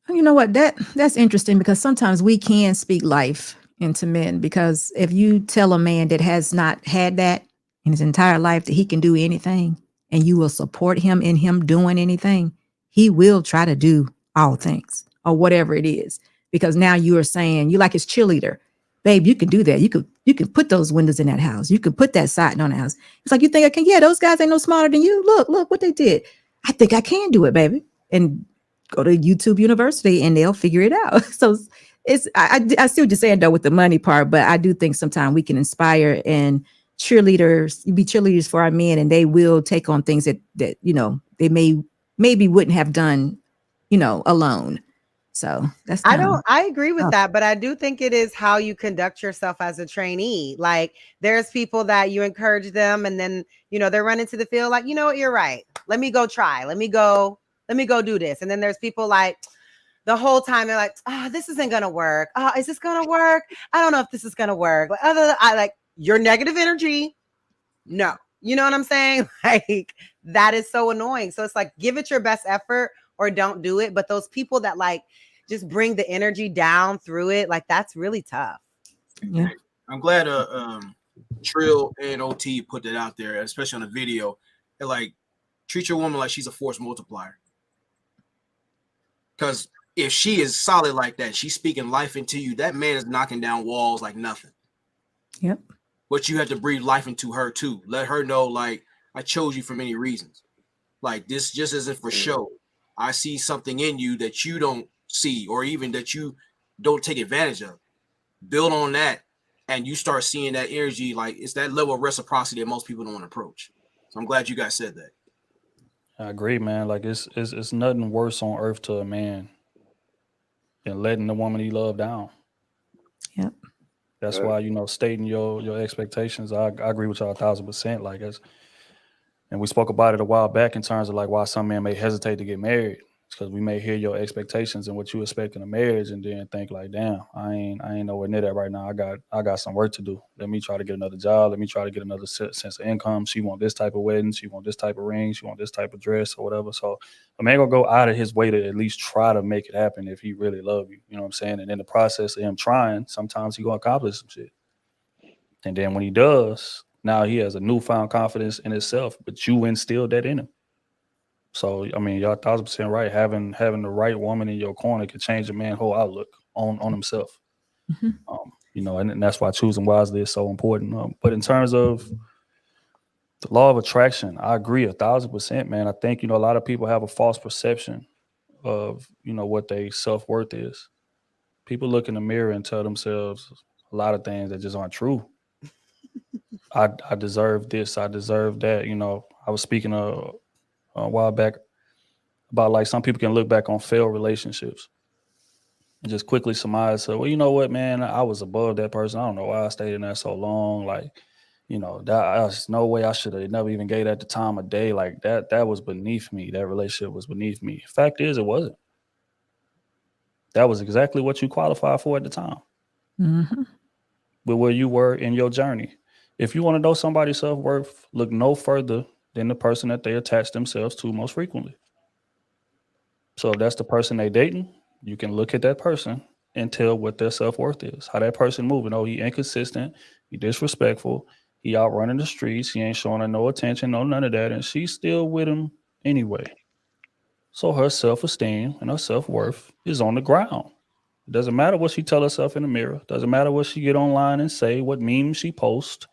Speaker 3: You know what? That's interesting, because sometimes we can speak life into men, because if you tell a man that has not had that in his entire life that he can do anything, and you will support him in him doing anything, he will try to do all things or whatever it is, because now you are saying, you like his cheerleader, babe, you can do that. You can put those windows in that house. You can put that siding on the house. It's like, you think I can? Yeah, those guys ain't no smarter than you. Look what they did. I think I can do it, baby. And go to YouTube University and they'll figure it out. So I see what you're saying though with the money part, but I do think sometimes we can inspire and be cheerleaders for our men, and they will take on things that they maybe wouldn't have done, alone. So
Speaker 4: I agree with that, but I do think it is how you conduct yourself as a trainee. Like, there's people that you encourage them, and then they're running to the field like, you know what, you're right. Let me go try. Let me go do this. And then there's people like the whole time they're like, this isn't gonna work. Is this gonna work? I don't know if this is gonna work. Like, your negative energy. No, you know what I'm saying? Like, that is so annoying. So it's like, give it your best effort or don't do it. But those people that like just bring the energy down through it, like, that's really tough.
Speaker 7: Yeah, I'm glad Trill and OT put that out there, especially on the video. They're like, treat your woman like she's a force multiplier. Because if she is solid like that, she's speaking life into you, that man is knocking down walls like nothing.
Speaker 3: Yep.
Speaker 7: But you have to breathe life into her too. Let her know, like, I chose you for many reasons. Like, this just isn't for show. I see something in you that you don't see, or even that you don't take advantage of. Build on that, and you start seeing that energy. Like, it's that level of reciprocity that most people don't want to approach. So I'm glad you guys said that.
Speaker 1: I agree, man. Like it's nothing worse on earth to a man than letting the woman he love down.
Speaker 3: Yep.
Speaker 1: That's why, stating your expectations. I agree with y'all 1,000%. Like, and we spoke about it a while back in terms of like why some men may hesitate to get married. It's because we may hear your expectations and what you expect in a marriage, and then think like, damn, I ain't nowhere near that right now. I got some work to do. Let me try to get another job. Let me try to get another sense of income. She want this type of wedding. She want this type of ring. She want this type of dress or whatever. So a man gonna go out of his way to at least try to make it happen if he really love you. You know what I'm saying? And in the process of him trying, sometimes he gonna accomplish some shit. And then when he does, now he has a newfound confidence in himself, but you instilled that in him. So, I mean, y'all 1,000% right. Having the right woman in your corner can change a man's whole outlook on himself.
Speaker 3: Mm-hmm.
Speaker 1: And that's why choosing wisely is so important. But in terms of the law of attraction, I agree 1,000%, man. I think, a lot of people have a false perception of, what their self-worth is. People look in the mirror and tell themselves a lot of things that just aren't true. I deserve this. I deserve that. I was speaking a while back about like some people can look back on failed relationships and just quickly surmise, so, well, you know what, man, I was above that person. I don't know why I stayed in there so long. Like, there's no way I should have never even gave that the time of day. Like that was beneath me. That relationship was beneath me. Fact is, it wasn't. That was exactly what you qualified for at the time.
Speaker 3: Mm-hmm.
Speaker 1: But where you were in your journey. If you want to know somebody's self-worth, look no further than the person that they attach themselves to most frequently. So if that's the person they dating, you can look at that person and tell what their self-worth is, how that person moving. Oh, he inconsistent, he disrespectful, he out running the streets, he ain't showing her no attention, no none of that, and she's still with him anyway. So her self-esteem and her self-worth is on the ground. It doesn't matter what she tell herself in the mirror. Doesn't matter what she get online and say, what memes she post,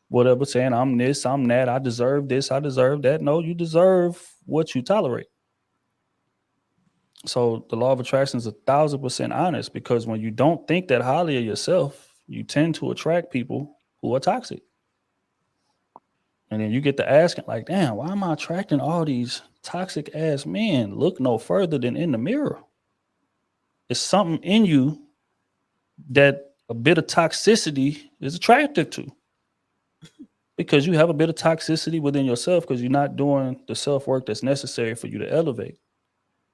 Speaker 1: whatever, saying I'm this, I'm that, I deserve this, I deserve that. No, you deserve what you tolerate. So the law of attraction is 1,000% honest, because when you don't think that highly of yourself, you tend to attract people who are toxic. And then you get to asking like, damn, why am I attracting all these toxic ass men? Look no further than in the mirror. It's something in you that a bit of toxicity is attractive to, because you have a bit of toxicity within yourself because you're not doing the self-work that's necessary for you to elevate.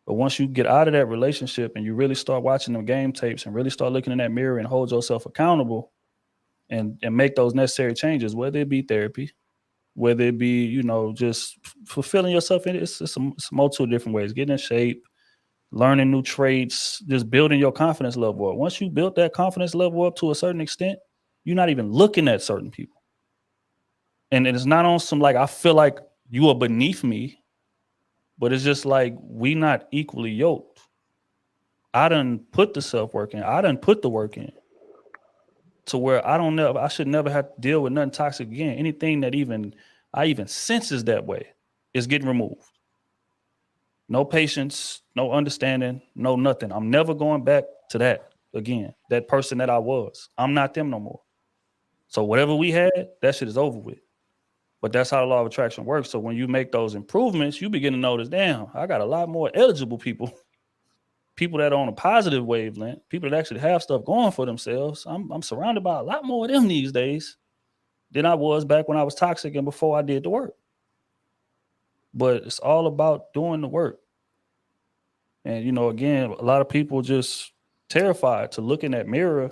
Speaker 1: But once you get out of that relationship and you really start watching them game tapes and really start looking in that mirror and hold yourself accountable and make those necessary changes, whether it be therapy, whether it be, just fulfilling yourself in it, it's a multitude of different ways. Getting in shape, learning new traits, just building your confidence level up. Once you build that confidence level up to a certain extent, you're not even looking at certain people. And it's not on some like, I feel like you are beneath me, but it's just like we not equally yoked. I done put the self-work in. I done put the work in to where I should never have to deal with nothing toxic again. Anything that I even senses that way is getting removed. No patience, no understanding, no nothing. I'm never going back to that again. That person that I was. I'm not them no more. So whatever we had, that shit is over with. But that's how the law of attraction works. So when you make those improvements, you begin to notice, damn, I got a lot more eligible people that are on a positive wavelength, people that actually have stuff going for themselves. I'm surrounded by a lot more of them these days than I was back when I was toxic and before I did the work. But it's all about doing the work. And, again, a lot of people just terrified to look in that mirror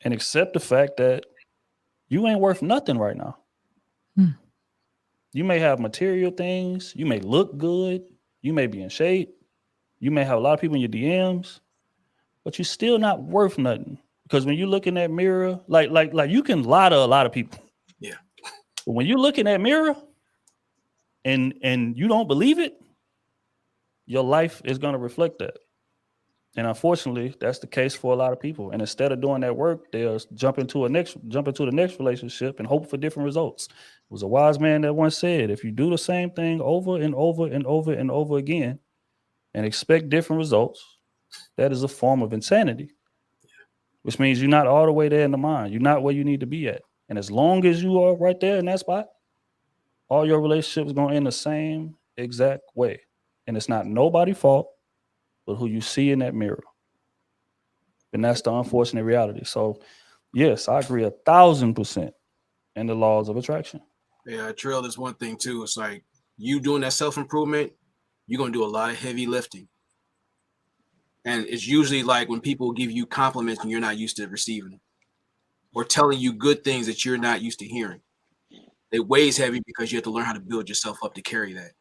Speaker 1: and accept the fact that you ain't worth nothing right now. You may have material things. You may look good. You may be in shape. You may have a lot of people in your DMs, but you're still not worth nothing Because when you look in that mirror, like you can lie to a lot of people.
Speaker 7: Yeah.
Speaker 1: But when you look in that mirror and you don't believe it, your life is going to reflect that. And unfortunately, that's the case for a lot of people. And instead of doing that work, they'll jump into the next relationship and hope for different results. It was a wise man that once said, if you do the same thing over and over and over and over again and expect different results, that is a form of insanity. Which means you're not all the way there in the mind. You're not where you need to be at. And as long as you are right there in that spot, all your relationships are going to end the same exact way. And it's not nobody's fault but who you see in that mirror. And that's the unfortunate reality. So, yes, I agree 1,000% in the laws of attraction.
Speaker 7: Yeah, Trill is one thing too. It's like you doing that self-improvement, you're going to do a lot of heavy lifting. And it's usually like when people give you compliments and you're not used to receiving them, or telling you good things that you're not used to hearing. It weighs heavy because you have to learn how to build yourself up to carry that.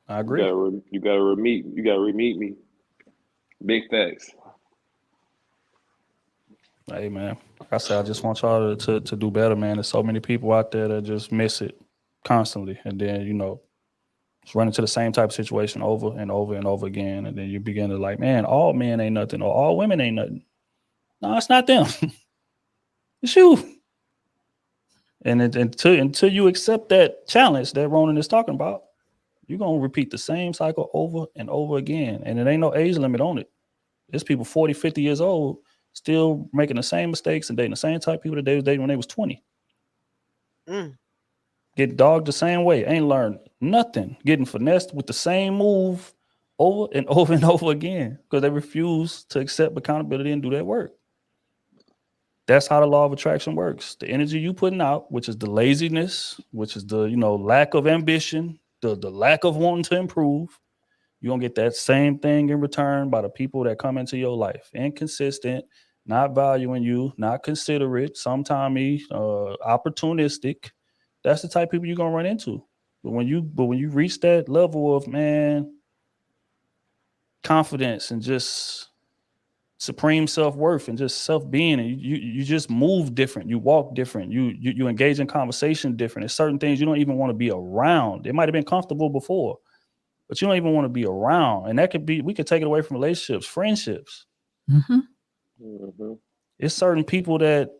Speaker 1: I agree.
Speaker 6: You gotta re-meet me. Big facts.
Speaker 1: Hey, man. Like I said, I just want y'all to do better, man. There's so many people out there that just miss it constantly. And then, just run into the same type of situation over and over and over again. And then you begin to like, man, all men ain't nothing or all women ain't nothing. No, it's not them. It's you. And until you accept that challenge that Ronan is talking about, you're going to repeat the same cycle over and over again. And it ain't no age limit on it. There's people 40, 50 years old still making the same mistakes and dating the same type of people that they was dating when they was 20. Get dogged the same way. Ain't learned nothing. Getting finessed with the same move over and over and over again because they refuse to accept accountability and do that work. That's how the law of attraction works. The energy you putting out, which is the laziness, which is the lack of ambition, the lack of wanting to improve, you're going to get that same thing in return by the people that come into your life. Inconsistent, not valuing you, not considerate, sometimes opportunistic. That's the type of people you're going to run into. But when you reach that level of, man, confidence and just supreme self-worth and just self-being, and you just move different, you walk different, you engage in conversation different. There's certain things you don't even want to be around. It might have been comfortable before, but you don't even want to be around. And that we could take it away from relationships, friendships. It's certain people that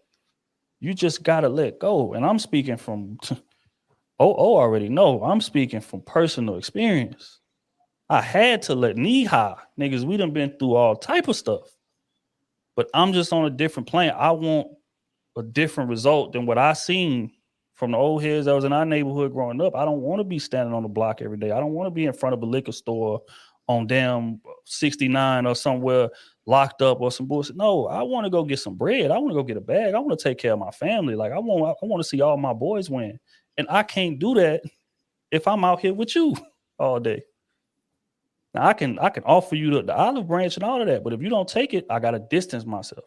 Speaker 1: you just gotta let go. And I'm speaking from already know. I'm speaking from personal experience. I had to let knee high niggas. We done been through all type of stuff. But I'm just on a different plane. I want a different result than what I seen from the old heads that was in our neighborhood growing up. I don't want to be standing on the block every day. I don't want to be in front of a liquor store on damn 69 or somewhere locked up or some bullshit. No, I want to go get some bread. I want to go get a bag. I want to take care of my family. Like I want to see all my boys win. And I can't do that if I'm out here with you all day. Now I can offer you the olive branch and all of that, but if you don't take it, I gotta distance myself.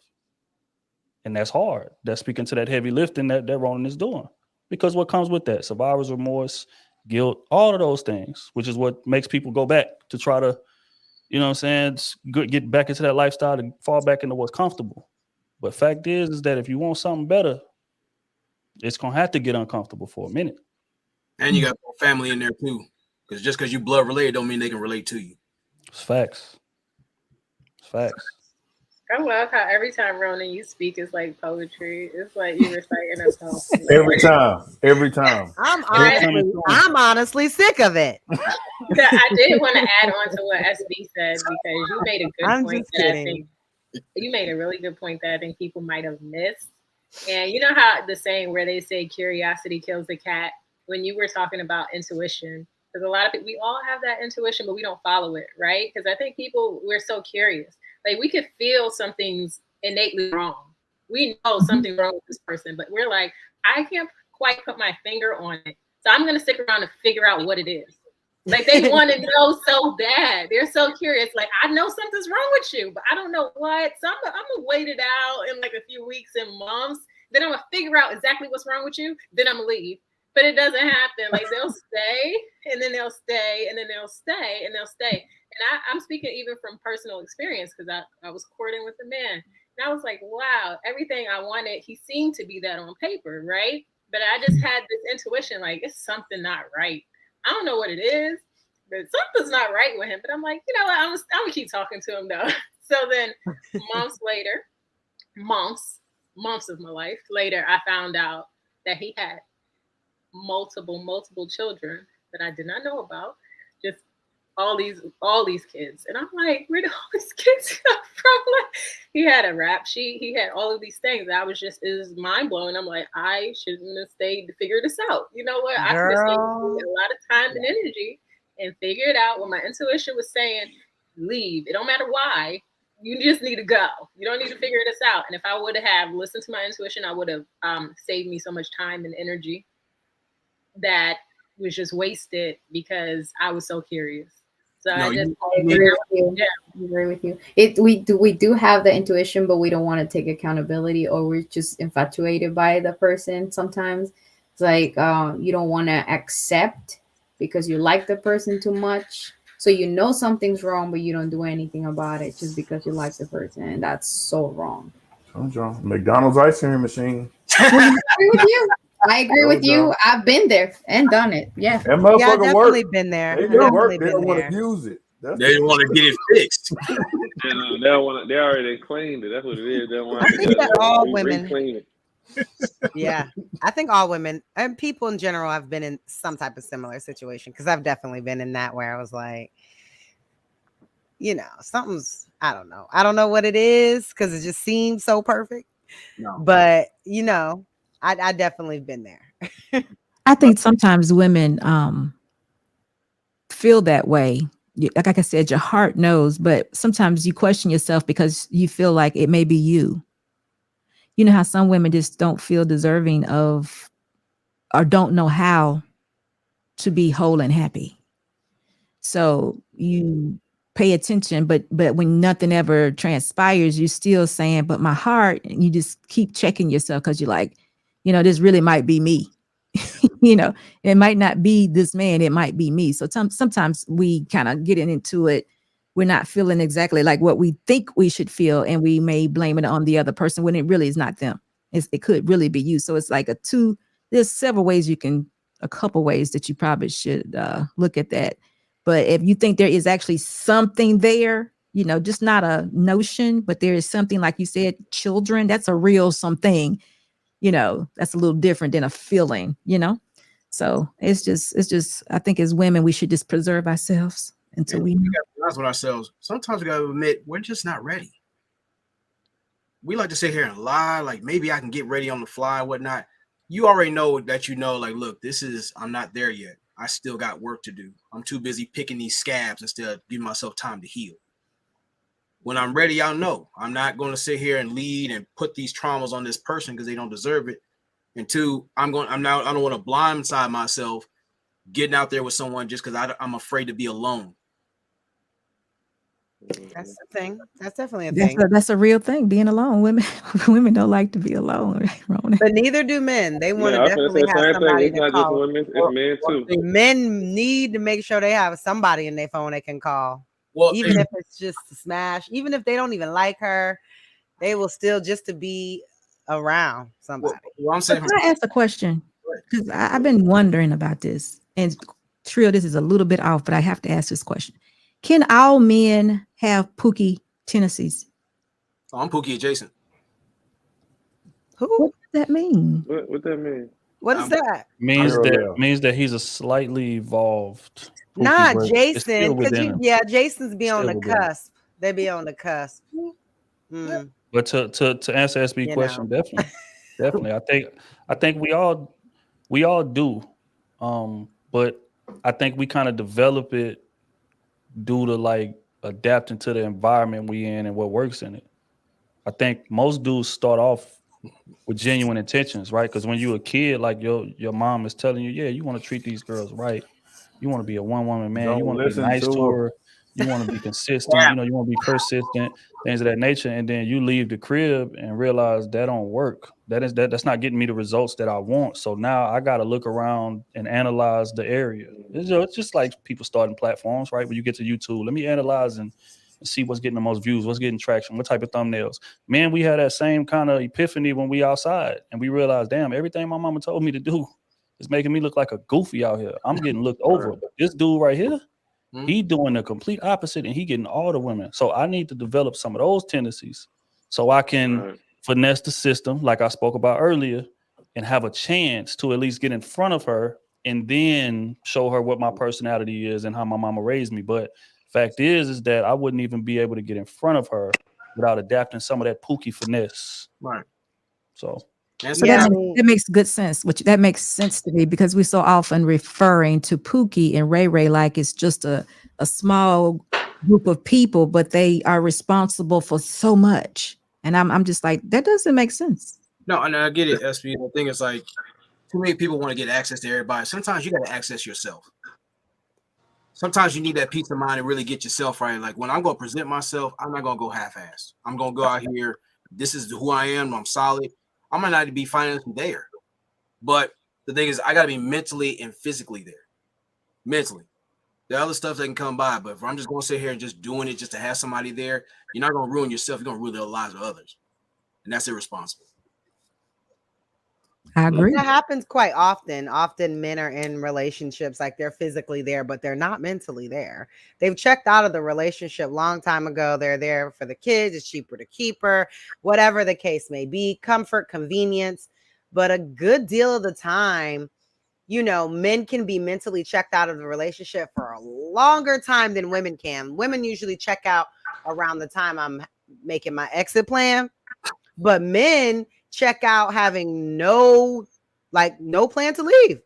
Speaker 1: And that's hard. That's speaking to that heavy lifting that Ronan is doing. Because what comes with that? Survivor's remorse, guilt, all of those things, which is what makes people go back to try to, get back into that lifestyle and fall back into what's comfortable. But fact is that if you want something better, it's gonna have to get uncomfortable for a minute.
Speaker 7: And you got family in there too. Because just because you blood related don't mean they can relate to you.
Speaker 1: It's facts. It's facts.
Speaker 8: I love how every time, Ronan, you speak, it's like poetry. It's like you reciting a poem.
Speaker 5: Every time.
Speaker 4: I'm honestly sick of it.
Speaker 8: I did want to add on to what SB said because you made a good point. You made a really good point that I think people might have missed. And you know how the saying where they say curiosity kills the cat, when you were talking about intuition, because a lot of people, we all have that intuition, but we don't follow it, right? Because I think we're so curious. Like we could feel something's innately wrong. We know something's wrong with this person, but we're like, I can't quite put my finger on it. So I'm going to stick around and figure out what it is. Like they want to know so bad. They're so curious. Like, I know something's wrong with you, but I don't know what. So I'm going to wait it out in like a few weeks and months. Then I'm going to figure out exactly what's wrong with you. Then I'm going to leave. But it doesn't happen. Like they'll stay and then they'll stay and then they'll stay and they'll stay. And I'm speaking even from personal experience because I was courting with a man. And I was like, wow, everything I wanted, he seemed to be that on paper, right? But I just had this intuition, like it's something not right. I don't know what it is, but something's not right with him. But I'm like, you know what? I'm gonna keep talking to him though. So then months later, months of my life later, I found out that he had multiple children that I did not know about. Just all these kids. And I'm like, where did all these kids come from? Like, he had a rap sheet, he had all of these things. It was mind blowing. I'm like, I shouldn't have stayed to figure this out. You know what? I could have saved a lot of time and energy and figure it out when my intuition was saying, leave. It don't matter why. You just need to go. You don't need to figure this out. And if I would have listened to my intuition, I would have saved me so much time and energy that was just wasted because I was so curious. So
Speaker 2: I agree with you. Yeah. I agree with you. We do have the intuition, but we don't want to take accountability, or we're just infatuated by the person. Sometimes it's like you don't want to accept because you like the person too much. So you know something's wrong, but you don't do anything about it just because you like the person, and that's so wrong.
Speaker 5: McDonald's ice cream machine.
Speaker 2: I agree with you. I agree with you. I've been there and done it. Yeah.
Speaker 5: That motherfucker
Speaker 4: I've definitely
Speaker 5: work.
Speaker 4: been there.
Speaker 5: They don't work. They don't want to use it.
Speaker 7: They want to get it fixed.
Speaker 6: They don't want. They already cleaned it. That's what it is. They don't want
Speaker 4: I think that all women.
Speaker 6: Clean it.
Speaker 4: Yeah, I think all women and people in general have been in some type of similar situation, because I've definitely been in that where I was like, you know, something's, I don't know what it is, because it just seems so perfect. No. But you know, I definitely been there.
Speaker 3: I think sometimes women feel that way. Like I said, your heart knows, but sometimes you question yourself because you feel like it may be you. You know how some women just don't feel deserving of, or don't know how to be whole and happy. So you pay attention, but when nothing ever transpires, you're still saying, but my heart, and you just keep checking yourself because you're like, you know, this really might be me. You know, it might not be this man, it might be me. So sometimes we kind of get into it. We're not feeling exactly like what we think we should feel, and we may blame it on the other person when it really is not them. It could really be you. So it's like there's several ways a couple ways that you probably should look at that. But if you think there is actually something there, you know, just not a notion, but there is something, like you said, children, that's a real something, you know, that's a little different than a feeling, you know? So it's just, I think as women, we should just preserve ourselves until we
Speaker 7: gotta be honest with ourselves. Sometimes we gotta admit we're just not ready. We like to sit here and lie, like maybe I can get ready on the fly and whatnot. You already know that, you know, like, look, I'm not there yet. I still got work to do. I'm too busy picking these scabs instead of giving myself time to heal. When I'm ready, I'll know. I'm not going to sit here and lead and put these traumas on this person because they don't deserve it. And two, I don't want to blindside myself getting out there with someone just because I'm afraid to be alone.
Speaker 4: That's the thing. That's definitely a thing.
Speaker 3: That's a real thing. Being alone, women don't like to be alone, right?
Speaker 4: But neither do men. They want to definitely have somebody to call.
Speaker 6: Women, it's men too.
Speaker 4: Men need to make sure they have somebody in their phone they can call. Well, even if it's just to smash, even if they don't even like her, they will still just to be around somebody.
Speaker 7: Well, I'm saying,
Speaker 3: can I ask a question? Because I've been wondering about this, and Trill, this is a little bit off, but I have to ask this question. Can all men have Pookie tendencies?
Speaker 7: Oh, I'm Pookie adjacent.
Speaker 4: Who?
Speaker 3: What does that mean?
Speaker 6: What that mean?
Speaker 4: What is that?
Speaker 1: Means that he's a slightly evolved Pookie,
Speaker 4: not Jason,
Speaker 1: because
Speaker 4: Jason's be on the cusp. They be on the cusp.
Speaker 1: Mm. But to answer SB question, definitely. I think we all do. But I think we kind of develop it due to like adapting to the environment we in and what works in it. I think most dudes start off with genuine intentions, right? Because when you're a kid, like your mom is telling you, yeah, you want to treat these girls right. You want to be a one-woman man. You want to be nice to her. You want to be consistent. You know, you want to be persistent, things of that nature. And then you leave the crib and realize that don't work. That's not getting me the results that I want. So now I got to look around and analyze the area. It's just like people starting platforms, right? When you get to YouTube, let me analyze and see what's getting the most views, what's getting traction, what type of thumbnails. Man, we had that same kind of epiphany when we outside and we realized, damn, everything my mama told me to do is making me look like a goofy out here. I'm getting looked over. But this dude right here, he doing the complete opposite and he getting all the women. So I need to develop some of those tendencies so I can finesse the system like I spoke about earlier and have a chance to at least get in front of her and then show her what my personality is and how my mama raised me. But fact is that I wouldn't even be able to get in front of her without adapting some of that pookie finesse.
Speaker 7: Right.
Speaker 1: So
Speaker 3: that makes good sense. That makes sense to me because we're so often referring to Pookie and Ray Ray like it's just a small group of people, but they are responsible for so much. And I'm just like, that doesn't make sense.
Speaker 7: No, and I get it, SB. The thing is like, too many people want to get access to everybody. Sometimes you got to access yourself. Sometimes you need that peace of mind to really get yourself right. Like when I'm going to present myself, I'm not going to go half-assed. I'm going to go out here. This is who I am. I'm solid. I might not be financially there, but the thing is, I got to be mentally and physically there. Mentally, the other stuff that can come by, but if I'm just going to sit here and just doing it just to have somebody there, you're not going to ruin yourself. You're going to ruin the lives of others, and that's irresponsible.
Speaker 3: I agree.
Speaker 4: That happens quite often. Often men are in relationships like they're physically there, but they're not mentally there. They've checked out of the relationship long time ago. They're there for the kids. It's cheaper to keep her, whatever the case may be, comfort, convenience. But a good deal of the time, you know, men can be mentally checked out of the relationship for a longer time than women can. Women usually check out around the time I'm making my exit plan, but men check out having no plan to leave.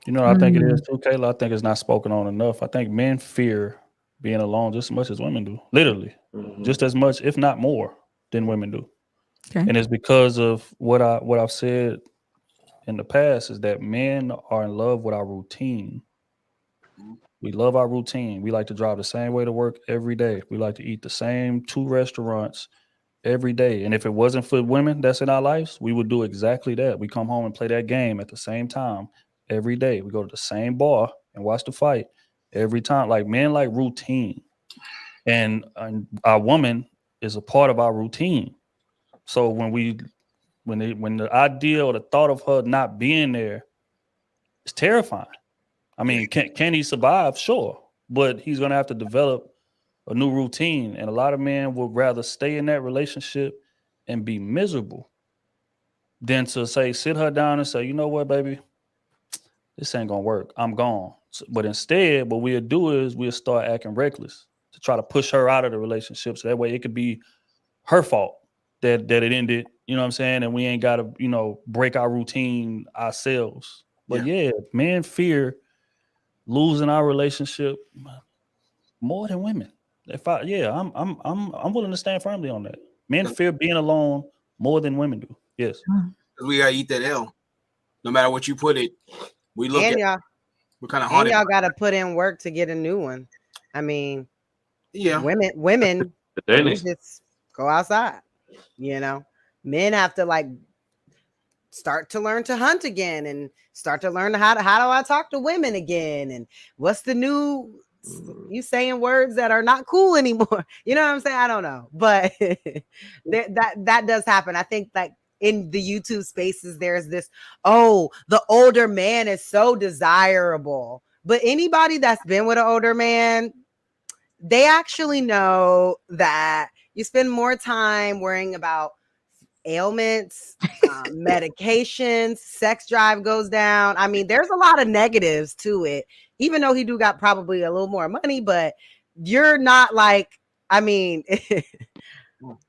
Speaker 1: You know what I think it is too, Kayla? I think it's not spoken on enough. I think men fear being alone just as much as women do. Literally. Just as much, if not more, than women do. Okay. And it's because of what I've said in the past is that men are in love with our routine. We love our routine. We like to drive the same way to work every day. We like to eat the same 2 restaurants every day. And if it wasn't for women that's in our lives, we would do exactly that. We come home and play that game at the same time every day. We go to the same bar and watch the fight every time. Like men like routine. And our woman is a part of our routine. So when the idea or the thought of her not being there is terrifying. I mean, can he survive? Sure. But he's going to have to develop a new routine. And a lot of men would rather stay in that relationship and be miserable than to say, sit her down and say, you know what, baby, this ain't going to work. I'm gone. But instead, what we'll do is we'll start acting reckless to try to push her out of the relationship. So that way it could be her fault that it ended, you know what I'm saying? And we ain't got to, you know, break our routine ourselves. But yeah, men fear losing our relationship more than women. I'm willing to stand firmly on that. Men fear being alone more than women do. Yes.
Speaker 7: Because we gotta eat that L. No matter what you put it, we look
Speaker 4: and
Speaker 7: at
Speaker 4: y'all,
Speaker 7: we're kind of haunted.
Speaker 4: Y'all gotta put in work to get a new one. I mean, women just go outside. You know, men have to like start to learn to hunt again and start to learn how do I talk to women again and what's the new you saying words that are not cool anymore. You know what I'm saying? I don't know, but that does happen. I think like in the YouTube spaces, there's this, the older man is so desirable, but anybody that's been with an older man, they actually know that you spend more time worrying about ailments, medications, sex drive goes down. I mean, there's a lot of negatives to it, even though he do got probably a little more money, but you're not like, I mean,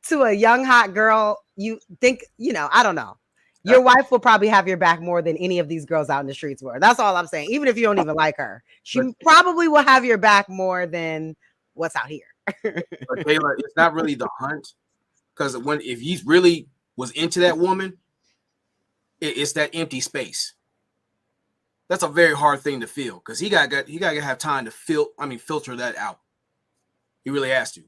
Speaker 4: to a young, hot girl, you think, you know, I don't know. Your wife will probably have your back more than any of these girls out in the streets were. That's all I'm saying. Even if you don't even like her, she probably will have your back more than what's out here.
Speaker 7: But Taylor, it's not really the hunt. Because if he really was into that woman, it's that empty space. that's a very hard thing to feel because he got to have time to filter that out. He really has to,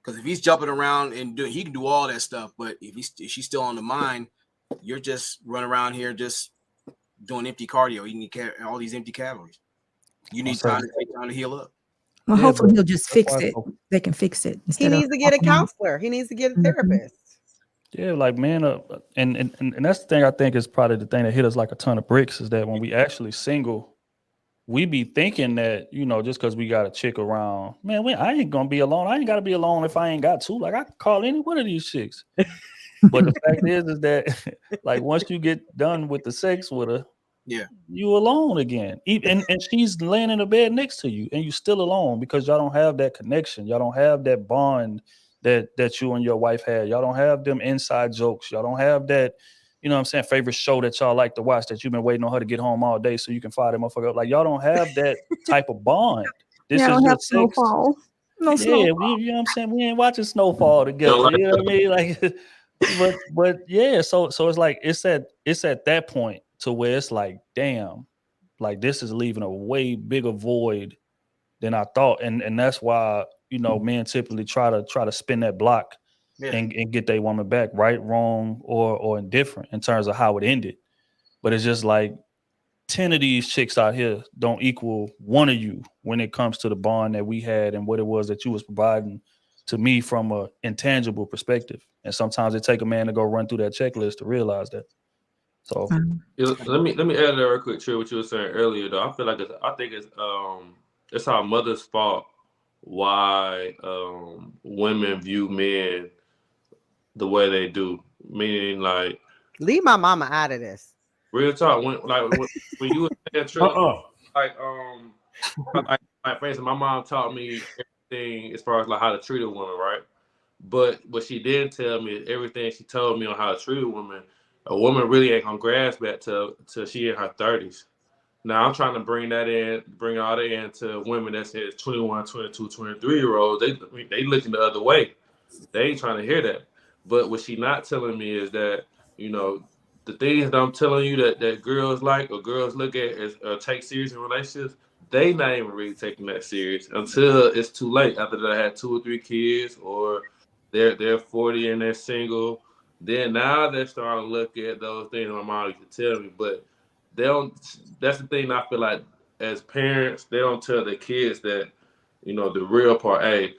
Speaker 7: because if he's jumping around and he can do all that stuff, but if she's still on the mind, you're just running around here just doing empty cardio. You need all these empty calories. You need time to heal up.
Speaker 3: Well,
Speaker 1: Yeah,
Speaker 3: hopefully
Speaker 1: but
Speaker 3: he'll just
Speaker 1: that's
Speaker 3: fix
Speaker 1: why I
Speaker 3: it.
Speaker 1: go-
Speaker 3: They can fix it
Speaker 4: He
Speaker 3: instead of
Speaker 4: needs to get a
Speaker 3: walking out.
Speaker 4: counselor. He needs to get a
Speaker 3: Mhm.
Speaker 4: therapist.
Speaker 1: Yeah, like man, and that's the thing I think is probably the thing that hit us like a ton of bricks is that when we actually single, we be thinking that, you know, just because we got a chick around, man, I ain't gonna be alone. I ain't gotta be alone if I ain't got to. Like I can call any one of these chicks. But the fact is that like once you get done with the sex with her,
Speaker 7: Yeah.
Speaker 1: you alone again. And she's laying in the bed next to you and you still alone because y'all don't have that connection. Y'all don't have that bond that you and your wife had. Y'all don't have them inside jokes. Y'all don't have that, you know what I'm saying, favorite show that y'all like to watch that you've been waiting on her to get home all day so you can fire that motherfucker up. Like y'all don't have that type of bond. This
Speaker 3: Yeah, I
Speaker 1: is
Speaker 3: don't have
Speaker 1: just sex.
Speaker 3: snowfall. No
Speaker 1: Yeah,
Speaker 3: snowfall.
Speaker 1: you know what I'm saying? We ain't watching Snowfall together.
Speaker 6: like
Speaker 1: You know what I mean? Like but yeah, so it's like it's at that point to where it's like, damn, like this is leaving a way bigger void than I thought. And that's why, you know, men typically try to spin that block
Speaker 7: Yeah.
Speaker 1: and get their woman back, right, wrong, or indifferent in terms of how it ended. But it's just like 10 of these chicks out here don't equal one of you when it comes to the bond that we had and what it was that you was providing to me from a intangible perspective. And sometimes it take a man to go run through that checklist to realize that. So
Speaker 6: let me add that real quick, True, what you were saying earlier though. I feel like it's our mother's fault why women view men the way they do. Meaning like
Speaker 4: Leave my mama out of this.
Speaker 6: real talk, when you were saying True, like like for instance, my mom taught me everything as far as like how to treat a woman, right? But what she didn't tell me is everything she told me on how to treat a woman really ain't gonna grasp that till she in her 30s. Now I'm trying to bring all that into women that says 21, 22, 23-year-olds. They looking the other way. They ain't trying to hear that. But what she not telling me is that, you know, the things that I'm telling you that girls like or girls look at as take serious in relationships, they not even really taking that serious until it's too late. After they had 2 or 3 kids or they're 40 and they're single. Then now they're starting to look at those things my mom used to tell me. But they don't. That's the thing I feel like as parents, they don't tell their kids that, you know, the real part. Hey,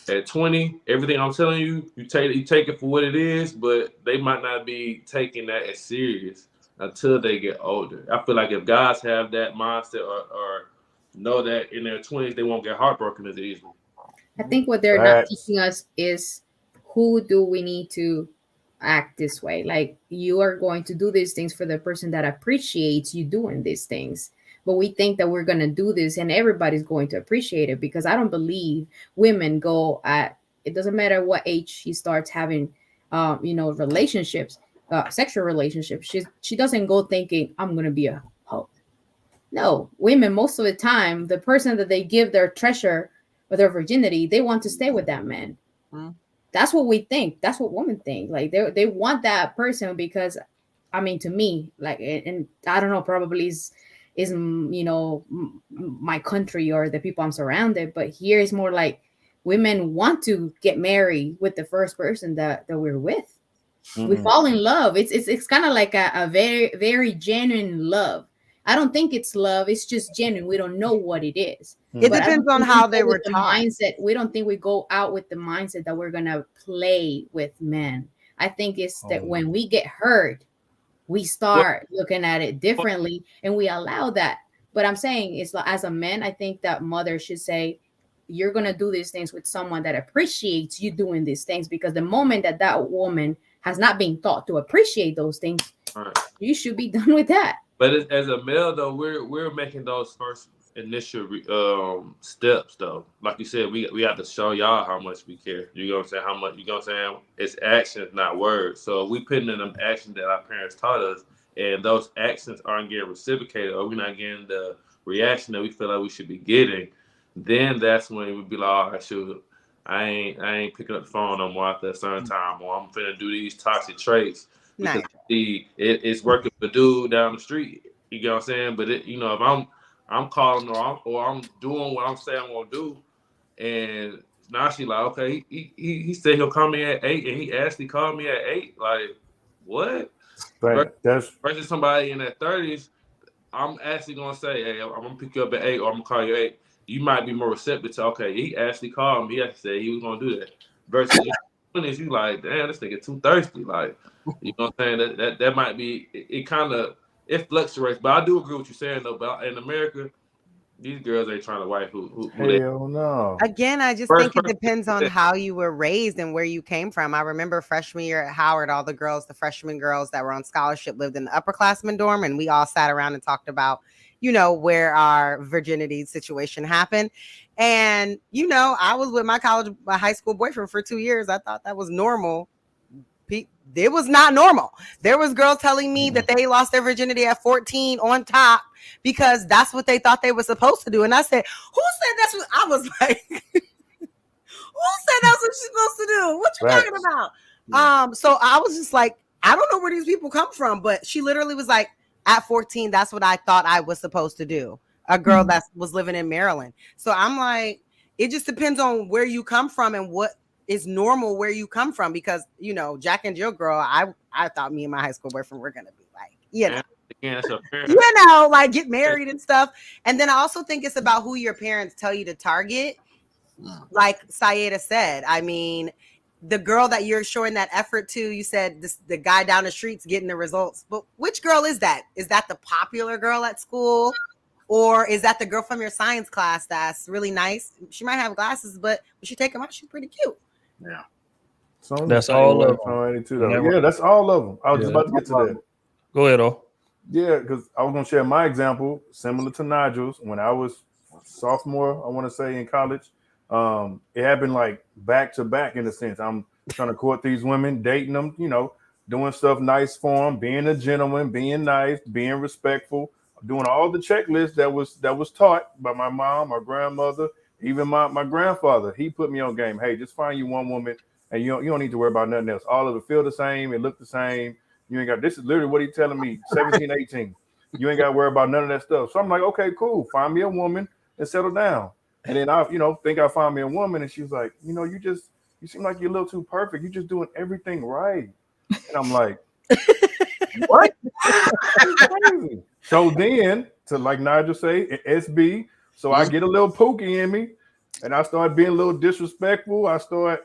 Speaker 6: at 20, everything I'm telling you, you take it for what it is, but they might not be taking that as serious until they get older. I feel like if guys have that mindset or know that in their 20s they won't get heartbroken as easily.
Speaker 2: I think what they're not teaching us is who do we need to act this way. Like you are going to do these things for the person that appreciates you doing these things. But we think that we're going to do this and everybody's going to appreciate it, because I don't believe women go at, it doesn't matter what age she starts having, relationships, sexual relationships. She doesn't go thinking I'm going to be a hoe. No, women, most of the time, the person that they give their treasure or their virginity, they want to stay with that man. That's what we think. That's what women think. Like they want that person because, I mean, to me, like, and I don't know, probably is my country or the people I'm surrounded, but here is more like women want to get married with the first person that we're with. We fall in love. It's kind of like a very, very genuine love. I don't think it's love. It's just genuine. We don't know what it is.
Speaker 4: It depends on how they were taught.
Speaker 2: We don't think we go out with the mindset that we're going to play with men. I think it's that when we get hurt, we start looking at it differently and we allow that. But I'm saying it's like, as a man, I think that mother should say, you're going to do these things with someone that appreciates you doing these things, because the moment that woman has not been taught to appreciate those things, you should be done with that.
Speaker 6: But as a male, though, we're making those first initial steps, though. Like you said, we have to show y'all how much we care. You know what I'm saying? How much, you know what I'm saying? It's actions, not words. So if we putting in them actions that our parents taught us, and those actions aren't getting reciprocated, or we're not getting the reaction that we feel like we should be getting, then that's when we'd be like, all right, shoot, I ain't picking up the phone no more after a certain time, or I'm finna do these toxic traits. Because it's working for dude down the street. You get what I'm saying? But it, if I'm calling or I'm doing what I'm saying I'm gonna do, and now she like, okay, he said he'll call me at 8, and he actually called me at 8. Like, what?
Speaker 5: Right. That's
Speaker 6: Versus somebody in their 30s, I'm actually gonna say, hey, I'm gonna pick you up at 8, or I'm gonna call you at 8. You might be more receptive to, okay, he actually called me. He actually said he was gonna do that. Versus you, you like, damn, this nigga too thirsty. Like, you know what I'm saying? That might be it kind of it fluctuates. But I do agree with you saying though. But in America, these girls ain't trying to wife who they
Speaker 5: hell no.
Speaker 4: Again, I just
Speaker 6: first
Speaker 4: think it
Speaker 6: person.
Speaker 4: depends on how you were raised and where you came from. I remember freshman year at Howard, all the girls, the freshman girls that were on scholarship lived in the upperclassmen dorm, and we all sat around and talked about, where our virginity situation happened. And, I was with my high school boyfriend for 2 years. I thought that was normal. It was not normal. There was girls telling me that they lost their virginity at 14 on top because that's what they thought they were supposed to do. And I said, who said that's what I was like? Who said that's what she's supposed to do? What you talking about? Yeah. So I was just like, I don't know where these people come from, but she literally was like, at 14, that's what I thought I was supposed to do. A girl that was living in Maryland. So I'm like, it just depends on where you come from and what is normal where you come from, because Jack and Jill girl, I thought me and my high school boyfriend were gonna be like, like get married and stuff. And then I also think it's about who your parents tell you to target. Like Sayeda said, I mean, the girl that you're showing that effort to, you said the guy down the street's getting the results, but which girl is that? Is that the popular girl at school? Or is that the girl from your science class that's really nice? She might have glasses, but when she take them out, she's pretty cute.
Speaker 5: Yeah.
Speaker 1: That's all of them.
Speaker 5: Yeah, that's all of them. I was just about to get to that.
Speaker 1: Go ahead, though.
Speaker 5: Yeah, because I was going to share my example, similar to Nigel's. When I was sophomore, I want to say, in college, it happened like back to back in a sense. I'm trying to court these women, dating them, doing stuff nice for them, being a gentleman, being nice, being respectful, doing all the checklists that was taught by my mom, my grandmother, even my grandfather. He put me on game. Hey, just find you one woman, and you don't need to worry about nothing else. All of it feel the same, it look the same. You ain't got, this is literally what he's telling me, 17, 18. You ain't got to worry about none of that stuff. So I'm like, okay, cool. Find me a woman and settle down. And then I, think I found me a woman, and she was like, you seem like you're a little too perfect. You're just doing everything right. And I'm like, what? Crazy. So then, to like Nigel say, SB, so I get a little pookie in me, and I start being a little disrespectful. I start,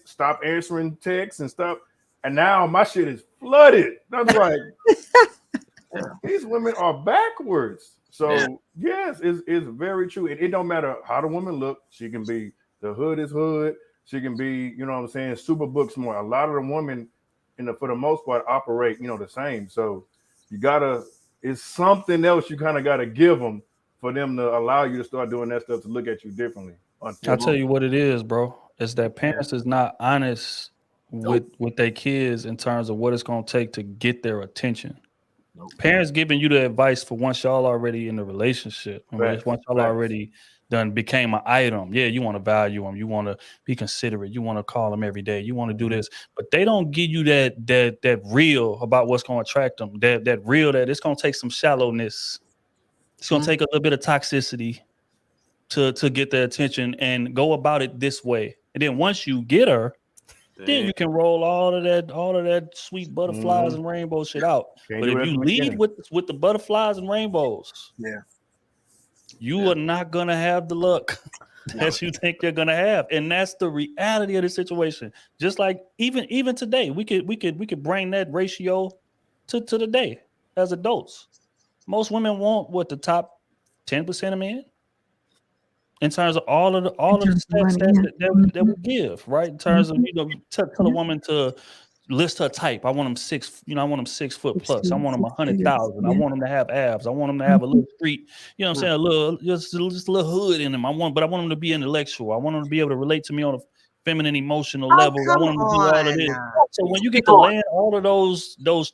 Speaker 5: stop answering texts and stuff. And now my shit is flooded. I'm like, these women are backwards. So yes, it's very true. And it don't matter how the woman look. She can be, the hood is hood. She can be, super book smart. A lot of the women, for the most part, operate, the same. So it's something else you kind of got to give them for them to allow you to start doing that stuff, to look at you differently.
Speaker 1: I'll tell you what it is, bro. It's that parents is not honest with their kids in terms of what it's going to take to get their attention. Parents giving you the advice for once y'all already in the relationship, once y'all already done became an item. Yeah, you want to value them, you want to be considerate, you want to call them every day, you want to do this, but they don't give you that real about what's going to attract them. That real, that it's going to take some shallowness. It's going to take a little bit of toxicity to get their attention, and go about it this way. And then once you get her, then you can roll all of that sweet butterflies and rainbow shit out. But if you lead with the butterflies and rainbows, you are not gonna have the luck that you think you're gonna have, and that's the reality of the situation. Just like even today, we could bring that ratio to the day as adults. Most women want what, the top 10% of men, in terms of all of the stats that we give, right? In terms of, tell a woman to list her type. I want them 6, I want them 6 foot plus. I want them 100,000. I want them to have abs. I want them to have a little street, I'm saying, a little, just a little hood in them. I want them to be intellectual. I want them to be able to relate to me on a feminine, emotional level. I want them to do all of this. So when you get to land all of those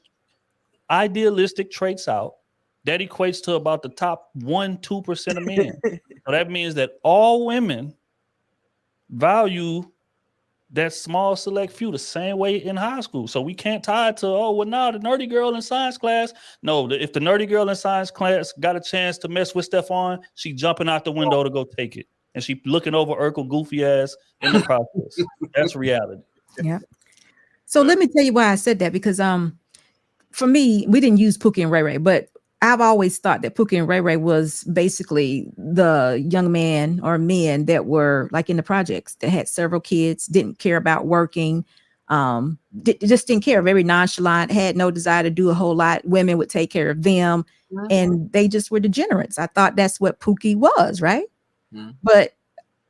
Speaker 1: idealistic traits out, that equates to about the top 1-2% of men. So that means that all women value that small select few the same way in high school. So we can't tie it to, oh, well, now the nerdy girl in science class. No, if the nerdy girl in science class got a chance to mess with Stephon, she jumping out the window to go take it. And she looking over Urkel goofy ass in the process. That's reality.
Speaker 3: Yeah. So let me tell you why I said that, because for me, we didn't use Pookie and Ray Ray, but I've always thought that Pookie and Ray Ray was basically the young man or men that were like in the projects that had several kids, didn't care about working, just didn't care, very nonchalant, had no desire to do a whole lot. Women would take care of them, and they just were degenerates. I thought that's what Pookie was, right? But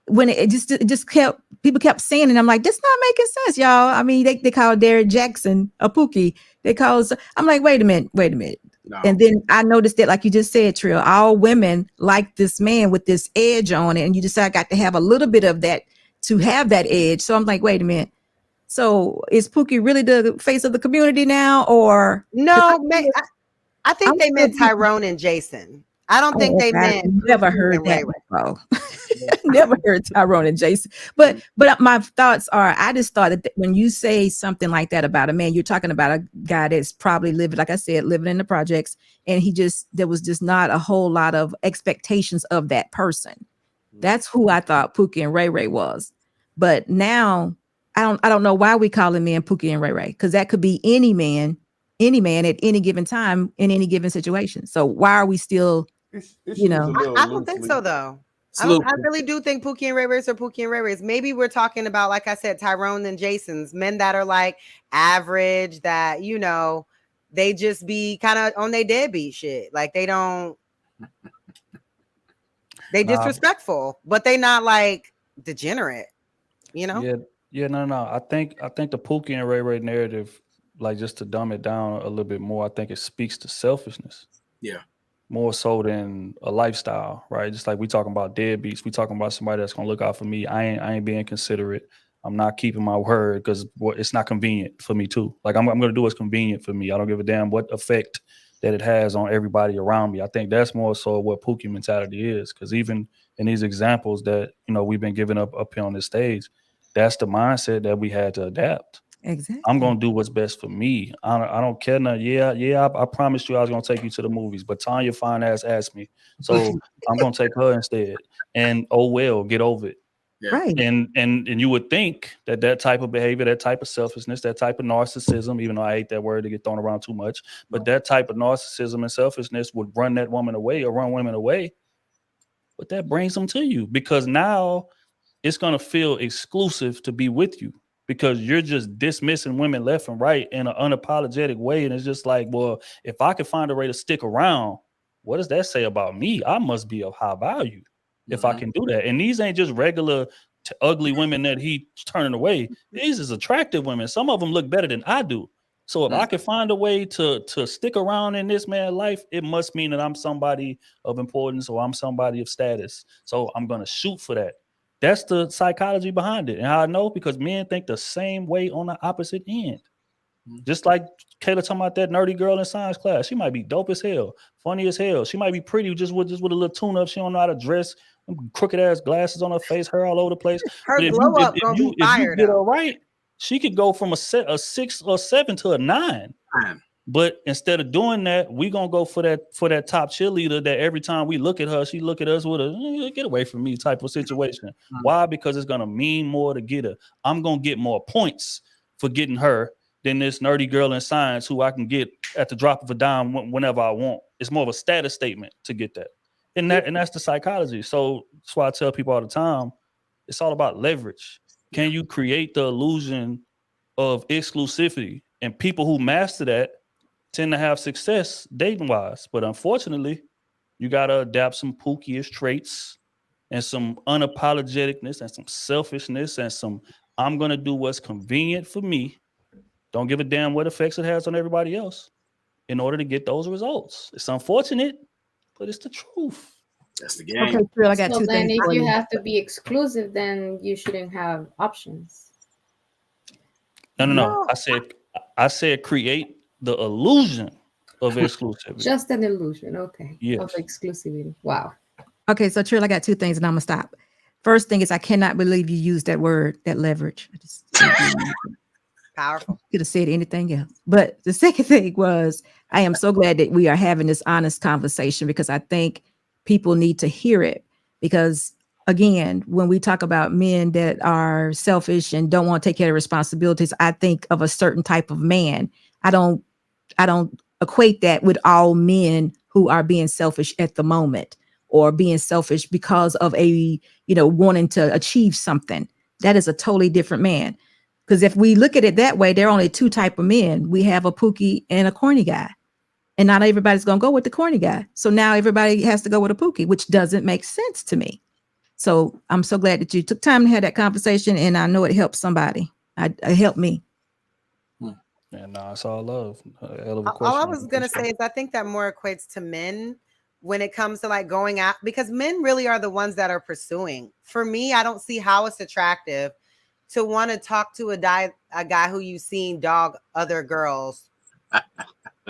Speaker 3: when it just kept, people kept saying it, I'm like, this not making sense, y'all. I mean, they call Derrick Jackson a Pookie. I'm like, wait a minute. No. And then I noticed that, like you just said, Trill, all women like this man with this edge on it. And you just I got to have a little bit of that to have that edge. So I'm like, wait a minute. So is Pookie really the face of the community now, or
Speaker 4: no? I think they meant Tyrone and Jason. I don't think they meant.
Speaker 3: Never heard that before. Never heard Tyrone and Jason. But my thoughts are, I just thought that when you say something like that about a man, you're talking about a guy that's probably living, like I said, living in the projects, and there was just not a whole lot of expectations of that person. That's who I thought Pookie and Ray Ray was. But now I don't know why we call him men Pookie and Ray Ray, because that could be any man at any given time in any given situation. So why are we still,
Speaker 4: I don't think so though. I really do think Pookie and Ray Rays are Pookie and Ray Rays. Maybe we're talking about, like I said, Tyrone and Jason's, men that are like average, that, they just be kind of on their deadbeat shit. Like they disrespectful, but they not like degenerate,
Speaker 1: Yeah, no. I think the Pookie and Ray Ray narrative, like, just to dumb it down a little bit more, I think it speaks to selfishness.
Speaker 7: Yeah.
Speaker 1: More so than a lifestyle, right? Just like we talking about deadbeats, we talking about somebody that's gonna look out for me. I ain't being considerate. I'm not keeping my word because it's not convenient for me too. Like I'm gonna do what's convenient for me. I don't give a damn what effect that it has on everybody around me. I think that's more so what Pookie mentality is, because even in these examples that we've been giving up here on this stage, that's the mindset that we had to adapt.
Speaker 3: Exactly.
Speaker 1: I'm gonna do what's best for me. I don't care now. I promised you I was gonna take you to the movies, but Tanya fine ass asked me, so I'm gonna take her instead. And oh well, get over it.
Speaker 7: Yeah.
Speaker 3: Right.
Speaker 1: And you would think that type of behavior, that type of selfishness, that type of narcissism, even though I hate that word to get thrown around too much, but that type of narcissism and selfishness would run that woman away or run women away. But that brings them to you, because now it's gonna feel exclusive to be with you, because you're just dismissing women left and right in an unapologetic way. And it's just like, well, if I could find a way to stick around, what does that say about me? I must be of high value if I can do that. And these ain't just regular ugly women that he turning away. These is attractive women. Some of them look better than I do. So if I can find a way to stick around in this man's life, it must mean that I'm somebody of importance or I'm somebody of status. So I'm going to shoot for that. That's the psychology behind it. And how I know, because men think the same way on the opposite end. Just like Kayla talking about that nerdy girl in science class. She might be dope as hell, funny as hell. She might be pretty just with a little tune up. She don't know how to dress, crooked ass glasses on her face, hair all over the place.
Speaker 4: Her glow up gonna be fire.
Speaker 1: If you get her right, she could go from a 6 or 7 to a 9. But instead of doing that, we gonna go for that top cheerleader that every time we look at her, she look at us with a get away from me type of situation. Why? Because it's gonna mean more to get her. I'm gonna get more points for getting her than this nerdy girl in science who I can get at the drop of a dime whenever I want. It's more of a status statement to get that. And that's the psychology. So that's why I tell people all the time, it's all about leverage. Can you create the illusion of exclusivity? And people who master that tend to have success dating wise. But unfortunately, you got to adapt some Pookie-ish traits and some unapologeticness and some selfishness and some, I'm going to do what's convenient for me. Don't give a damn what effects it has on everybody else in order to get those results. It's unfortunate, but it's the truth.
Speaker 7: That's the game.
Speaker 3: Okay, Trill, I got two
Speaker 2: then
Speaker 3: things
Speaker 2: if
Speaker 3: for
Speaker 2: you
Speaker 3: you.
Speaker 2: have to be exclusive, then you shouldn't have options.
Speaker 1: No. I said create the illusion of exclusivity.
Speaker 2: Just an illusion, okay.
Speaker 1: Yes.
Speaker 2: Of exclusivity. Wow.
Speaker 3: Okay, so Trill, I got two things and I'm gonna stop. First thing is, I cannot believe you used that word, that leverage. I just
Speaker 4: Powerful.
Speaker 3: could have said anything else. But the second thing was, I am so glad that we are having this honest conversation, because I think people need to hear it. Because again, when we talk about men that are selfish and don't want to take care of responsibilities, I think of a certain type of man. I don't equate that with all men who are being selfish at the moment, or being selfish because of a, wanting to achieve something. That is a totally different man. Because if we look at it that way, there are only two type of men. We have a Pookie and a corny guy. And not everybody's going to go with the corny guy. So now everybody has to go with a Pookie, which doesn't make sense to me. So I'm so glad that you took time to have that conversation. And I know it helped somebody. It helped me.
Speaker 1: And it's all love. Hell of a
Speaker 4: All
Speaker 1: question.
Speaker 4: I was gonna say is I think that more equates to men when it comes to like going out, because men really are the ones that are pursuing. For me, I don't see how it's attractive to want to talk to a guy who you've seen dog other girls.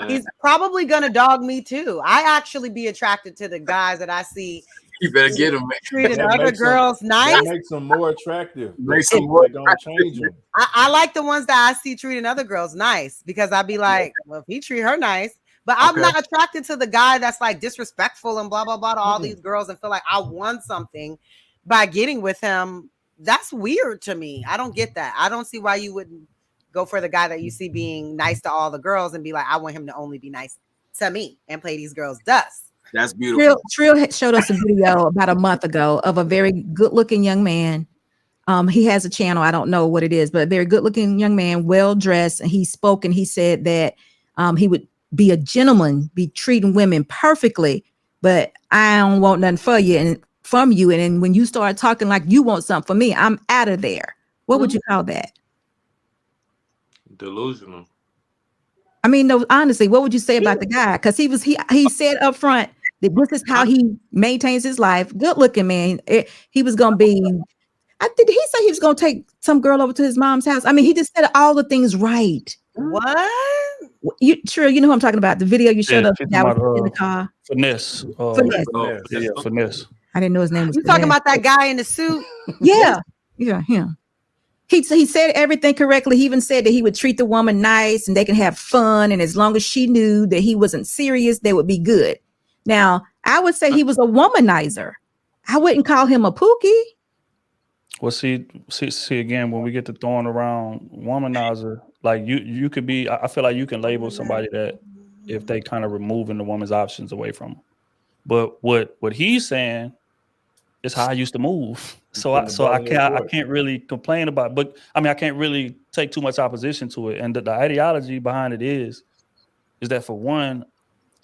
Speaker 4: He's probably gonna dog me too. I actually be attracted to the guys that I see.
Speaker 7: You better get them, man.
Speaker 4: Treating
Speaker 5: That
Speaker 4: other
Speaker 5: makes them-
Speaker 4: girls nice.
Speaker 5: That makes them more attractive.
Speaker 7: Makes them more
Speaker 5: Don't change them.
Speaker 4: I like the ones that I see treating other girls nice, because I'd be like, well, if he treat her nice, but I'm
Speaker 7: Okay.
Speaker 4: not attracted to the guy that's like disrespectful and blah, blah, blah to all these girls and feel like I won something by getting with him. That's weird to me. I don't get that. I don't see why you wouldn't go for the guy that you see being nice to all the girls and be like, I want him to only be nice to me and play these girls dust.
Speaker 7: That's beautiful.
Speaker 3: Trill showed us a video about a month ago of a very good-looking young man. He has a channel. I don't know what it is, but a very good-looking young man, well-dressed. And he spoke and he said that he would be a gentleman, be treating women perfectly, but I don't want nothing for you and from you. And then when you start talking like you want something for me, I'm out of there. What would you call that?
Speaker 6: Delusional.
Speaker 3: I mean, no, honestly, what would you say about the guy? Because he said up front that this is how he maintains his life. Good looking man. He was gonna be. Did he say he was gonna take some girl over to his mom's house? I mean, he just said all the things right.
Speaker 4: What?
Speaker 3: You know who I'm talking about? The video you showed us
Speaker 1: she's
Speaker 3: that was
Speaker 1: talking
Speaker 3: in the
Speaker 1: about,
Speaker 3: car.
Speaker 1: Finesse.
Speaker 3: Finesse.
Speaker 1: Yeah, finesse.
Speaker 3: I didn't know his name was.
Speaker 4: You talking
Speaker 3: Finesse.
Speaker 4: about that guy in the suit?
Speaker 3: Yeah, him. He said everything correctly. He even said that he would treat the woman nice and they can have fun. And as long as she knew that he wasn't serious, they would be good. Now, I would say he was a womanizer. I wouldn't call him a Pookie.
Speaker 1: Well, see again, when we get to throwing around womanizer, like you could be, I feel like you can label somebody that if they kind of removing the woman's options away from them. But what he's saying is how I used to move. So I can't really complain about it. But I mean, I can't really take too much opposition to it. And the ideology behind it is that, for one,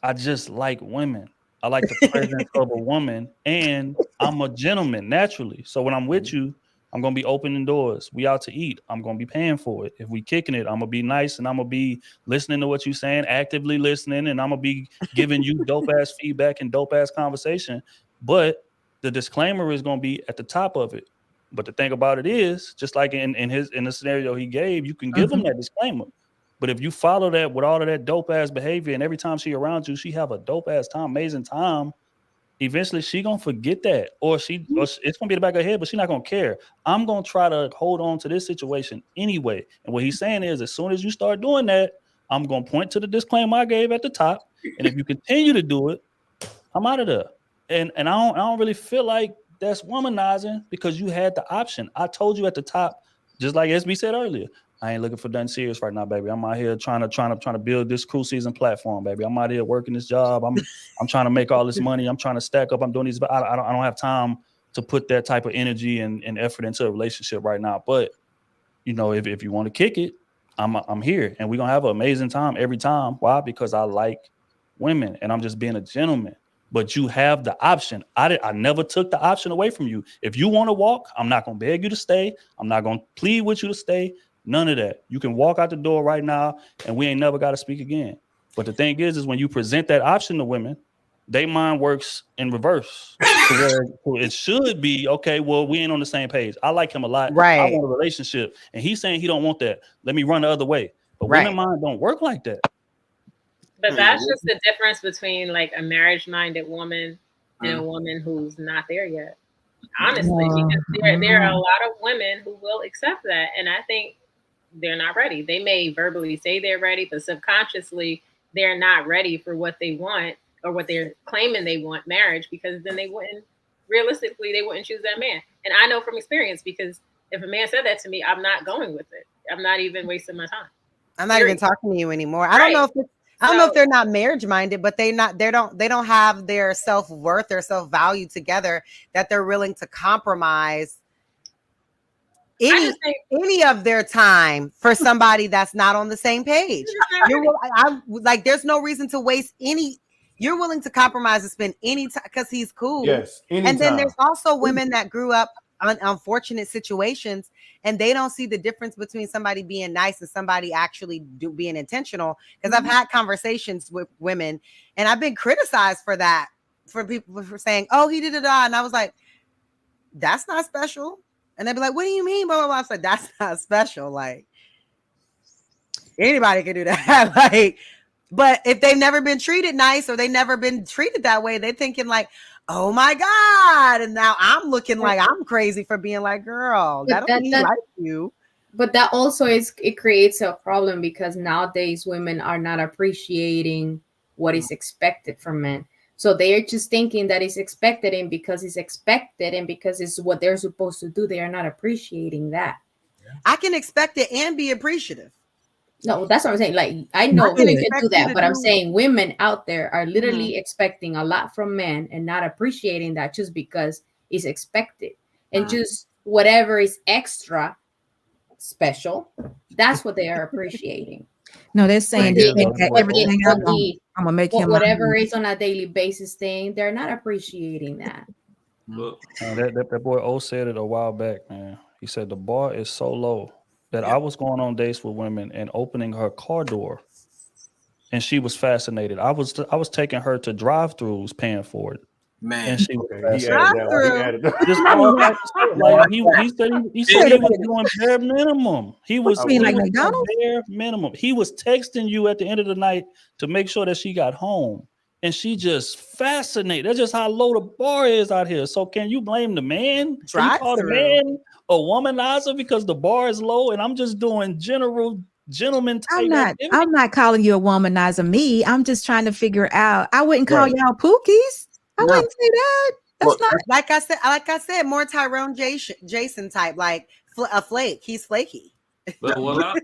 Speaker 1: I just like women. I like the presence of a woman, and I'm a gentleman naturally. So when I'm with you, I'm gonna be opening doors. We out to eat. I'm gonna be paying for it. If we kicking it, I'm gonna be nice and I'm gonna be listening to what you're saying, actively listening, and I'm gonna be giving you dope ass feedback and dope ass conversation. But the disclaimer is gonna be at the top of it. But the thing about it is, just like in the scenario he gave, you can give them that disclaimer. But if you follow that with all of that dope ass behavior, and every time she around you, she have a dope ass time, amazing time, eventually she gonna forget that, or it's gonna be the back of her head, but she's not gonna care. I'm gonna try to hold on to this situation anyway. And what he's saying is, as soon as you start doing that, I'm gonna point to the disclaimer I gave at the top, and if you continue to do it, I'm out of there. And I don't really feel like that's womanizing, because you had the option. I told you at the top, just like SB said earlier, I ain't looking for nothing serious right now, baby. I'm out here trying to build this Krew season platform, baby. I'm out here working this job. I'm trying to make all this money. I'm trying to stack up. I'm doing these, but I don't have time to put that type of energy and effort into a relationship right now. But if you want to kick it, I'm here, and we're gonna have an amazing time every time. Why? Because I like women, and I'm just being a gentleman. But you have the option. I never took the option away from you. If you want to walk, I'm not gonna beg you to stay. I'm not gonna plead with you to stay. None of that. You can walk out the door right now, and we ain't never got to speak again. But the thing is when you present that option to women, their mind works in reverse. So it should be, okay, well, we ain't on the same page. I like him a lot.
Speaker 4: Right.
Speaker 1: I want a relationship. And he's saying he don't want that. Let me run the other way. But women mind don't work like that.
Speaker 8: But that's just the difference between like a marriage-minded woman and a woman who's not there yet. honestly, because there are a lot of women who will accept that, and I think they're not ready. They may verbally say they're ready, but subconsciously they're not ready for what they want or what they're claiming they want, marriage, because then they wouldn't choose that man. And I know from experience, because if a man said that to me, I'm not going with it. I'm not even wasting my time.
Speaker 4: I'm not even talking to you anymore. I don't know if they're not marriage minded, but they don't have their self-worth, their self-value together, that they're willing to compromise any of their time for somebody that's not on the same page. There's no reason to waste any. You're willing to compromise and spend any time because he's cool.
Speaker 5: Yes, anytime.
Speaker 4: And then there's also women that grew up on unfortunate situations, and they don't see the difference between somebody being nice and somebody actually being intentional. Because I've had conversations with women, and I've been criticized for that, for people for saying, "Oh, he did it all," and I was like, "That's not special." And they'd be like, "What do you mean?" Blah, blah, blah. I was like, "That's not special. Like, anybody can do that." Like, but if they've never been treated nice or they've never been treated that way, they're thinking like, "Oh my God." And now I'm looking like I'm crazy for being like, "Girl, that don't mean like you."
Speaker 2: But that also it creates a problem, because nowadays women are not appreciating what is expected from men. So they are just thinking that it's expected, and because it's expected and because it's what they're supposed to do, they are not appreciating that.
Speaker 4: I can expect it and be appreciative.
Speaker 2: No, that's what I'm saying. Like, I know you can do that, but I'm saying women out there are literally expecting a lot from men and not appreciating that just because it's expected. And just whatever is extra special, that's what they are appreciating.
Speaker 3: No, they're saying everything I'm gonna make him
Speaker 2: whatever is on a daily basis thing. They're not appreciating that.
Speaker 1: That boy O said it a while back, man. He said the bar is so low that I was going on dates with women and opening her car door, and she was fascinated. I was taking her to drive-throughs, paying for it.
Speaker 7: Man,
Speaker 1: and she was
Speaker 5: he added that.
Speaker 1: just all type of stuff. Like he said he was doing bare minimum. He was
Speaker 3: like McDonald's?
Speaker 1: Bare minimum. He was texting you at the end of the night to make sure that she got home, and she just fascinated. That's just how low the bar is out here. So can you blame the man? Can you call the man a womanizer because the bar is low? And I'm just doing gentleman type.
Speaker 3: I'm not calling you a womanizer. Me, I'm just trying to figure out. I wouldn't call y'all pookies. I wouldn't say that. That's not
Speaker 4: like I said, more Tyrone Jason type, like a flake. He's flaky.
Speaker 9: But a lot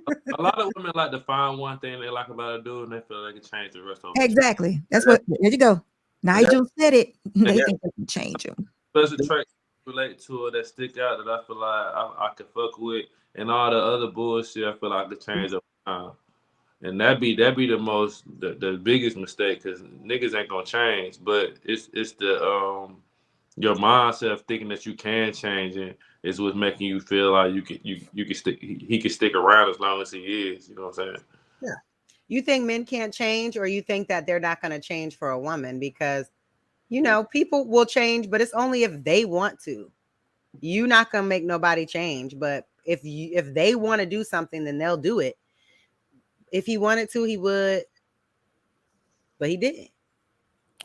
Speaker 9: of women like to find one thing they like about a dude, and they feel like they can change the rest of them.
Speaker 3: Exactly. That's what. There you go. Nigel said it. They think they can change him.
Speaker 9: There's a trait relate to it that stick out that I feel like I can fuck with, and all the other bullshit I feel like I could change over time. And that be the biggest mistake, because niggas ain't gonna change, but it's the your mindset of thinking that you can change it is what's making you feel like you can stick. He can stick around as long as he is. You know what I'm saying?
Speaker 4: Yeah. You think men can't change, or you think that they're not gonna change for a woman? Because people will change, but it's only if they want to. You're not gonna make nobody change, but if they want to do something, then they'll do it. If he wanted to, he would, but he didn't.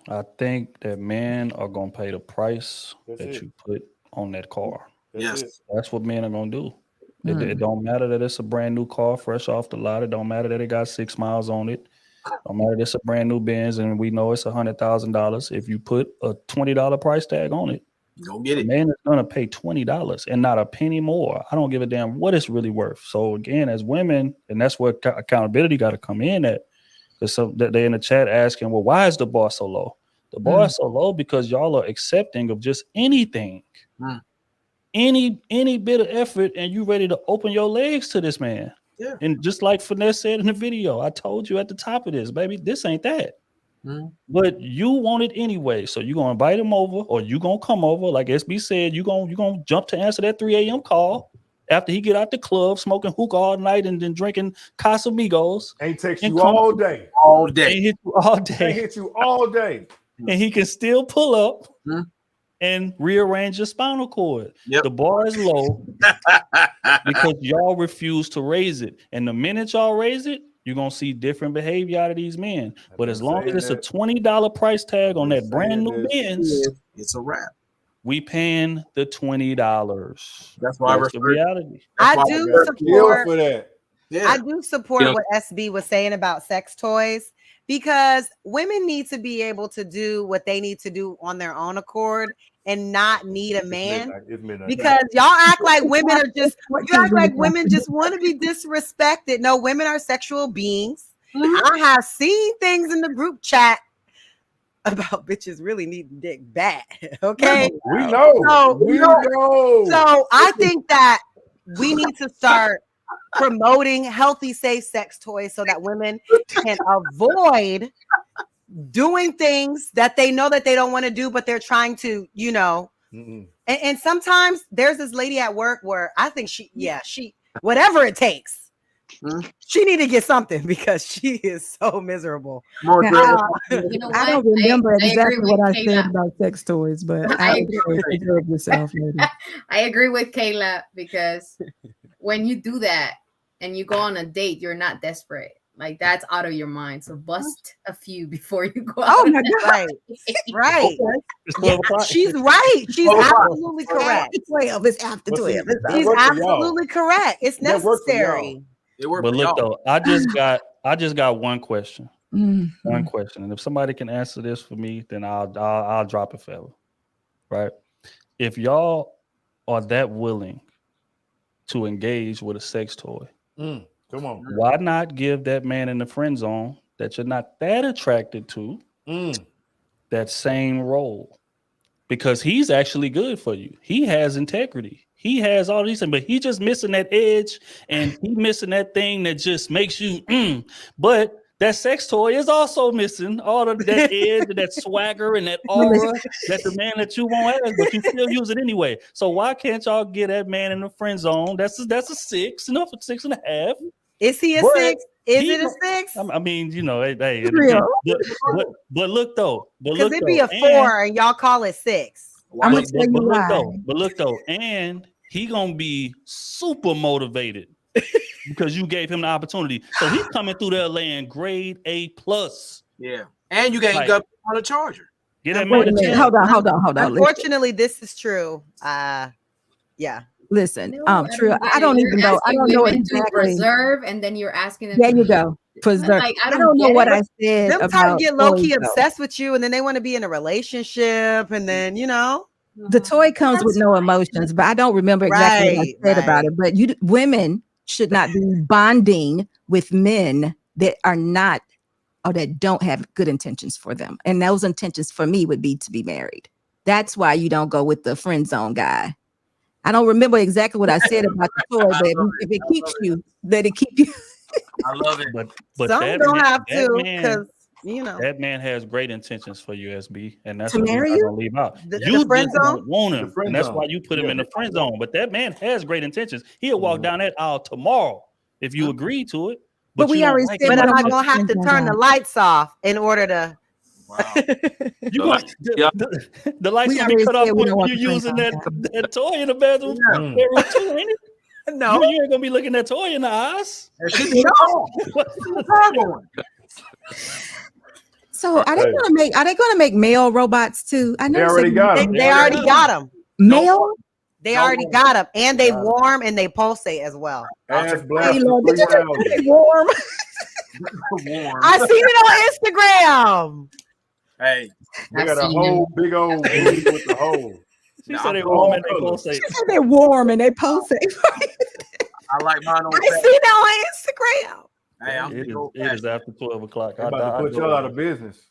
Speaker 1: I think that men are gonna pay the price you put on that car. That's what men are gonna do. It don't matter that it's a brand new car, fresh off the lot. It don't matter that it got 6 miles on it. Don't matter that it's a brand new Benz and we know it's $100,000. If you put a $20 price tag on it,
Speaker 7: go get it.
Speaker 1: Man is gonna pay $20 and not a penny more. I don't give a damn what it's really worth. So again, as women, and that's where accountability got to come in at. Because they in the chat asking, well, why is the bar so low? The bar is so low because y'all are accepting of just anything, any bit of effort, and you ready to open your legs to this man.
Speaker 7: Yeah.
Speaker 1: And just like Finesse said in the video, I told you at the top of this, baby, this ain't that. But you want it anyway, so you're gonna invite him over, or you gonna come over. Like SB said, you gonna jump to answer that 3 a.m. call after he get out the club, smoking hookah all night and then drinking Casamigos.
Speaker 5: Ain't text you all day.
Speaker 1: Ain't hit you all day.
Speaker 5: Ain't hit you all day.
Speaker 1: And he can still pull up and rearrange your spinal cord.
Speaker 7: Yep.
Speaker 1: The bar is low because y'all refuse to raise it, and the minute y'all raise it, you're going to see different behavior out of these men. But as long as it's a $20 price tag on that brand new Benz,
Speaker 7: it's a wrap.
Speaker 1: We paying the $20.
Speaker 7: That's why
Speaker 1: That's the reality.
Speaker 4: I
Speaker 7: why
Speaker 4: do
Speaker 5: Got killed
Speaker 4: support.
Speaker 5: for that.
Speaker 7: Yeah.
Speaker 4: I do support
Speaker 9: Yeah.
Speaker 4: what SB was saying about sex toys because women need to be able to do what they need to do on their own accord and not need a man.
Speaker 5: It's midnight.
Speaker 4: Because y'all act like women are just women just want to be disrespected. No, women are sexual beings. I have seen things in the group chat about bitches really needing dick bad. Okay.
Speaker 5: We know.
Speaker 4: So-
Speaker 5: we know.
Speaker 4: So I think that we need to start promoting healthy, safe sex toys so that women can avoid doing things that they know that they don't want to do, but they're trying to,
Speaker 5: Mm-mm.
Speaker 4: and sometimes there's this lady at work where I think she whatever it takes. She need to get something because she is so miserable.
Speaker 7: More
Speaker 3: Yeah,
Speaker 7: good.
Speaker 2: You know
Speaker 3: I don't
Speaker 2: what?
Speaker 3: remember
Speaker 2: I agree
Speaker 3: exactly
Speaker 2: with
Speaker 3: what I
Speaker 2: Kayla.
Speaker 3: said about sex toys, but
Speaker 2: I
Speaker 3: I
Speaker 2: agree
Speaker 3: would say preserve yourself, lady.
Speaker 2: I agree with Kayla because when you do that and you go on a date, you're not desperate. Like that's out of your mind. So bust a few before you go out.
Speaker 3: Oh my God.
Speaker 4: Right. Right.
Speaker 1: It's
Speaker 4: Yeah,
Speaker 1: 12 o'clock.
Speaker 4: she's right. She's
Speaker 7: Oh, wow.
Speaker 4: absolutely correct.
Speaker 3: After 12. It's after
Speaker 5: Well, see,
Speaker 3: 12. It's
Speaker 5: that
Speaker 4: She's
Speaker 5: work for y'all.
Speaker 4: absolutely correct. It's
Speaker 5: That work for y'all.
Speaker 4: necessary.
Speaker 7: It worked
Speaker 1: But
Speaker 7: for
Speaker 1: look
Speaker 7: y'all.
Speaker 1: though, I just got one question. One question. And if somebody can answer this for me, then I'll drop it forever. Right? If y'all are that willing to engage with a sex toy,
Speaker 5: Come on.
Speaker 1: why not give that man in the friend zone that you're not that attracted to that same role? Because he's actually good for you. He has integrity. He has all these things, but he just missing that edge and he missing that thing that just makes you But that sex toy is also missing all of that edge and that swagger and that aura that the man that you won't have, but you still use it anyway. So why can't y'all get that man in the friend zone? That's a 6, enough for 6.5.
Speaker 4: Is he a
Speaker 1: But
Speaker 4: 6? Is
Speaker 1: he
Speaker 4: it a
Speaker 1: don't-
Speaker 4: 6?
Speaker 1: I mean, hey, it
Speaker 3: Real.
Speaker 1: depends. But look though,
Speaker 4: Because it'd be a 4 and y'all call it 6.
Speaker 3: I'm gonna
Speaker 1: but
Speaker 3: tell you
Speaker 1: look
Speaker 3: why.
Speaker 1: though, and he gonna be super motivated because you gave him the opportunity. So he's coming through there laying grade A+.
Speaker 7: Yeah. And you ain't
Speaker 1: Like-
Speaker 7: got on a charger.
Speaker 1: Get that
Speaker 3: Wait
Speaker 1: man
Speaker 3: a
Speaker 1: a
Speaker 3: minute.
Speaker 1: chance.
Speaker 3: Hold on. Listen.
Speaker 4: Unfortunately, this is true. Yeah.
Speaker 3: Listen.
Speaker 2: No,
Speaker 3: True.
Speaker 2: get
Speaker 3: I
Speaker 2: it.
Speaker 3: don't
Speaker 2: You're
Speaker 3: even know. I
Speaker 2: asking
Speaker 3: don't know
Speaker 2: women to
Speaker 3: exactly.
Speaker 2: preserve, and then you're asking them.
Speaker 3: There
Speaker 2: to
Speaker 3: you go. Preserve.
Speaker 2: Like, I
Speaker 3: I
Speaker 2: don't
Speaker 3: don't know
Speaker 2: get
Speaker 3: what
Speaker 2: it.
Speaker 3: I said
Speaker 4: Them type
Speaker 3: about
Speaker 4: get low-key
Speaker 3: toys, though.
Speaker 4: obsessed with you, and then they want to be in a relationship, and then
Speaker 3: The toy comes with no emotions, but I don't remember exactly what I said about it. But women should not be bonding with men that are not or that don't have good intentions for them. And those intentions for me would be to be married. That's why you don't go with the friend zone guy. I don't remember exactly what I said about the toy, but if it keeps you, let it keep you.
Speaker 7: I love it.
Speaker 1: But
Speaker 4: some
Speaker 1: that
Speaker 4: don't
Speaker 1: man,
Speaker 4: have
Speaker 1: that
Speaker 4: to
Speaker 1: man,
Speaker 4: because
Speaker 1: that man has great intentions for you, SB, and that's
Speaker 3: To
Speaker 1: what we're
Speaker 3: marry
Speaker 1: not
Speaker 3: you?
Speaker 1: gonna leave out.
Speaker 4: The
Speaker 1: You
Speaker 4: friend
Speaker 1: just
Speaker 4: zone?
Speaker 1: don't want him,
Speaker 5: The friend
Speaker 1: and that's
Speaker 5: zone.
Speaker 1: why you put him
Speaker 5: Yeah.
Speaker 1: in the friend zone. But that man has great intentions. He'll walk down that aisle tomorrow if you agree to it.
Speaker 3: But we
Speaker 1: you don't
Speaker 3: already
Speaker 1: like
Speaker 3: said
Speaker 1: him
Speaker 4: But
Speaker 3: we
Speaker 4: am
Speaker 1: like
Speaker 4: I
Speaker 3: don't
Speaker 1: that.
Speaker 4: gonna have to
Speaker 3: friend
Speaker 4: turn
Speaker 3: zone
Speaker 4: the lights off in order to?
Speaker 7: Wow.
Speaker 1: You gonna, the lights
Speaker 3: We
Speaker 1: gonna be
Speaker 3: already
Speaker 1: cut off
Speaker 3: said we
Speaker 1: when
Speaker 3: don't want
Speaker 1: you
Speaker 3: the friend
Speaker 1: using
Speaker 3: zone
Speaker 1: that toy in the bedroom too, ain't it?
Speaker 4: No.
Speaker 1: You ain't gonna be looking that toy in the eyes.
Speaker 3: So are they gonna make male robots too? I know
Speaker 5: They already got them.
Speaker 4: They already got them.
Speaker 3: male.
Speaker 4: They already got them, and they warm and they pulsate as well.
Speaker 5: Ass
Speaker 3: Hey,
Speaker 5: blast
Speaker 3: Lord,
Speaker 5: for
Speaker 3: did you just
Speaker 5: 3,000.
Speaker 3: say warm?
Speaker 4: I seen it on Instagram.
Speaker 7: Hey,
Speaker 5: They got a whole big old booty with the hole.
Speaker 1: She said they warm and they pulsate.
Speaker 3: She said they're warm and they pulsate.
Speaker 7: I like mine on
Speaker 4: I seen that on Instagram.
Speaker 7: Hey, I'm
Speaker 1: It is after 12 o'clock.
Speaker 5: They about to put y'all out of business.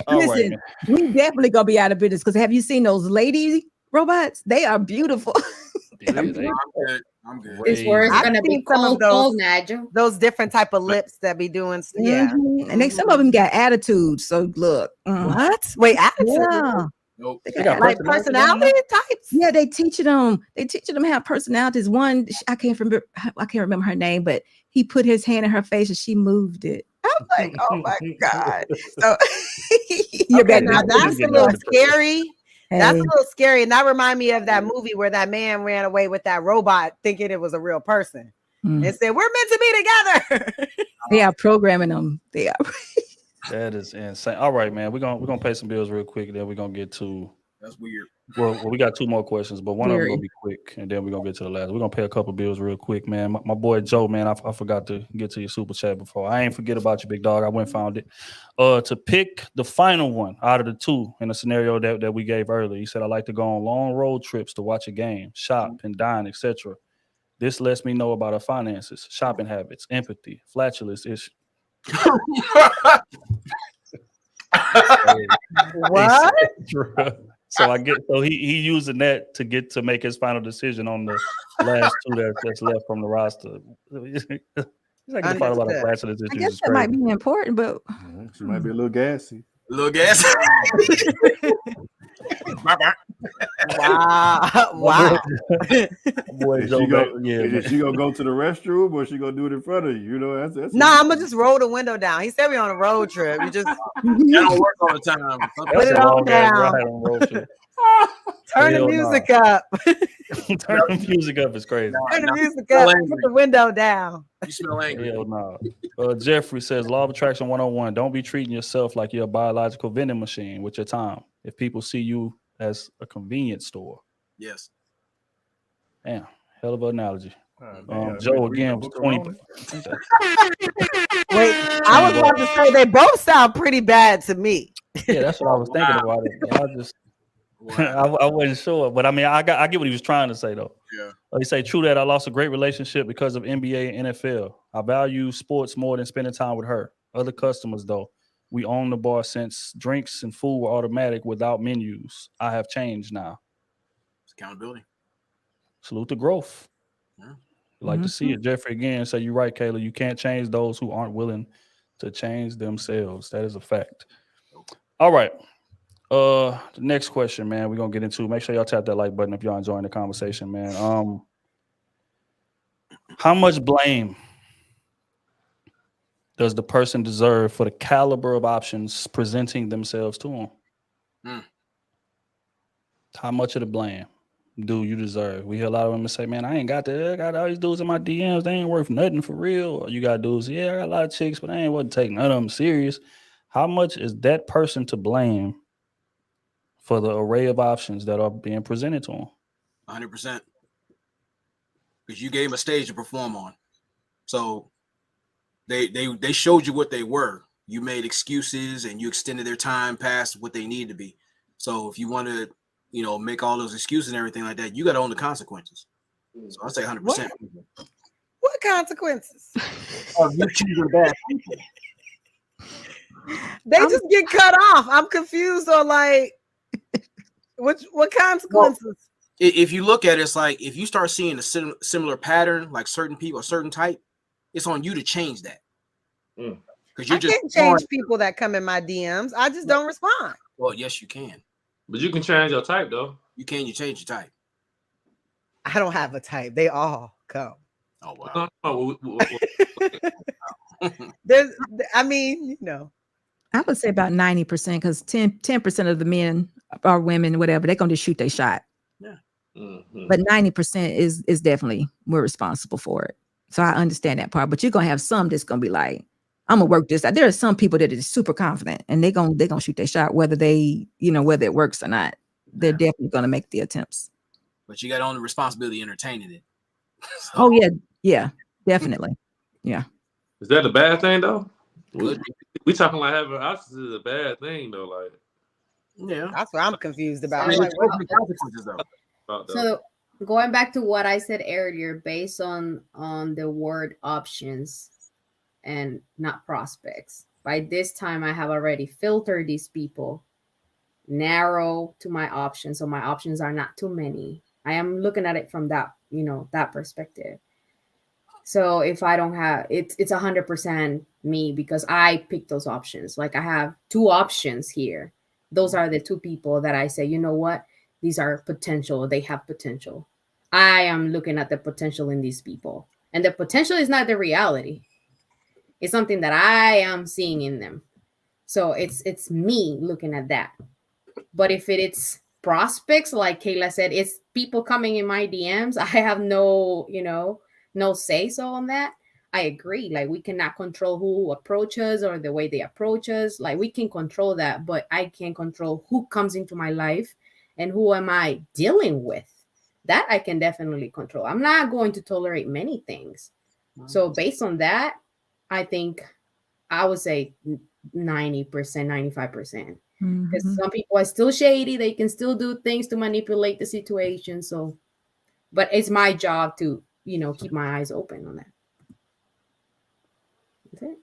Speaker 1: All right,
Speaker 3: Listen,
Speaker 1: man.
Speaker 3: we definitely gonna be out of business because have you seen those lady robots? They are beautiful.
Speaker 7: I'm good. I'm good.
Speaker 2: This word is
Speaker 4: I've
Speaker 2: gonna be
Speaker 4: seen some of
Speaker 2: cold, Nigel.
Speaker 4: those different type of lips that be doing. Yeah.
Speaker 3: Mhm. And some of them got attitudes. So look,
Speaker 4: What? Wait, attitude?
Speaker 3: yeah.
Speaker 7: Nope.
Speaker 3: They
Speaker 1: got
Speaker 4: Like personality types?
Speaker 3: Yeah, they teaching them how to have personalities. One, I can't remember her name, but he put his hand in her face and she moved it. I'm like, oh my God. So
Speaker 4: Okay, now that's a little scary. That's a
Speaker 3: Hey.
Speaker 4: little scary. And that remind me of that movie where that man ran away with that robot thinking it was a real person. And said, we're meant to be together.
Speaker 3: They are programming them. They are.
Speaker 1: That is insane. All right, man. We're gonna pay some bills real quick, then we're gonna get to
Speaker 7: That's weird.
Speaker 1: well, we got two more questions, but one of them
Speaker 3: Very.
Speaker 1: gonna be quick, and then we're gonna get to the last. We're gonna pay a couple bills real quick, man. My boy Joe, man, I forgot to get to your super chat before. I ain't forget about you, big dog. I went and found it. To pick the final one out of the two in the scenario that we gave earlier, he said I like to go on long road trips to watch a game, shop and dine, etc. This lets me know about our finances, shopping habits, empathy, flatulence issues.
Speaker 4: What?
Speaker 1: So he using that to get to make his final decision on the last two that's left from the roster. He's not gonna find about a
Speaker 4: Understood.
Speaker 1: flatulence
Speaker 3: I
Speaker 1: issues.
Speaker 3: guess
Speaker 1: Is
Speaker 3: that might
Speaker 1: crazy.
Speaker 3: be important, but
Speaker 5: She might be a little gassy.
Speaker 7: Little gas.
Speaker 4: Wow. Wow.
Speaker 1: Boy,
Speaker 5: Is
Speaker 1: Joe
Speaker 5: she
Speaker 1: back,
Speaker 5: gonna,
Speaker 1: yeah,
Speaker 5: is
Speaker 1: man.
Speaker 5: she gonna go to the restroom or she gonna do it in front of you? You know, that's
Speaker 4: Nah, I'm gonna just roll the window down. He said we on a road trip. You just
Speaker 7: That don't work all the time.
Speaker 4: Put
Speaker 1: That's
Speaker 4: it
Speaker 1: a
Speaker 4: on
Speaker 1: long ass
Speaker 4: down.
Speaker 1: ride on road trip.
Speaker 4: Turn the
Speaker 1: Hell
Speaker 4: music up.
Speaker 1: Turn the music up is crazy.
Speaker 4: Turn the
Speaker 7: Nah,
Speaker 4: music
Speaker 7: smell
Speaker 4: up.
Speaker 7: angry.
Speaker 4: Put the window down.
Speaker 7: You smell angry.
Speaker 1: Hell no. Jeffrey says Law of Attraction 101. Don't be treating yourself like you're a biological vending machine with your time. If people see you as a convenience store.
Speaker 7: Yes.
Speaker 1: Damn, hell of an analogy.
Speaker 5: damn,
Speaker 1: Joe
Speaker 5: read the
Speaker 1: again was
Speaker 5: book
Speaker 1: 20.
Speaker 5: alone.
Speaker 4: Wait, I was about to say they both sound pretty bad to me.
Speaker 1: Yeah, that's what I was thinking about it. Y'all just I wasn't sure, but I mean, I get what he was trying to say though.
Speaker 7: Yeah.
Speaker 1: He say, true that I lost a great relationship because of NBA and NFL. I value sports more than spending time with her. Other customers though, we own the bar since drinks and food were automatic without menus. I have changed now.
Speaker 7: It's accountability.
Speaker 1: Salute to growth.
Speaker 7: Yeah.
Speaker 1: Like to see it. Jeffrey again say, you're right, Kayla. You can't change those who aren't willing to change themselves. That is a fact. All right. The next question, man, we're gonna get into. Make sure y'all tap that like button if y'all enjoying the conversation, man. How much blame does the person deserve for the caliber of options presenting themselves to them? How much of the blame do you deserve? We hear a lot of women say, man, I ain't got that. I got all these dudes in my DMs. They ain't worth nothing for real. Or you got dudes, yeah, I got a lot of chicks, but I ain't want to take none of them serious. How much is that person to blame for the array of options that are being presented to them?
Speaker 7: 100%. Because you gave them a stage to perform on. So they showed you what they were. You made excuses and you extended their time past what they need to be. So if you want to, make all those excuses and everything like that, you got to own the consequences. So I say 100%.
Speaker 4: What consequences?
Speaker 7: Of you choosing bad people.
Speaker 4: They just get cut off. I'm confused on like what consequences?
Speaker 7: If you look at it, it's like if you start seeing a similar pattern, like certain people, a certain type, it's on you to change that. Because
Speaker 4: I can't change people that come in my DMs. I just don't respond.
Speaker 7: Well, yes, you can.
Speaker 9: But you can change your type though.
Speaker 7: You change your type.
Speaker 4: I don't have a type. They all come.
Speaker 7: Oh wow.
Speaker 3: I would say about 90% because 10% of the men or women, whatever, they're going to shoot their shot.
Speaker 7: Yeah.
Speaker 3: But 90% is definitely we're responsible for it. So I understand that part. But you're going to have some that's going to be like, I'm going to work this out. There are some people that are super confident and they're going to shoot their shot, whether whether it works or not. They're definitely going to make the attempts.
Speaker 7: But you got on the responsibility of entertaining it.
Speaker 3: So. Oh, yeah. Yeah, definitely. Yeah.
Speaker 9: Is that a bad thing though? We talking like having options is a bad thing though. Like,
Speaker 7: yeah,
Speaker 4: that's what I'm confused about.
Speaker 2: So,
Speaker 4: like, what the
Speaker 7: consequences though?
Speaker 2: So going back to what I said earlier, based on the word options and not prospects. By this time, I have already filtered these people, narrow to my options, so my options are not too many. I am looking at it from that that perspective. So if I don't have it's 100% me because I picked those options. Like I have two options here. Those are the two people that I say, you know what? These are potential. They have potential. I am looking at the potential in these people. And the potential is not the reality. It's something that I am seeing in them. So it's me looking at that. But if it's prospects, like Kayla said, it's people coming in my DMs. I have no say so on that. I agree. Like we cannot control who approach us or the way they approach us. Like we can control that, but I can't control who comes into my life and who am I dealing with. That I can definitely control. I'm not going to tolerate many things. So based on that, I think I would say 90%, 95%. Because
Speaker 3: Mhm.
Speaker 2: some people are still shady. They can still do things to manipulate the situation. So, but it's my job to, keep my eyes open on that. That's it.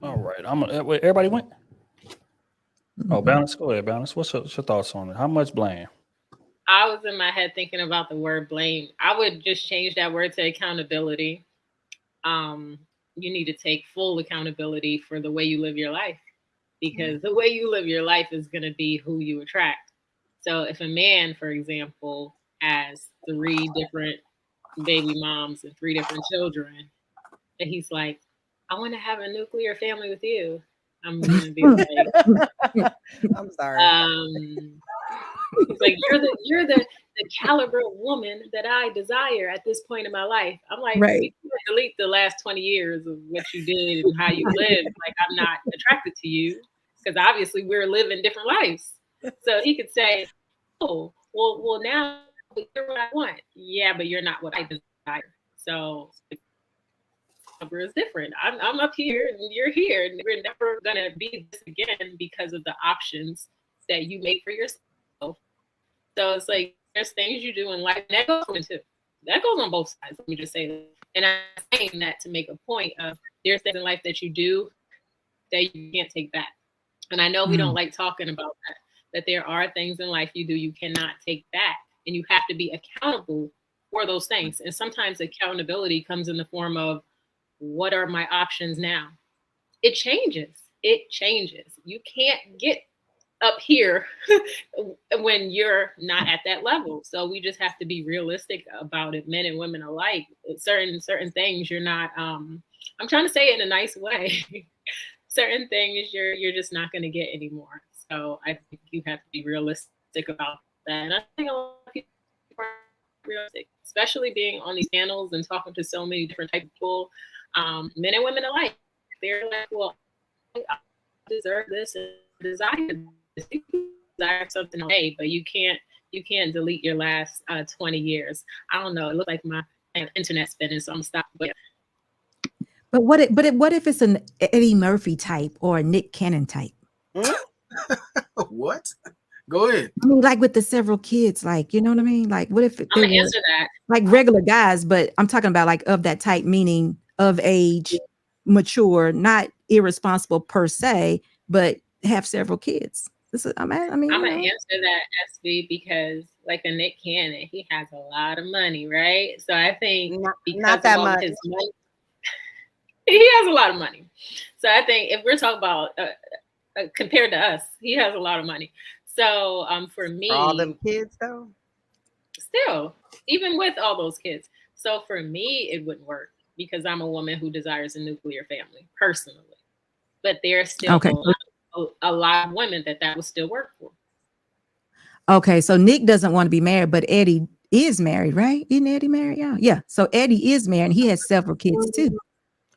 Speaker 1: All right. Wait, everybody went. Oh,
Speaker 3: Mhm.
Speaker 1: Balance. Go ahead, Balance. What's your thoughts on it? How much blame?
Speaker 8: I was in my head thinking about the word blame. I would just change that word to accountability. Um, you need to take full accountability for the way you live your life, because the way you live your life is going to be who you attract. So if a man, for example, has 3 different baby moms and 3 different children, and he's like, I want to have a nuclear family with you, I'm going to be like,
Speaker 4: I'm sorry.
Speaker 8: he's like, you're the caliber of woman that I desire at this point in my life. I'm like, we
Speaker 3: Right.
Speaker 8: can delete the last 20 years of what you did and how you lived. Like, I'm not attracted to you because obviously we're living different lives. So he could say, oh, well, now you're what I want. Yeah, but you're not what I desire. So number is different. I'm up here and you're here, and we're never gonna be this again because of the options that you make for yourself. So it's like there's things you do in life and that goes on too. That goes on both sides. Let me just say that. And I'm saying that to make a point of there's things in life that you do that you can't take back. And I know we don't like talking about that there are things in life you do you cannot take back, and you have to be accountable for those things. And sometimes accountability comes in the form of what are my options now? It changes. It changes. You can't get up here when you're not at that level. So we just have to be realistic about it, men and women alike. Certain things you're not I'm trying to say it in a nice way. Certain things you're just not going to get anymore. So I think you have to be realistic about that. And I think a lot of people are realistic, especially being on these panels and talking to so many different type of people, men and women alike. They're like, well, I deserve this and desire this. You desire something okay, but you can't delete your last 20 years. I don't know. It looks like my internet spinning, so I'm gonna stop. But
Speaker 3: But what if it's an Eddie Murphy type or a Nick Cannon type?
Speaker 7: What? Go ahead.
Speaker 3: I mean, like with the several kids, like, you know what I mean? Like, what if
Speaker 8: I'm
Speaker 3: they
Speaker 8: gonna
Speaker 3: were
Speaker 8: answer that.
Speaker 3: like regular guys, but I'm talking about like of that type, meaning of age, mature, not irresponsible per se, but have several kids. I mean,
Speaker 8: I'm
Speaker 3: you
Speaker 8: gonna
Speaker 3: know.
Speaker 8: answer that, SB, because like a Nick Cannon, he has a lot of money, right? So I think because
Speaker 4: Not
Speaker 8: of
Speaker 4: that
Speaker 8: all of
Speaker 4: much.
Speaker 8: his money, he has a lot of money. So I think if we're talking about compared to us, he has a lot of money. So for
Speaker 4: For all
Speaker 8: me,
Speaker 4: them kids though.
Speaker 8: still, even with all those kids, so for me, it wouldn't work because I'm a woman who desires a nuclear family personally. But there's still
Speaker 3: Okay.
Speaker 8: a lot of women that would still work for.
Speaker 3: Okay. So Nick doesn't want to be married, but Eddie is married, right? Isn't Eddie married? Yeah. Yeah. So Eddie is married and he has several kids too.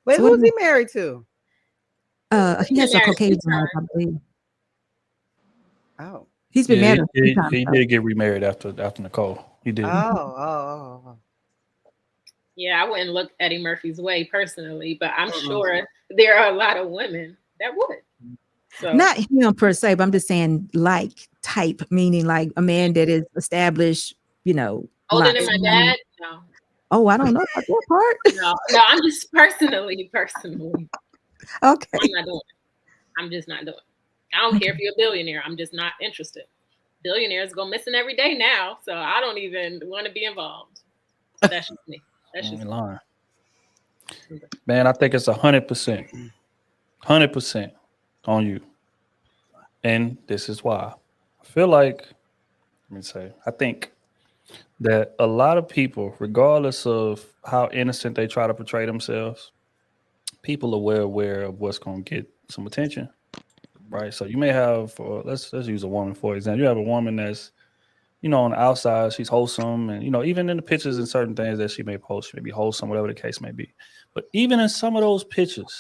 Speaker 4: Wait,
Speaker 3: So what
Speaker 4: who's he married to?
Speaker 3: he
Speaker 8: He's
Speaker 3: has
Speaker 8: been
Speaker 3: a
Speaker 8: married 3
Speaker 3: Caucasian wife, I
Speaker 8: times.
Speaker 3: believe.
Speaker 4: Oh.
Speaker 3: He's been
Speaker 1: Yeah,
Speaker 3: married a few times.
Speaker 1: he
Speaker 3: So.
Speaker 1: did get remarried after Nicole. He did.
Speaker 4: Oh.
Speaker 8: Yeah, I wouldn't look Eddie Murphy's way personally, but I'm sure there are a lot of women that would. So
Speaker 3: Not him per se, but I'm just saying like type, meaning like a man that is established, you know,
Speaker 8: older than
Speaker 3: lots
Speaker 8: my
Speaker 3: of money.
Speaker 8: dad, no.
Speaker 3: Oh, I don't know about that part.
Speaker 8: No, I'm just personally.
Speaker 3: Okay.
Speaker 8: I'm not doing it. I'm just not doing it. I don't care if you're a billionaire. I'm just not interested. Billionaires go missing every day now, so I don't even want to be involved. That's just me. That's just me.
Speaker 1: Lying. Man, I think it's 100%, 100% on you. And this is why. I feel like, I think that a lot of people, regardless of how innocent they try to portray themselves, people are well aware of what's going to get some attention, right? So you may have, let's use a woman for example. You have a woman that's you know, on the outside, she's wholesome. And, you know, even in the pictures and certain things that she may post, she may be wholesome, whatever the case may be. But even in some of those pictures,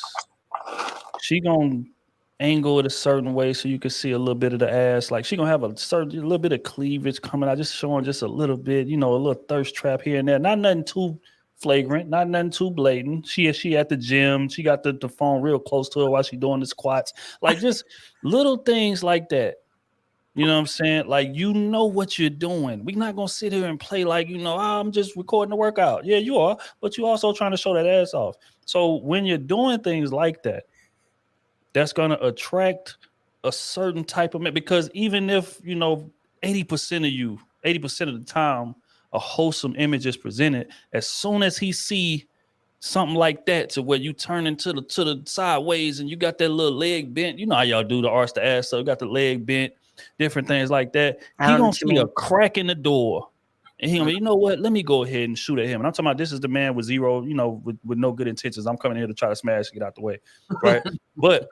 Speaker 1: she gonna angle it a certain way so you can see a little bit of the ass. Like she gonna have a little bit of cleavage coming out, just showing just a little bit, you know, a little thirst trap here and there. Not nothing too flagrant, not nothing too blatant. She at the gym. She got the phone real close to her while she doing the squats. Like just little things like that. You know what I'm saying? Like, you know what you're doing. We're not going to sit here and play like, you know, I'm just recording the workout. Yeah, you are. But you're also trying to show that ass off. So when you're doing things like that, that's going to attract a certain type of man. Because even if, you know, 80% of the time, a wholesome image is presented, as soon as he see something like that to where you turn into the sideways and you got that little leg bent, you know how y'all do the arch the ass, so you got the leg bent, different things like that. He gonna see a crack in the door, and he gonna be, you know what? Let me go ahead and shoot at him. And I'm talking about this is the man with zero, you know, with no good intentions. I'm coming here to try to smash and get out the way, right? But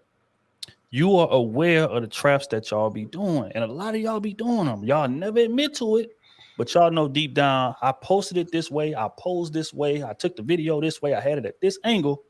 Speaker 1: you are aware of the traps that y'all be doing, and a lot of y'all be doing them. Y'all never admit to it, but y'all know deep down, I posted it this way, I posed this way, I took the video this way, I had it at this angle,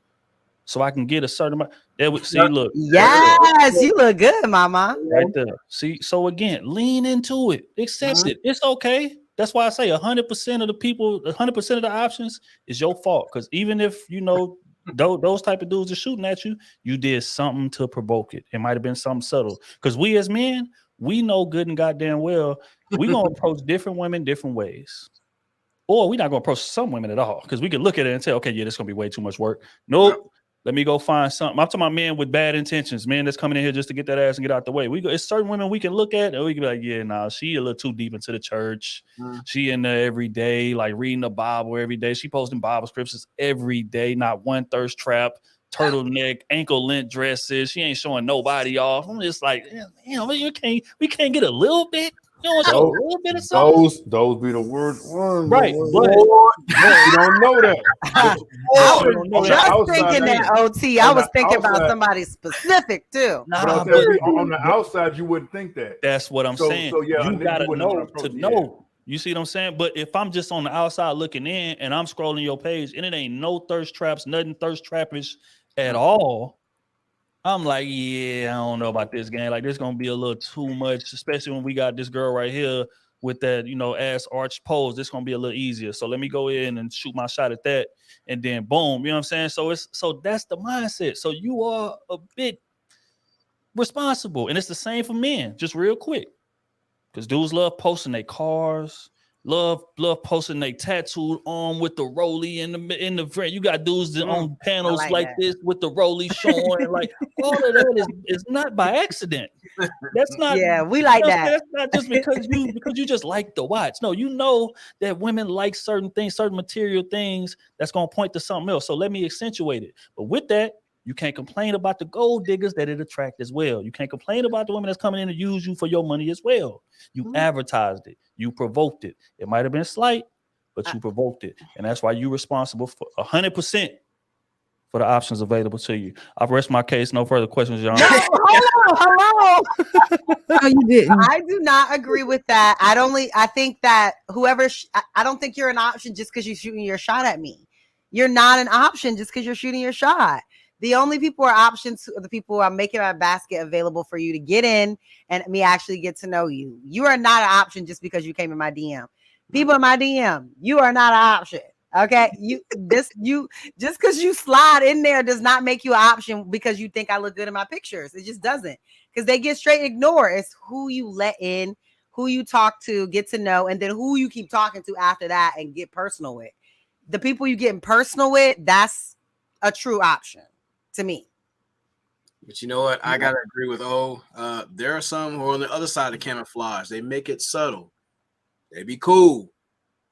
Speaker 1: so I can get a certain amount. There we see, look.
Speaker 4: Yes, you look good, mama.
Speaker 1: Right there. See, so again, lean into it, accept it. It's okay. That's why I say 100% of the people, 100% of the options is your fault. Because even if you know those type of dudes are shooting at you, you did something to provoke it. It might have been something subtle. Because we as men, we know good and goddamn well we're gonna approach different women different ways. Or we're not gonna approach some women at all. Because we can look at it and say, okay, yeah, this is gonna be way too much work. Nope. Let me go find something. I'm talking about men with bad intentions, men that's coming in here just to get that ass and get out the way. It's certain women we can look at and we can be like, yeah, nah, she a little too deep into the church. She in there every day, like reading the Bible every day. She posting Bible scriptures every day, not one thirst trap, turtleneck, ankle length dresses. She ain't showing nobody off. I'm just like, you know, we can't get a little bit. You don't show a little bit of something.
Speaker 5: Those be the worst ones,
Speaker 1: right? But
Speaker 5: you don't know that.
Speaker 4: I was just thinking that, OT. I was thinking about somebody specific too.
Speaker 5: But on the outside, you wouldn't think that.
Speaker 1: That's what I'm saying.
Speaker 5: So yeah,
Speaker 1: you gotta know to know. You see what I'm saying? But if I'm just on the outside looking in and I'm scrolling your page and it ain't no thirst traps, nothing thirst trappish at all, I'm like, yeah, I don't know about this game. Like, this gonna be a little too much, especially when we got this girl right here with that, you know, ass arch pose. This gonna be a little easier. So let me go in and shoot my shot at that, and then boom, you know what I'm saying? So that's the mindset. So you are a bit responsible, and it's the same for men. Just real quick, because dudes love posting their cars. Love posting they tattooed arm with the rollie in the front. You got dudes that on panels like this with the rollie showing. Like, all of that is not by accident. That's not.
Speaker 4: Yeah, we like that.
Speaker 1: That's not just because you just like the watch. No, you know that women like certain things, certain material things that's gonna point to something else. So let me accentuate it. But with that, you can't complain about the gold diggers that it attract as well. You can't complain about the women that's coming in to use you for your money as well. You advertised it. You provoked it. It might have been slight, but you provoked it. And that's why you're responsible for 100% for the options available to you. I've rest my case. No further questions, John.
Speaker 4: Hello.
Speaker 3: No, you didn't.
Speaker 4: I do not agree with that. I think that I don't think you're an option just because you're shooting your shot at me. You're not an option just because you're shooting your shot. The only people who are options are the people who are making my basket available for you to get in and me actually get to know you. You are not an option just because you came in my DM. People in my DM, you are not an option. Okay. Just because you slide in there does not make you an option because you think I look good in my pictures. It just doesn't, because they get straight ignored. It's who you let in, who you talk to, get to know, and then who you keep talking to after that and get personal with. The people you getting personal with, that's a true option to me.
Speaker 7: But you know what? I gotta agree with there are some who are on the other side of camouflage. They make it subtle. They be cool.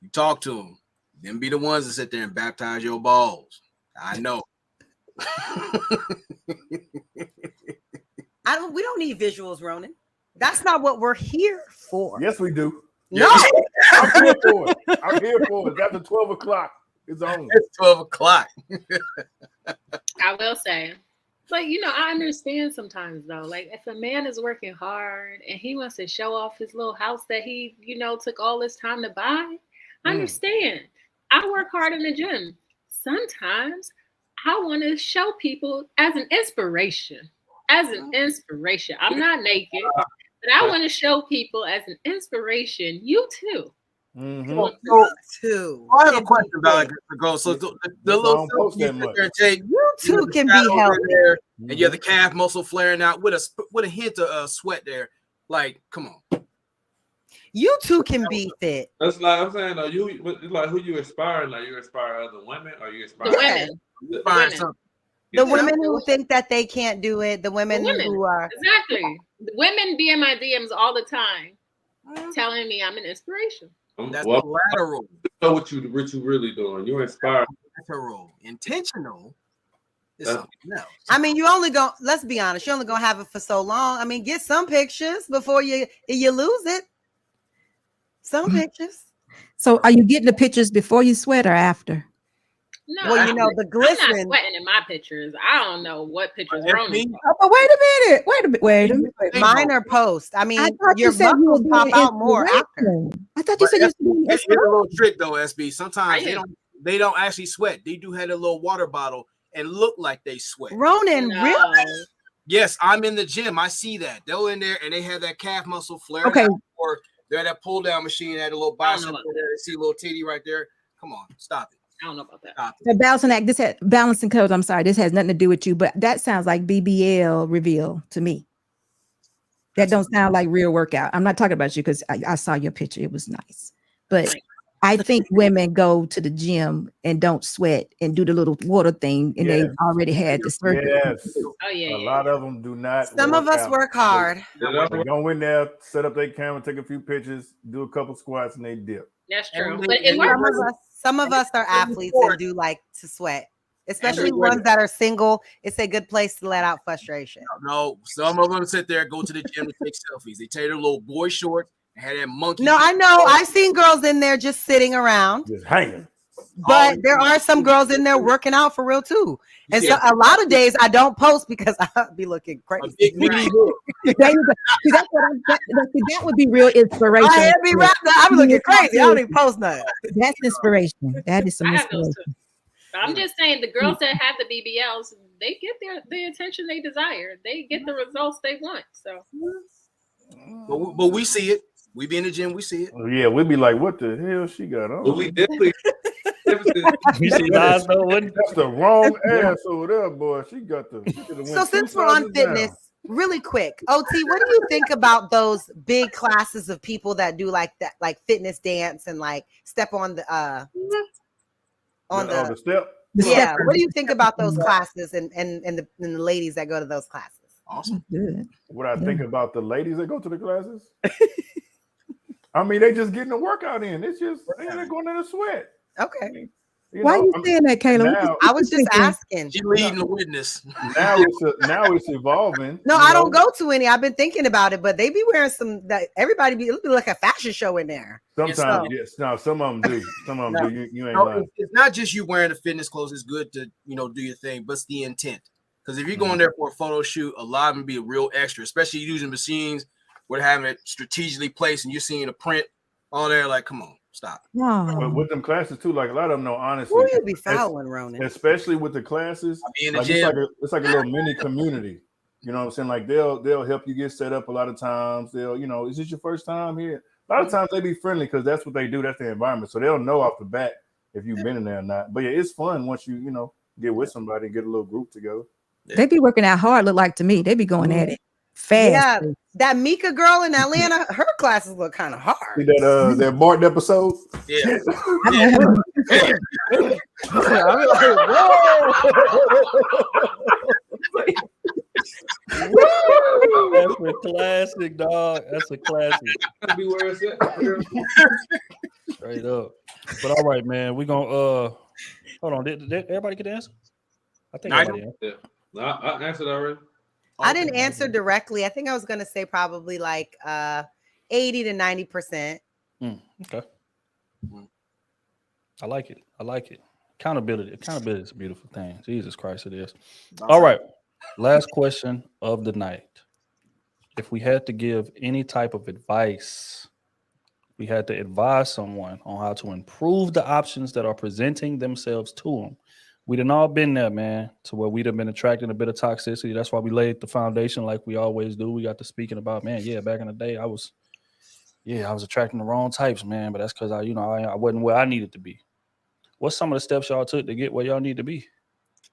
Speaker 7: You talk to them. Them be the ones that sit there and baptize your balls. I know.
Speaker 4: We don't need visuals, Ronan. That's not what we're here for.
Speaker 5: Yes, we do.
Speaker 4: No,
Speaker 5: I'm here for it. I'm here for it. After 12 o'clock, it's on.
Speaker 7: It's 12 o'clock.
Speaker 8: I will say, like, I understand sometimes though. Like if a man is working hard and he wants to show off his little house that he, took all this time to buy, I understand. I work hard in the gym. Sometimes I want to show people as an inspiration. As an inspiration. I'm not naked, but I want to show people as an inspiration. You too.
Speaker 7: So, I have a question about the girls. So the little
Speaker 5: post
Speaker 7: you
Speaker 5: that
Speaker 7: sit
Speaker 5: much.
Speaker 7: there and take,
Speaker 4: You two can be
Speaker 7: over
Speaker 4: healthy.
Speaker 7: there, and you have the calf muscle flaring out with a hint of sweat there. Like, come on.
Speaker 4: You two can be fit.
Speaker 9: That's like I'm saying. Though, it's like who you inspiring? Like you inspire other women, or you
Speaker 8: The
Speaker 9: inspire
Speaker 8: women.
Speaker 4: The women who think that they can't do it. The women who are
Speaker 8: exactly. The women be in my DMs all the time, telling me I'm an inspiration.
Speaker 7: That's the lateral.
Speaker 9: Know what you really doing. You inspire.
Speaker 7: Lateral. Intentional is something else.
Speaker 4: I mean, let's be honest, you're only gonna have it for so long. I mean, get some pictures before you lose it. Some pictures.
Speaker 3: So are you getting the pictures before you sweat or after?
Speaker 8: No,
Speaker 4: well, the glisten.
Speaker 8: I'm not sweating in my pictures. I don't know what pictures Ronan.
Speaker 3: Oh, but wait a minute.
Speaker 4: Mine are post. I mean,
Speaker 3: I thought
Speaker 4: your
Speaker 3: you said you
Speaker 4: muscles
Speaker 3: were
Speaker 4: pop
Speaker 3: doing
Speaker 4: out more after.
Speaker 3: I thought you said you were doing
Speaker 7: Here's a little trick though, SB. Sometimes they don't actually sweat. They do have a little water bottle and look like they sweat.
Speaker 4: Ronan, really?
Speaker 7: Yes, I'm in the gym. I see that. They're in there and they have that calf muscle flaring
Speaker 3: Okay.
Speaker 7: out, or they're at that pull down machine, had a little bicep there. They see a little titty right there. Come on, stop it.
Speaker 8: I don't know about that.
Speaker 3: The balancing act, balancing code. I'm sorry, this has nothing to do with you, but that sounds like BBL reveal to me. That don't sound like real workout. I'm not talking about you because I saw your picture. It was nice, but I think women go to the gym and don't sweat and do the little water thing, and they already had the circuit.
Speaker 5: Yes.
Speaker 8: Oh yeah.
Speaker 5: A lot of them do not.
Speaker 4: Some of us work hard.
Speaker 5: They go in there, set up their camera, take a few pictures, do a couple squats, and they dip.
Speaker 8: That's true. But it works.
Speaker 4: Some of us are athletes and do like to sweat, especially ones that are single. It's a good place to let out frustration.
Speaker 7: No, some of them sit there, go to the gym and take selfies. They take their little boy shorts and have that monkey.
Speaker 4: No, I know. I've seen girls in there just sitting around,
Speaker 5: just hanging.
Speaker 4: But there are some girls in there working out for real too. And so a lot of days I don't post because I'll be looking crazy.
Speaker 3: That would be real inspiration.
Speaker 4: I'm looking crazy. I don't even post nothing.
Speaker 3: That's inspiration. That is some inspiration.
Speaker 8: I'm just saying the girls that have the BBLs, they get the attention they desire. They get the results they want. So,
Speaker 7: but we see it. We be in the gym, we see it.
Speaker 5: Yeah, we'd be like, "What the hell she got on?"
Speaker 9: But we definitely.
Speaker 1: You see, that's
Speaker 5: the wrong ass over there, boy. She got the.
Speaker 4: So since we're on fitness, really quick, OT, what do you think about those big classes of people that do like that, like fitness dance and like step on the
Speaker 5: step?
Speaker 4: Yeah, what do you think about those classes and the ladies that go to those classes?
Speaker 7: Awesome.
Speaker 3: Good.
Speaker 5: What I think about the ladies that go to the classes? I mean, they just getting the workout in. It's just they're going in a sweat.
Speaker 4: Okay.
Speaker 3: Why are you saying that, Kayla?
Speaker 5: Now,
Speaker 4: I was just asking.
Speaker 7: She leading the witness.
Speaker 5: Now it's evolving.
Speaker 4: No, I don't go to any. I've been thinking about it, but they be wearing some that everybody be looking like a fashion show in there.
Speaker 5: Sometimes, yes. No, some of them do. Some of them do. You ain't lying.
Speaker 7: It's not just you wearing the fitness clothes. It's good to do your thing, but it's the intent. Because if you're going there for a photo shoot, a lot of them be a real extra, especially using machines where they having it strategically placed and you're seeing the print all there. Like, come on, stop.
Speaker 5: But with them classes too, like a lot of them know honestly.
Speaker 4: Who you be fouling, Ronan?
Speaker 5: Especially with the classes, like it's like a little mini community. You know what I'm saying? Like they'll help you get set up a lot of times. They'll, is this your first time here? A lot of times they be friendly because that's what they do. That's their environment. So they'll know off the bat if you've been in there or not. But yeah, it's fun once you get with somebody and get a little group together.
Speaker 3: They be working out hard, look like to me. They be going at it fast.
Speaker 4: Yeah, that Mika girl in Atlanta, her classes look kind of hard.
Speaker 5: See that Martin episode?
Speaker 7: Yeah.
Speaker 4: I'm like, whoa.
Speaker 1: That's a classic, dog. That's a classic.
Speaker 9: Be where it's at.
Speaker 1: Straight up. But all right, man. We're gonna hold on. Did everybody get the answer? I think everybody answered.
Speaker 9: No, I answered already.
Speaker 4: I didn't answer directly. I think I was going to say probably like 80 to 90%.
Speaker 1: Okay. I like it. Accountability is a beautiful thing. Jesus Christ, it is. All right. Last question of the night. If we had to give any type of advice, we had to advise someone on how to improve the options that are presenting themselves to them. We done all been there, man, to where we'd have been attracting a bit of toxicity. That's why we laid the foundation like we always do. We got to speaking about, man, yeah, back in the day, I was attracting the wrong types, man, but that's because I wasn't where I needed to be. What's some of the steps y'all took to get where y'all need to be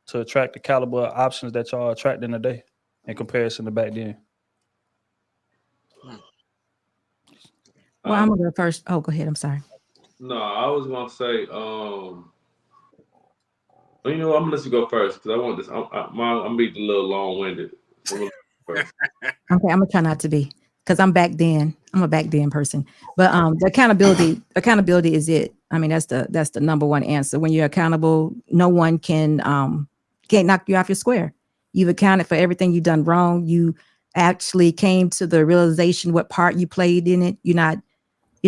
Speaker 1: to attract the caliber of options that y'all attracting today in comparison to back then?
Speaker 3: Well, I'm gonna go first. Oh, go ahead. I'm sorry.
Speaker 9: No, I was gonna say, you know, I'm gonna let you go first because I want this. I'm being a little long-winded. So I'm gonna first.
Speaker 3: Okay, I'm gonna try not to be, because I'm back then. I'm a back then person. But the accountability is it. I mean, that's the number one answer. When you're accountable, no one can't knock you off your square. You've accounted for everything you've done wrong. You actually came to the realization what part you played in it. You're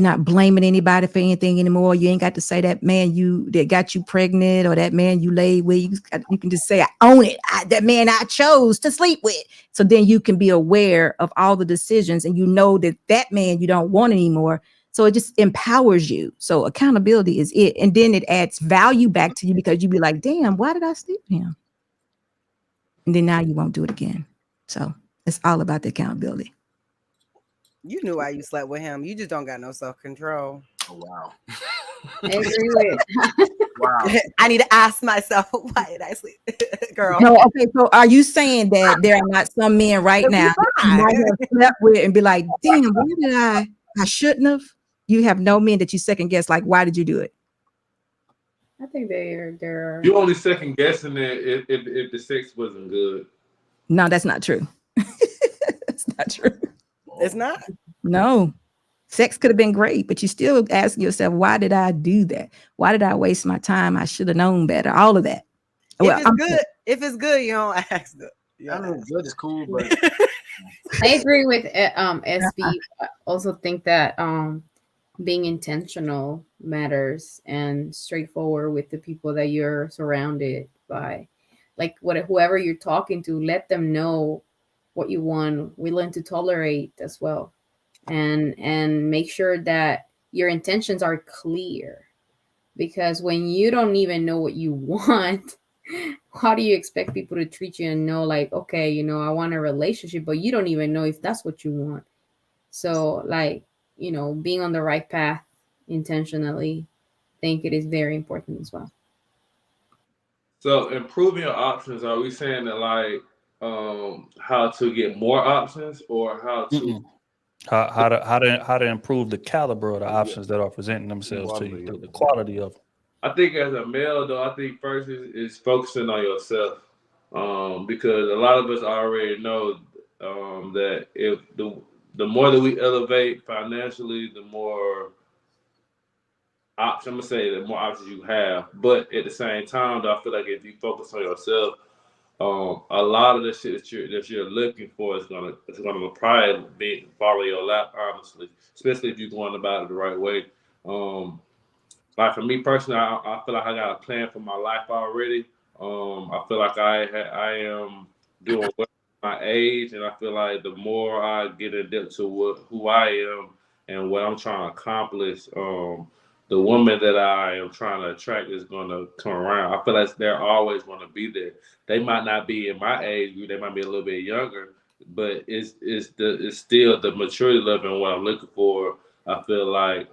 Speaker 3: not blaming anybody for anything anymore. You ain't got to say that man that got you pregnant or that man you laid with. You can just say, I own it. That man I chose to sleep with. So then you can be aware of all the decisions and you know that man you don't want anymore. So it just empowers you. So accountability is it. And then it adds value back to you because you be like, damn, why did I sleep with him? And then now you won't do it again. So it's all about the accountability.
Speaker 4: You knew why you slept with him. You just don't got no self-control.
Speaker 7: Oh, wow.
Speaker 2: I agree with.
Speaker 7: Wow.
Speaker 4: I need to ask myself, why did I sleep? Girl.
Speaker 3: No, okay. So are you saying that there are not some men right now that you might have slept with and be like, damn, why did I shouldn't have? You have no men that you second guess, like, why did you do it?
Speaker 2: I think they're.
Speaker 9: You only second guessing it if the sex wasn't good.
Speaker 3: No, that's not true. That's not true.
Speaker 4: It's not.
Speaker 3: No. Sex could have been great, but you still asking yourself, why did I do that? Why did I waste my time? I should have known better. All of that.
Speaker 4: If it's good, you don't ask them.
Speaker 7: I mean, good is cool, but
Speaker 2: I agree with SB. I also think that being intentional matters and straightforward with the people that you're surrounded by. Like whoever you're talking to, let them know what you want, willing to tolerate as well. And make sure that your intentions are clear. Because when you don't even know what you want, how do you expect people to treat you and know, like, okay, I want a relationship, but you don't even know if that's what you want. So, like, being on the right path intentionally, I think it is very important as well.
Speaker 9: So improving your options, are we saying that like how to get more options or how to
Speaker 1: Mm-mm. How to improve the caliber of the options that are presenting themselves to you, the quality of them.
Speaker 9: I think as a male though, I think first is focusing on yourself. Because a lot of us already know that if the more that we elevate financially, the more options. I'm gonna say the more options you have. But at the same time, though, I feel like if you focus on yourself, a lot of the shit that you're looking for is gonna probably be fall in your lap, honestly. Especially if you're going about it the right way. Like for me personally, I feel like I got a plan for my life already. I feel like I am doing well at my age, and I feel like the more I get in depth to who I am and what I'm trying to accomplish, the woman that I am trying to attract is going to come around. I feel like they're always going to be there. They might not be in my age group; they might be a little bit younger, but it's still the maturity level and what I'm looking for. I feel like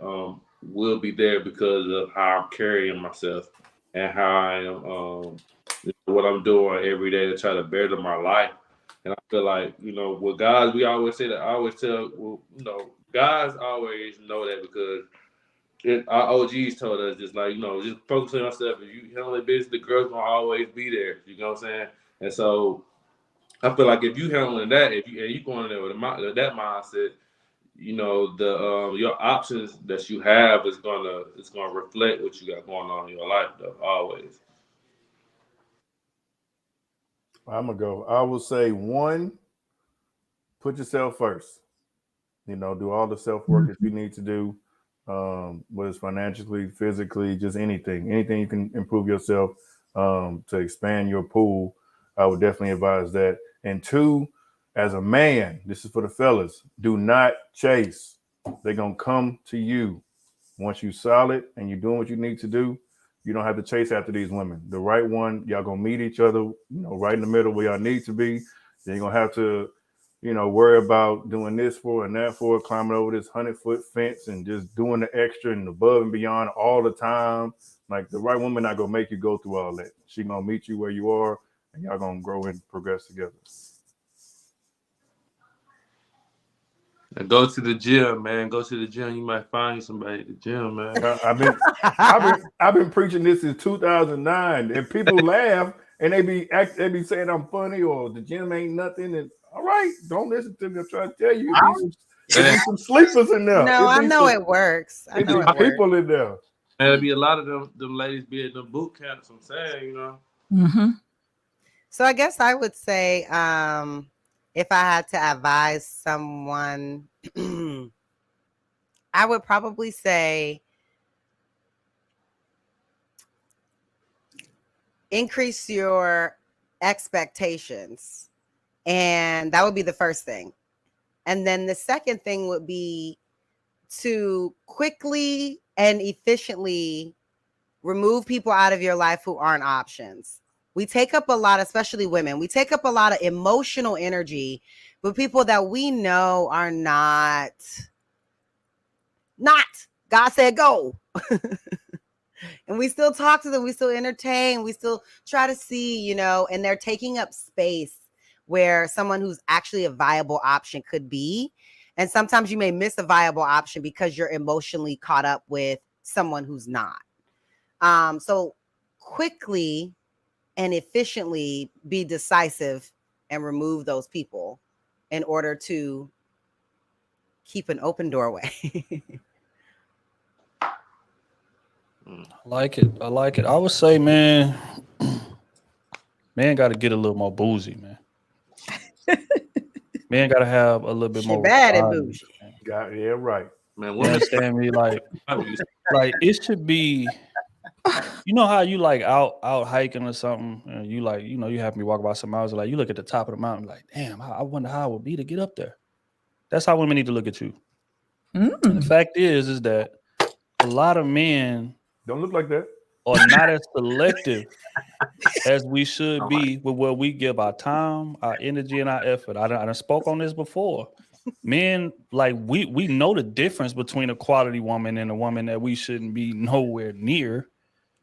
Speaker 9: will be there because of how I'm carrying myself and how I am, what I'm doing every day to try to better my life. And I feel like, with guys, we always say that. I always tell, guys always know that because our OGs told us just like, just focus on yourself. If you handle the business, the girls gonna always be there. You know what I'm saying? And so I feel like if you handling that, if you going in there with that mindset, the your options that you have is gonna reflect what you got going on in your life though, always.
Speaker 5: I'm gonna go. I will say one, put yourself first. Do all the self work that you need to do, whether it's financially, physically, just anything you can improve yourself to expand your pool. I would definitely advise that. And two, as a man, this is for the fellas, do not chase. They're going to come to you. Once you solid and you're doing what you need to do, you don't have to chase after these women. The right one, y'all going to meet each other, right in the middle where y'all need to be. Then you're going to have to, worry about doing this for and that for, climbing over this 100-foot fence and just doing the extra and above and beyond all the time. Like, the right woman not going to make you go through all that. She going to meet you where you are, and y'all going to grow and progress together.
Speaker 9: And go to the gym, man. Go to the gym. You might find somebody at the gym, man.
Speaker 5: I've been preaching this since 2009, and people laugh and they be saying I'm funny or the gym ain't nothing. And all right, don't listen to me. I'm trying to tell you, there be some sleepers in there.
Speaker 4: No, I know it works. I know it works.
Speaker 5: People in there.
Speaker 9: And there'll be a lot of them ladies be at the boot camps. I'm saying,
Speaker 3: Mm-hmm.
Speaker 4: So I guess I would say, if I had to advise someone, I would probably say increase your expectations. And that would be the first thing. And then the second thing would be to quickly and efficiently remove people out of your life who aren't options. We take up a lot, especially women, we take up a lot of emotional energy with people that we know are not God said go. And we still talk to them, we still entertain, we still try to see, and they're taking up space where someone who's actually a viable option could be. And sometimes you may miss a viable option because you're emotionally caught up with someone who's not. So quickly and efficiently be decisive and remove those people in order to keep an open doorway.
Speaker 1: I like it. I would say, man got to get a little more bougie, man. Man got to have a little bit more.
Speaker 4: Bad and bougie.
Speaker 5: Yeah, right.
Speaker 9: Man,
Speaker 1: you understand me? Like it should be. You know how you like out hiking or something, and you like, you have me walk by some miles, like you look at the top of the mountain, like, damn, I wonder how it would be to get up there. That's how women need to look at you. And the fact is that a lot of men
Speaker 5: don't look like that,
Speaker 1: are not as selective as we should be with where we give our time, our energy, and our effort. I done spoke on this before. Men, like, we know the difference between a quality woman and a woman that we shouldn't be nowhere near.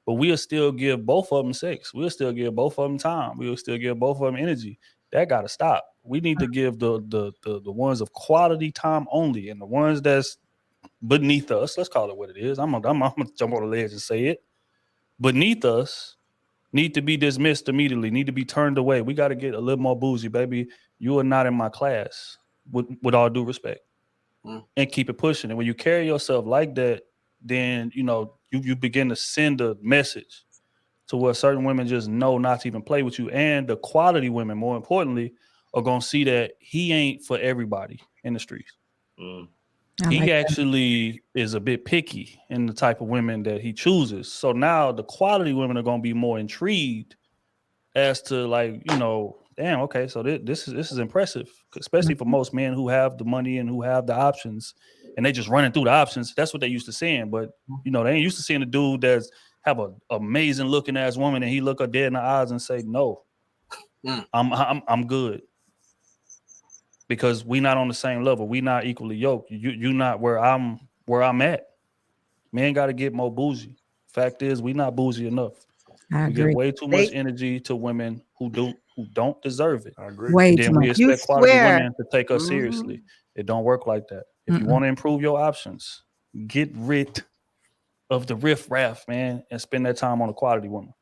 Speaker 1: But we'll still give both of them sex. We'll still give both of them time. We'll still give both of them energy. That got to stop. We need to give the ones of quality time only, and the ones that's beneath us. Let's call it what it is. I'm gonna jump on the ledge and say it. Beneath us need to be dismissed immediately. Need to be turned away. We got to get a little more bougie, baby. You are not in my class. With all due respect, and keep it pushing. And when you carry yourself like that, then you begin to send a message to where certain women just know not to even play with you. And the quality women, more importantly, are going to see that he ain't for everybody in the streets. He actually is a bit picky in the type of women that he chooses. So now the quality women are going to be more intrigued as to, like, damn, okay, so this is impressive, especially for most men who have the money and who have the options, and they just running through the options. That's what they used to seeing, but they ain't used to seeing a dude that's have an amazing looking ass woman and he look her dead in the eyes and say, no, I'm good, because we not on the same level. We not equally yoked. You not where I'm at. Men got to get more bougie. Fact is, we not bougie enough.
Speaker 3: I
Speaker 1: we
Speaker 3: agree.
Speaker 1: give way too much energy to women who don't deserve it.
Speaker 5: I agree.
Speaker 3: Way
Speaker 1: and
Speaker 3: too
Speaker 1: then we
Speaker 3: much.
Speaker 1: expect quality women to take us seriously. It don't work like that. If you want to improve your options, get rid of the riff-raff, man, and spend that time on a quality woman.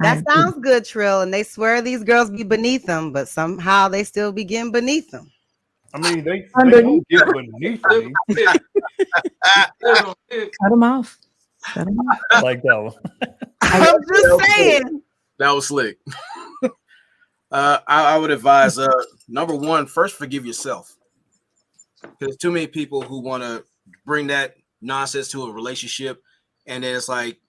Speaker 4: That sounds good, Trill. And they swear these girls be beneath them, but somehow they still be getting beneath them.
Speaker 5: I mean, they don't get beneath me.
Speaker 3: Cut them off.
Speaker 1: I like that one.
Speaker 4: I'm just saying.
Speaker 7: That was slick. I would advise, number one, first forgive yourself. Because too many people who want to bring that nonsense to a relationship, and then it's like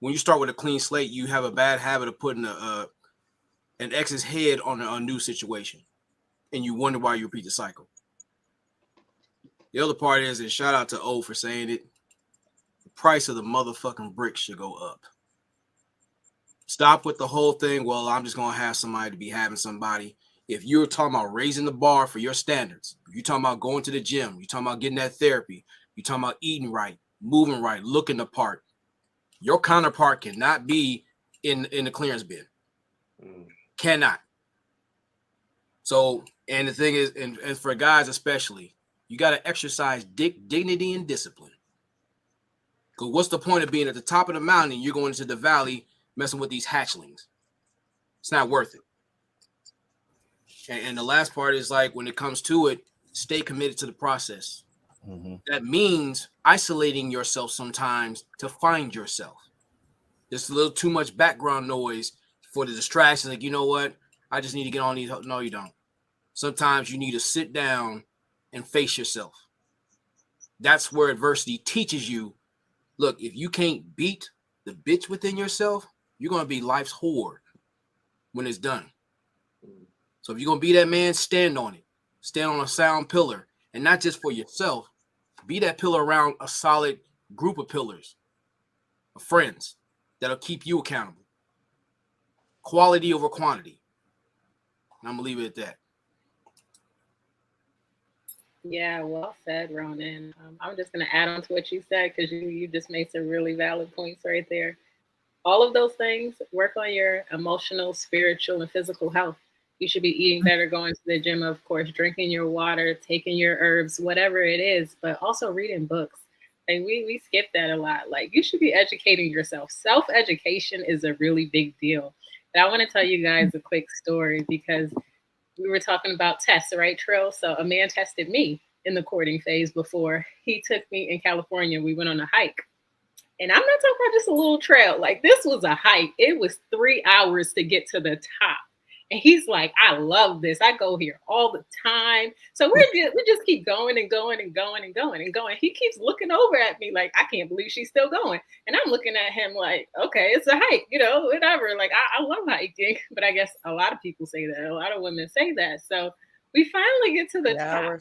Speaker 7: when you start with a clean slate, you have a bad habit of putting a an ex's head on a new situation, and you wonder why you repeat the cycle. The other part is, and shout out to O for saying it, the price of the motherfucking brick should go up. Stop with the whole thing, well, I'm just going to have somebody to be having somebody. If you're talking about raising the bar for your standards, if you're talking about going to the gym, you're talking about getting that therapy, you're talking about eating right, moving right, looking the part, your counterpart cannot be in the clearance bin. Cannot. So, and the thing is, and for guys especially, you got to exercise dignity and discipline. Because what's the point of being at the top of the mountain and you're going into the valley messing with these hatchlings? It's not worth it. And the last part is, like, when it comes to it, stay committed to the process. That means isolating yourself sometimes to find yourself. There's a little too much background noise for the distractions. Like, you know what? I just need to get on these. No, you don't. Sometimes you need to sit down and face yourself. That's where adversity teaches you, look, if you can't beat the bitch within yourself, you're going to be life's whore when it's done. So if you're going to be that man, stand on it. Stand on a sound pillar. And not just for yourself. Be that pillar around a solid group of pillars, of friends that'll keep you accountable. Quality over quantity. And I'm going to leave it at that.
Speaker 8: Yeah, well said, Ronan. I'm just going to add on to what you said, because you just made some really valid points right there. All of those things, work on your emotional, spiritual, and physical health. You should be eating better, going to the gym, of course, drinking your water, taking your herbs, whatever it is, but also reading books. And we skip that a lot. Like, you should be educating yourself. Self-education is a really big deal. And I want to tell you guys a quick story, because we were talking about tests, right, Trill? So a man tested me in the courting phase before. He took me in California. We went on a hike. And I'm not talking about just a little trail. Like, this was a hike. It was 3 hours to get to the top. And he's like, I love this. I go here all the time. So we just keep going and going and going and going and going. He keeps looking over at me like, I can't believe she's still going. And I'm looking at him like, okay, it's a hike, whatever. Like, I love hiking. But I guess a lot of people say that. A lot of women say that. So we finally get to the top.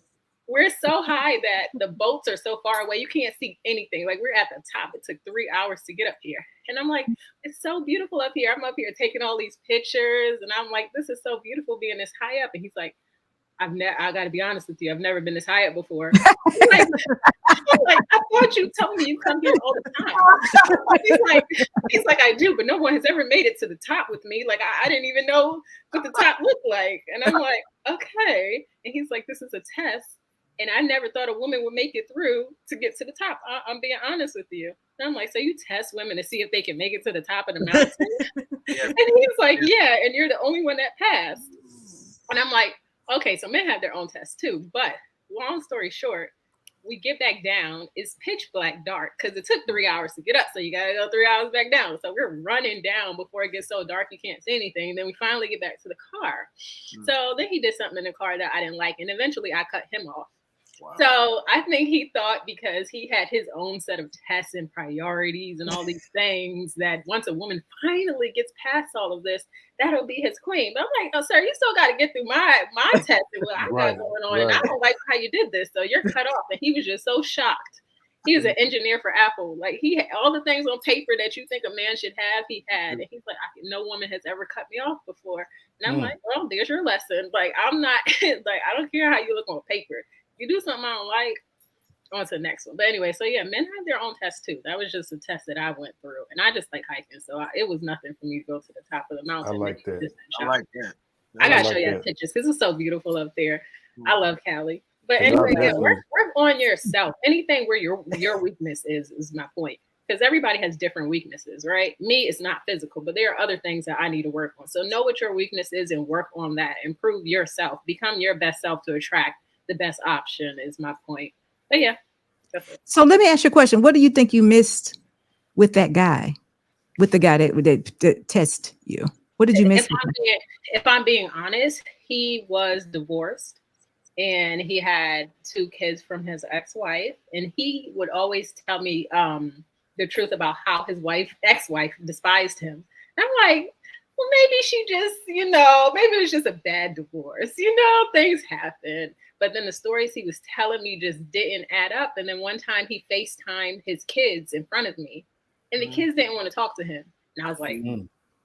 Speaker 8: We're so high that the boats are so far away, you can't see anything. Like, we're at the top. It took 3 hours to get up here. And I'm like, it's so beautiful up here. I'm up here taking all these pictures. And I'm like, this is so beautiful being this high up. And he's like, I got to be honest with you. I've never been this high up before. I'm like, I thought you told me you come here all the time. He's like, I do, but no one has ever made it to the top with me. Like, I didn't even know what the top looked like. And I'm like, okay. And he's like, this is a test. And I never thought a woman would make it through to get to the top. I'm being honest with you. And I'm like, so you test women to see if they can make it to the top of the mountain? And he's like, yeah, and you're the only one that passed. And I'm like, okay, so men have their own tests too. But long story short, we get back down. It's pitch black dark because it took 3 hours to get up. So you got to go 3 hours back down. So we're running down before it gets so dark you can't see anything. And then we finally get back to the car. So then he did something in the car that I didn't like. And eventually I cut him off. Wow. So I think he thought because he had his own set of tests and priorities and all these things that once a woman finally gets past all of this, that'll be his queen. But I'm like, oh, sir, you still got to get through my test and what I got going on. And I don't like how you did this. So you're cut off. And he was just so shocked. He was an engineer for Apple. Like, he had all the things on paper that you think a man should have, he had. And he's like, no woman has ever cut me off before. And I'm like, well, there's your lesson. Like, I'm not, like, I don't care how you look on paper. You do something I don't like, on to the next one. But anyway, so yeah, men have their own tests too. That was just a test that I went through. And I just like hiking. So it was nothing for me to go to the top of the mountain.
Speaker 5: I like that.
Speaker 8: I got to show you pictures. This is so beautiful up there. I love Cali. But anyway, yeah, work on yourself. Anything where your weakness is my point. Because everybody has different weaknesses, right? Me, it's not physical, but there are other things that I need to work on. So know what your weakness is and work on that. Improve yourself. Become your best self to attract the best option is my point. But yeah.
Speaker 3: So let me ask you a question. What do you think you missed with that guy? With the guy that test you? What did you miss?
Speaker 8: If I'm being honest, he was divorced and he had 2 kids from his ex-wife. And he would always tell me the truth about how his ex-wife despised him. And I'm like, well, maybe she just, maybe it was just a bad divorce. Things happen. But then the stories he was telling me just didn't add up. And then one time he FaceTimed his kids in front of me, and the kids didn't want to talk to him. And I was like,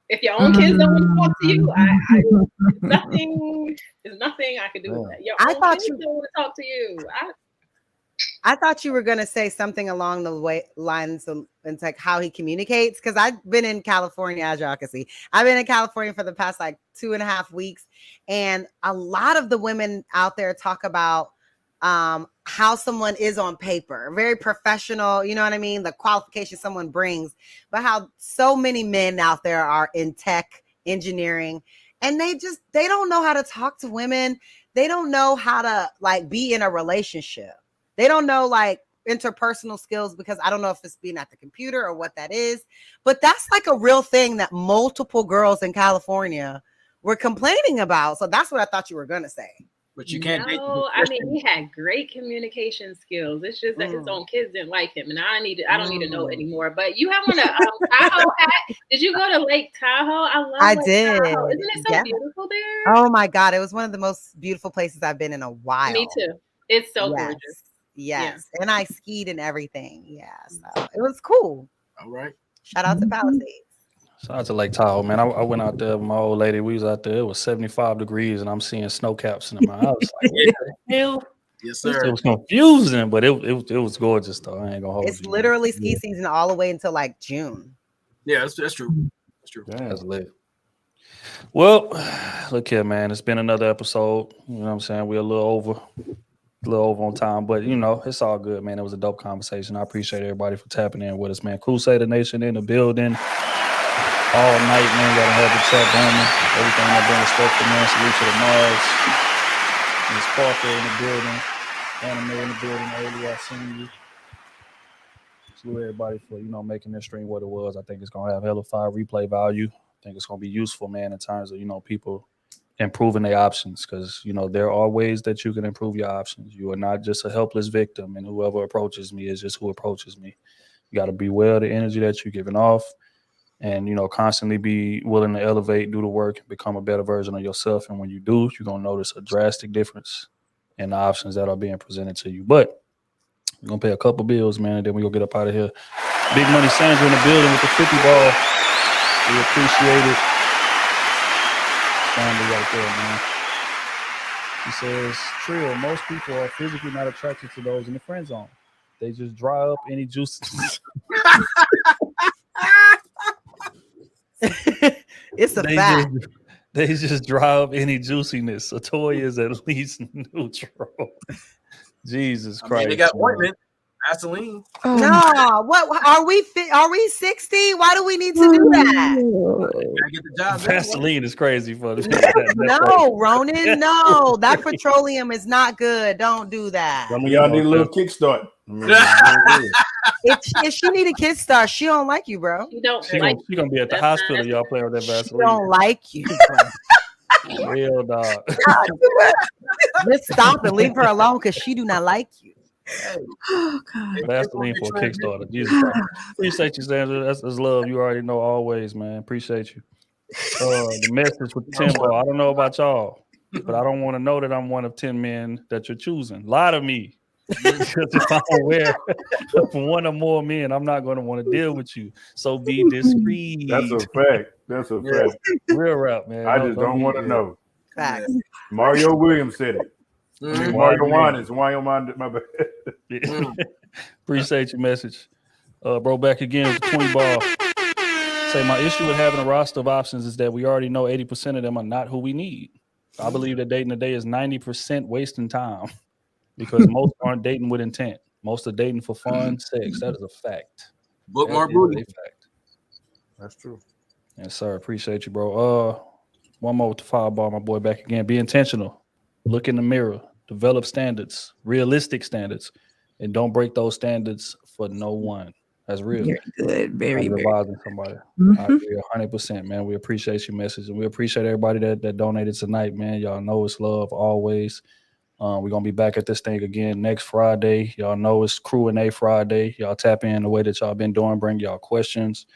Speaker 8: if your own kids don't want to talk to you, there's nothing I can do with that. Your
Speaker 4: I
Speaker 8: own
Speaker 4: thought
Speaker 8: kids
Speaker 4: you-
Speaker 8: don't want to talk to you.
Speaker 4: I thought you were going to say something along the lines of it's like how he communicates. Because I've been in California, as y'all can see. I've been in California for the past like 2.5 weeks. And a lot of the women out there talk about how someone is on paper, very professional. You know what I mean? The qualifications someone brings. But how so many men out there are in tech, engineering. And they don't know how to talk to women. They don't know how to like be in a relationship. They don't know like interpersonal skills, because I don't know if it's being at the computer or what that is, but that's like a real thing that multiple girls in California were complaining about. So that's what I thought you were going to say.
Speaker 7: But you can't date.
Speaker 8: No, I mean, he had great communication skills. It's just that his own kids didn't like him, and I don't need to know anymore. But you have on a Tahoe hat. Did you go to Lake Tahoe? I Lake
Speaker 4: did.
Speaker 8: Tahoe. Isn't it so beautiful there?
Speaker 4: Oh my God, it was one of the most beautiful places I've been in a while.
Speaker 8: Me too. It's so gorgeous.
Speaker 4: Yes, and I skied and everything. Yeah, so it was cool.
Speaker 7: All right.
Speaker 4: Shout out to Palisades.
Speaker 1: Shout out to Lake Tahoe, man. I went out there with my old lady. We was out there. It was 75 degrees, and I'm seeing snow caps in my house. Like, what the hell?
Speaker 7: Yes, sir.
Speaker 1: It was confusing, but it was gorgeous, though. I ain't gonna hold you.
Speaker 4: It's literally ski season all the way until like June.
Speaker 7: Yeah, that's true. That's true.
Speaker 1: That's lit. Well, look here, man. It's been another episode. You know what I'm saying? We're a little over on time, but it's all good, man. It was a dope conversation. I appreciate everybody for tapping in with us, man. Crusader Nation in the building all night, man. Gotta have the chat going. Everything that been respected, man. Salute to the Mars. Miss Parker in the building. Anime in the building earlier. I seen you. Salute everybody for making this stream what it was. I think it's gonna have hella fire replay value. I think it's gonna be useful, man, in terms of people improving their options, because there are ways that you can improve your options. You are not just a helpless victim, and whoever approaches me is just who approaches me. You got to be aware of the energy that you're giving off, and constantly be willing to elevate, do the work, become a better version of yourself. And when you do, you're gonna notice a drastic difference in the options that are being presented to you. But we're gonna pay a couple bills, man, and then we're gonna get up out of here. Big Money Sandra in the building with the 50 ball. We appreciate it. Family right there, man. He says, Trill, most people are physically not attracted to those in the friend zone. They just dry up any juices.
Speaker 4: It's a fact.
Speaker 1: They just dry up any juiciness. A toy is at least neutral. Jesus Christ.
Speaker 7: They got ointment. Vaseline.
Speaker 4: No, what are we? Are we 60? Why do we need to do that?
Speaker 7: Gotta get the job done.
Speaker 1: Vaseline is crazy for the
Speaker 4: No, Ronan, no. That petroleum is not good. Don't do that.
Speaker 5: Some of y'all need a little kickstart.
Speaker 4: If she need a kickstart, she don't like you, bro.
Speaker 8: You don't
Speaker 1: She
Speaker 8: like
Speaker 1: gonna be at the hospital. Y'all playing with that
Speaker 4: She
Speaker 1: Vaseline.
Speaker 4: don't like you, bro.
Speaker 1: Real dog.
Speaker 4: Just stop and leave her alone, because she do not like you.
Speaker 3: Oh God.
Speaker 1: Vaseline for a Kickstarter. Jesus Christ. Appreciate you, Sandra. That's love. You already know always, man. Appreciate you. The message with the tempo. I don't know about y'all, but I don't want to know that I'm one of 10 men that you're choosing. Lie to me. Because if I'm aware of one or more men, I'm not going to want to deal with you. So be discreet.
Speaker 5: That's a fact. That's a fact.
Speaker 1: Real rap, man.
Speaker 5: I just don't want to know.
Speaker 4: Facts.
Speaker 5: Mario Williams said it. Mario Winans. My bad.
Speaker 1: Appreciate your message. Bro, back again with the 20 ball. Say my issue with having a roster of options is that we already know 80% of them are not who we need. I believe that dating today is 90% wasting time, because most aren't dating with intent. Most are dating for fun, sex. That is a fact.
Speaker 7: Bookmark booty.
Speaker 1: Fact.
Speaker 5: That's true.
Speaker 1: Yes, sir. Appreciate you, bro. One more with the fireball, my boy. Back again. Be intentional. Look in the mirror. Develop standards, realistic standards, and don't break those standards for no one. That's real.
Speaker 3: Very good. Very, very.
Speaker 1: Advising somebody. I agree 100%, man. We appreciate your message, and we appreciate everybody that donated tonight, man. Y'all know it's love always. We're gonna be back at this thing again next Friday. Y'all know it's Krew and A Friday. Y'all tap in the way that y'all been doing. Bring y'all questions.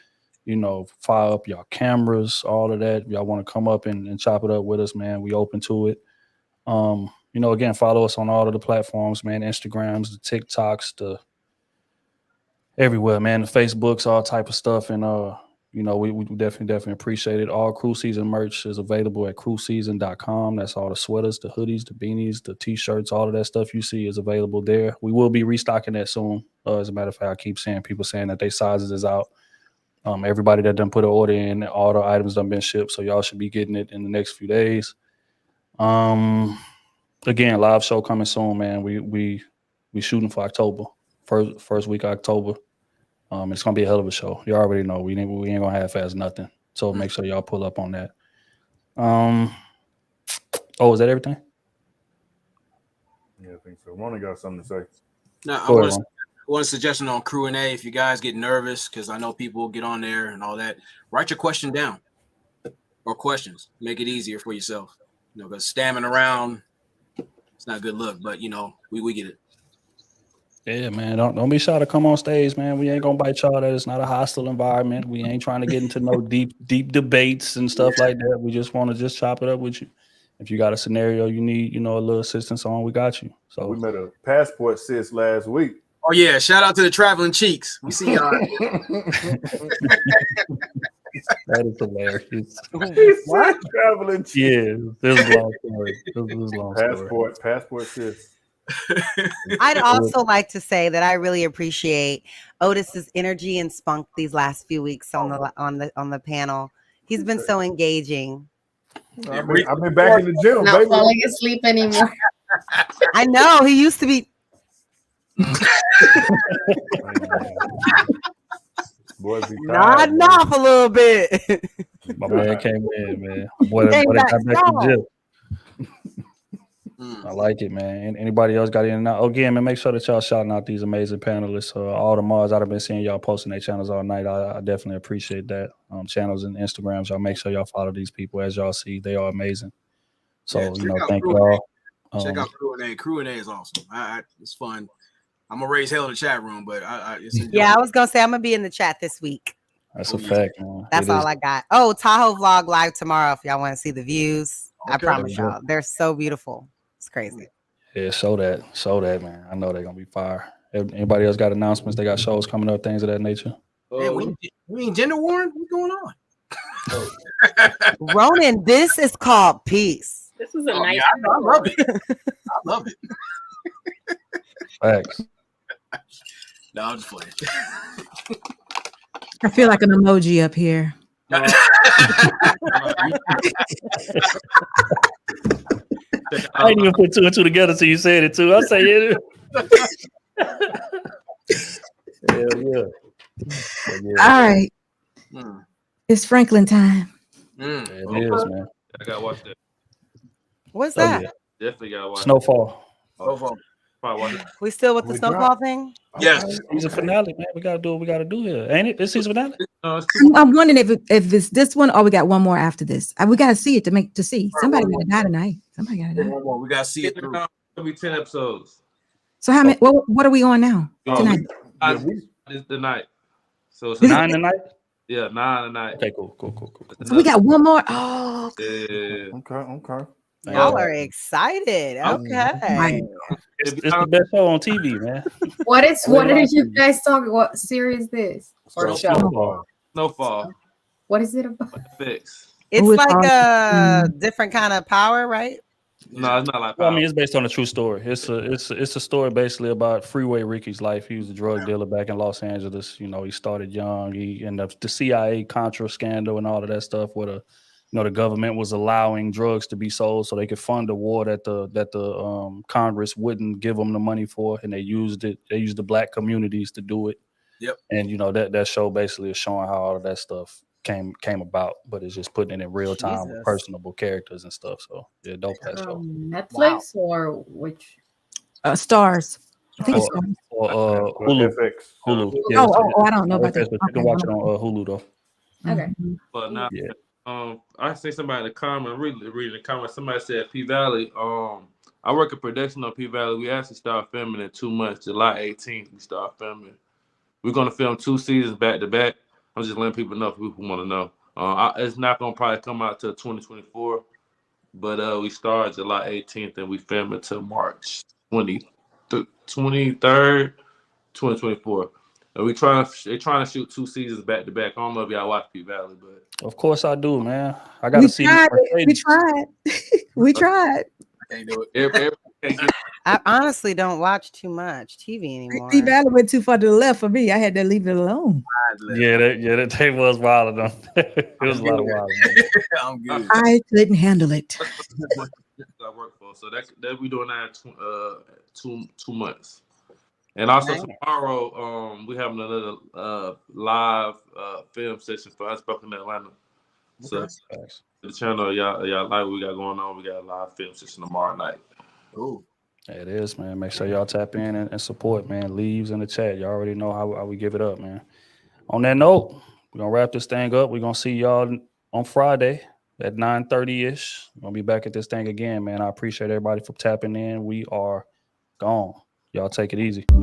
Speaker 1: fire up your cameras, all of that. If y'all want to come up and chop it up with us, man, we open to it. Again, follow us on all of the platforms, man, Instagrams, the TikToks, the everywhere, man, the Facebooks, all type of stuff. And, we definitely appreciate it. All Krew Season merch is available at krewseason.com. That's all the sweaters, the hoodies, the beanies, the T-shirts, all of that stuff you see is available there. We will be restocking that soon. As a matter of fact, I keep seeing people saying that their sizes is out. Everybody that done put an order in, all the items done been shipped, so y'all should be getting it in the next few days. Again, live show coming soon, man. We shooting for October, first week of October. It's gonna be a hell of a show. You already know we ain't gonna half-ass nothing. So make sure y'all pull up on that. Is that everything?
Speaker 5: Yeah, I think so. Ronnie got something to say.
Speaker 7: No,
Speaker 1: Go ahead, Ron.
Speaker 7: one suggestion on Krew and A. If you guys get nervous, because I know people get on there and all that, write your question down or questions. Make it easier for yourself. Because stammering around, it's not a good look. But we get it.
Speaker 1: Yeah, man. Don't be shy to come on stage, man. We ain't gonna bite y'all. That it's not a hostile environment. We ain't trying to get into no deep debates and stuff like that. We just want to just chop it up with you. If you got a scenario you need, a little assistance on, we got you. So
Speaker 5: We met a passport sis last week.
Speaker 7: Oh yeah, shout out to the traveling cheeks. We see y'all.
Speaker 1: that is hilarious.
Speaker 5: What? Traveling.
Speaker 1: Yeah, this is a long story. This is a long story.
Speaker 5: Passport sis.
Speaker 4: I'd also like to say that I really appreciate Otis's energy and spunk these last few weeks on the panel. He's been so engaging.
Speaker 5: I've been back in the gym,
Speaker 2: Not
Speaker 5: baby.
Speaker 2: falling asleep anymore.
Speaker 4: I know he used to be.
Speaker 5: Boys be
Speaker 4: Nodding
Speaker 5: tired,
Speaker 4: off a little bit.
Speaker 1: My man came in, man. Boy,
Speaker 4: Came
Speaker 1: they
Speaker 4: back
Speaker 1: got back to
Speaker 4: strong.
Speaker 1: the gym. I like it, man. Anybody else got in and out? Again, man, make sure that y'all shouting out these amazing panelists. All the Mars I've been seeing y'all posting their channels all night. I definitely appreciate that. Channels and Instagrams, y'all make sure y'all follow these people. As y'all see, they are amazing. So, thank y'all.
Speaker 7: Check out Krew and A. Krew and A is awesome. It's fun. I'm gonna raise hell in the chat room, but
Speaker 4: Yeah, I was gonna say I'm gonna be in the chat this week.
Speaker 1: That's a fact, man.
Speaker 4: That's all I got. Oh, Tahoe vlog live tomorrow if y'all want to see the views. I promise y'all, they're so beautiful. It's crazy.
Speaker 1: Yeah, show that, man. I know they're gonna be fire. Anybody else got announcements? They got shows coming up, things of that nature.
Speaker 7: Man, we ain't gender warring. What's going on?
Speaker 4: Ronan, this is called peace.
Speaker 8: This is a nice.
Speaker 7: Yeah, I love it. I love it.
Speaker 1: Facts.
Speaker 7: No, I'm just playing.
Speaker 3: I feel like an emoji up here.
Speaker 1: I didn't even put two and two together until you said it too. I say it. Yeah.
Speaker 3: All right. It's Franklin time.
Speaker 1: It is, man.
Speaker 9: I gotta watch that.
Speaker 4: What's that?
Speaker 1: Yeah.
Speaker 9: Definitely gotta watch
Speaker 1: Snowfall.
Speaker 9: Snowfall.
Speaker 4: We still with the snowfall thing?
Speaker 7: Yes.
Speaker 1: Season finale, man. We gotta do what we gotta do here. Ain't it? This season finale?
Speaker 3: I'm wondering if it's this one or we got one more after this. We gotta see it to see. Somebody gotta die tonight. Somebody gotta die.
Speaker 7: We gotta see it through.
Speaker 9: It'll be 10 episodes.
Speaker 3: So how many? What are we on now tonight?
Speaker 9: It's the night. So it's
Speaker 1: 9 tonight.
Speaker 9: Yeah, 9 tonight.
Speaker 1: Okay, cool.
Speaker 3: So we got one more. Oh,
Speaker 9: Yeah.
Speaker 5: Okay.
Speaker 4: Y'all are excited. Okay.
Speaker 1: It's the best show on TV, man.
Speaker 2: What are you guys talking? What series is this? Or show?
Speaker 9: Snowfall.
Speaker 2: What is it about?
Speaker 9: Fix.
Speaker 4: It's
Speaker 3: Who is
Speaker 4: like a
Speaker 3: on-
Speaker 4: different kind of power, right?
Speaker 9: No, it's not like
Speaker 1: Well, I mean, it's based on a true story. It's a story basically about Freeway Ricky's life. He was a drug dealer back in Los Angeles. He started young. He ended up the CIA Contra scandal and all of that stuff where the government was allowing drugs to be sold so they could fund a war that the Congress wouldn't give them the money for, and they used it. They used the black communities to do it.
Speaker 7: Yep.
Speaker 1: And that show basically is showing how all of that stuff came about, but it's just putting it in real time with personable characters and stuff. So yeah, dope that show.
Speaker 2: Netflix or which?
Speaker 3: Stars. I think it's Stars.
Speaker 1: Or Hulu.
Speaker 5: FX.
Speaker 1: Hulu.
Speaker 3: Oh, I don't know about
Speaker 1: that.
Speaker 3: that.
Speaker 1: You can watch it on Hulu though.
Speaker 2: Okay.
Speaker 9: But now,
Speaker 1: Yeah.
Speaker 9: I see somebody in the comment, reading the comment. Somebody said P Valley. I work in production on P Valley. We actually start filming in 2 months. July 18th, we start filming. We're gonna film 2 seasons back to back. I'm just letting people know if people want to know. It's not gonna probably come out till 2024, but we start July 18th and we film it till March 23rd, 2024. And they're trying to shoot 2 seasons back to back. I don't know if y'all watch P Valley, but
Speaker 1: Of course I do, man. I got to
Speaker 3: We
Speaker 1: see
Speaker 3: tried.
Speaker 1: more
Speaker 3: We
Speaker 1: Mercedes.
Speaker 3: tried. We tried.
Speaker 7: I can't do it.
Speaker 9: everybody can't get
Speaker 4: I honestly don't watch too much TV anymore.
Speaker 3: P Valley went too far to the left for me. I had to leave it alone.
Speaker 1: Yeah, that tape was wild enough. It was a lot of wild.
Speaker 7: I'm good.
Speaker 3: I couldn't handle it.
Speaker 9: I work for. So that we doing that in 2 months. And also
Speaker 4: Nice.
Speaker 9: tomorrow, we having another live film session for us back in Atlanta. So
Speaker 1: Facts.
Speaker 9: the channel, y'all like what we got going on. We got a live film session tomorrow night.
Speaker 7: Cool.
Speaker 1: Yeah, it is, man. Make sure y'all tap in and support, man. Leaves in the chat. Y'all already know how we give it up, man. On that note, we're gonna wrap this thing up. We're gonna see y'all on Friday at 9:30-ish. We're gonna be back at this thing again, man. I appreciate everybody for tapping in. We are gone. Y'all take it easy.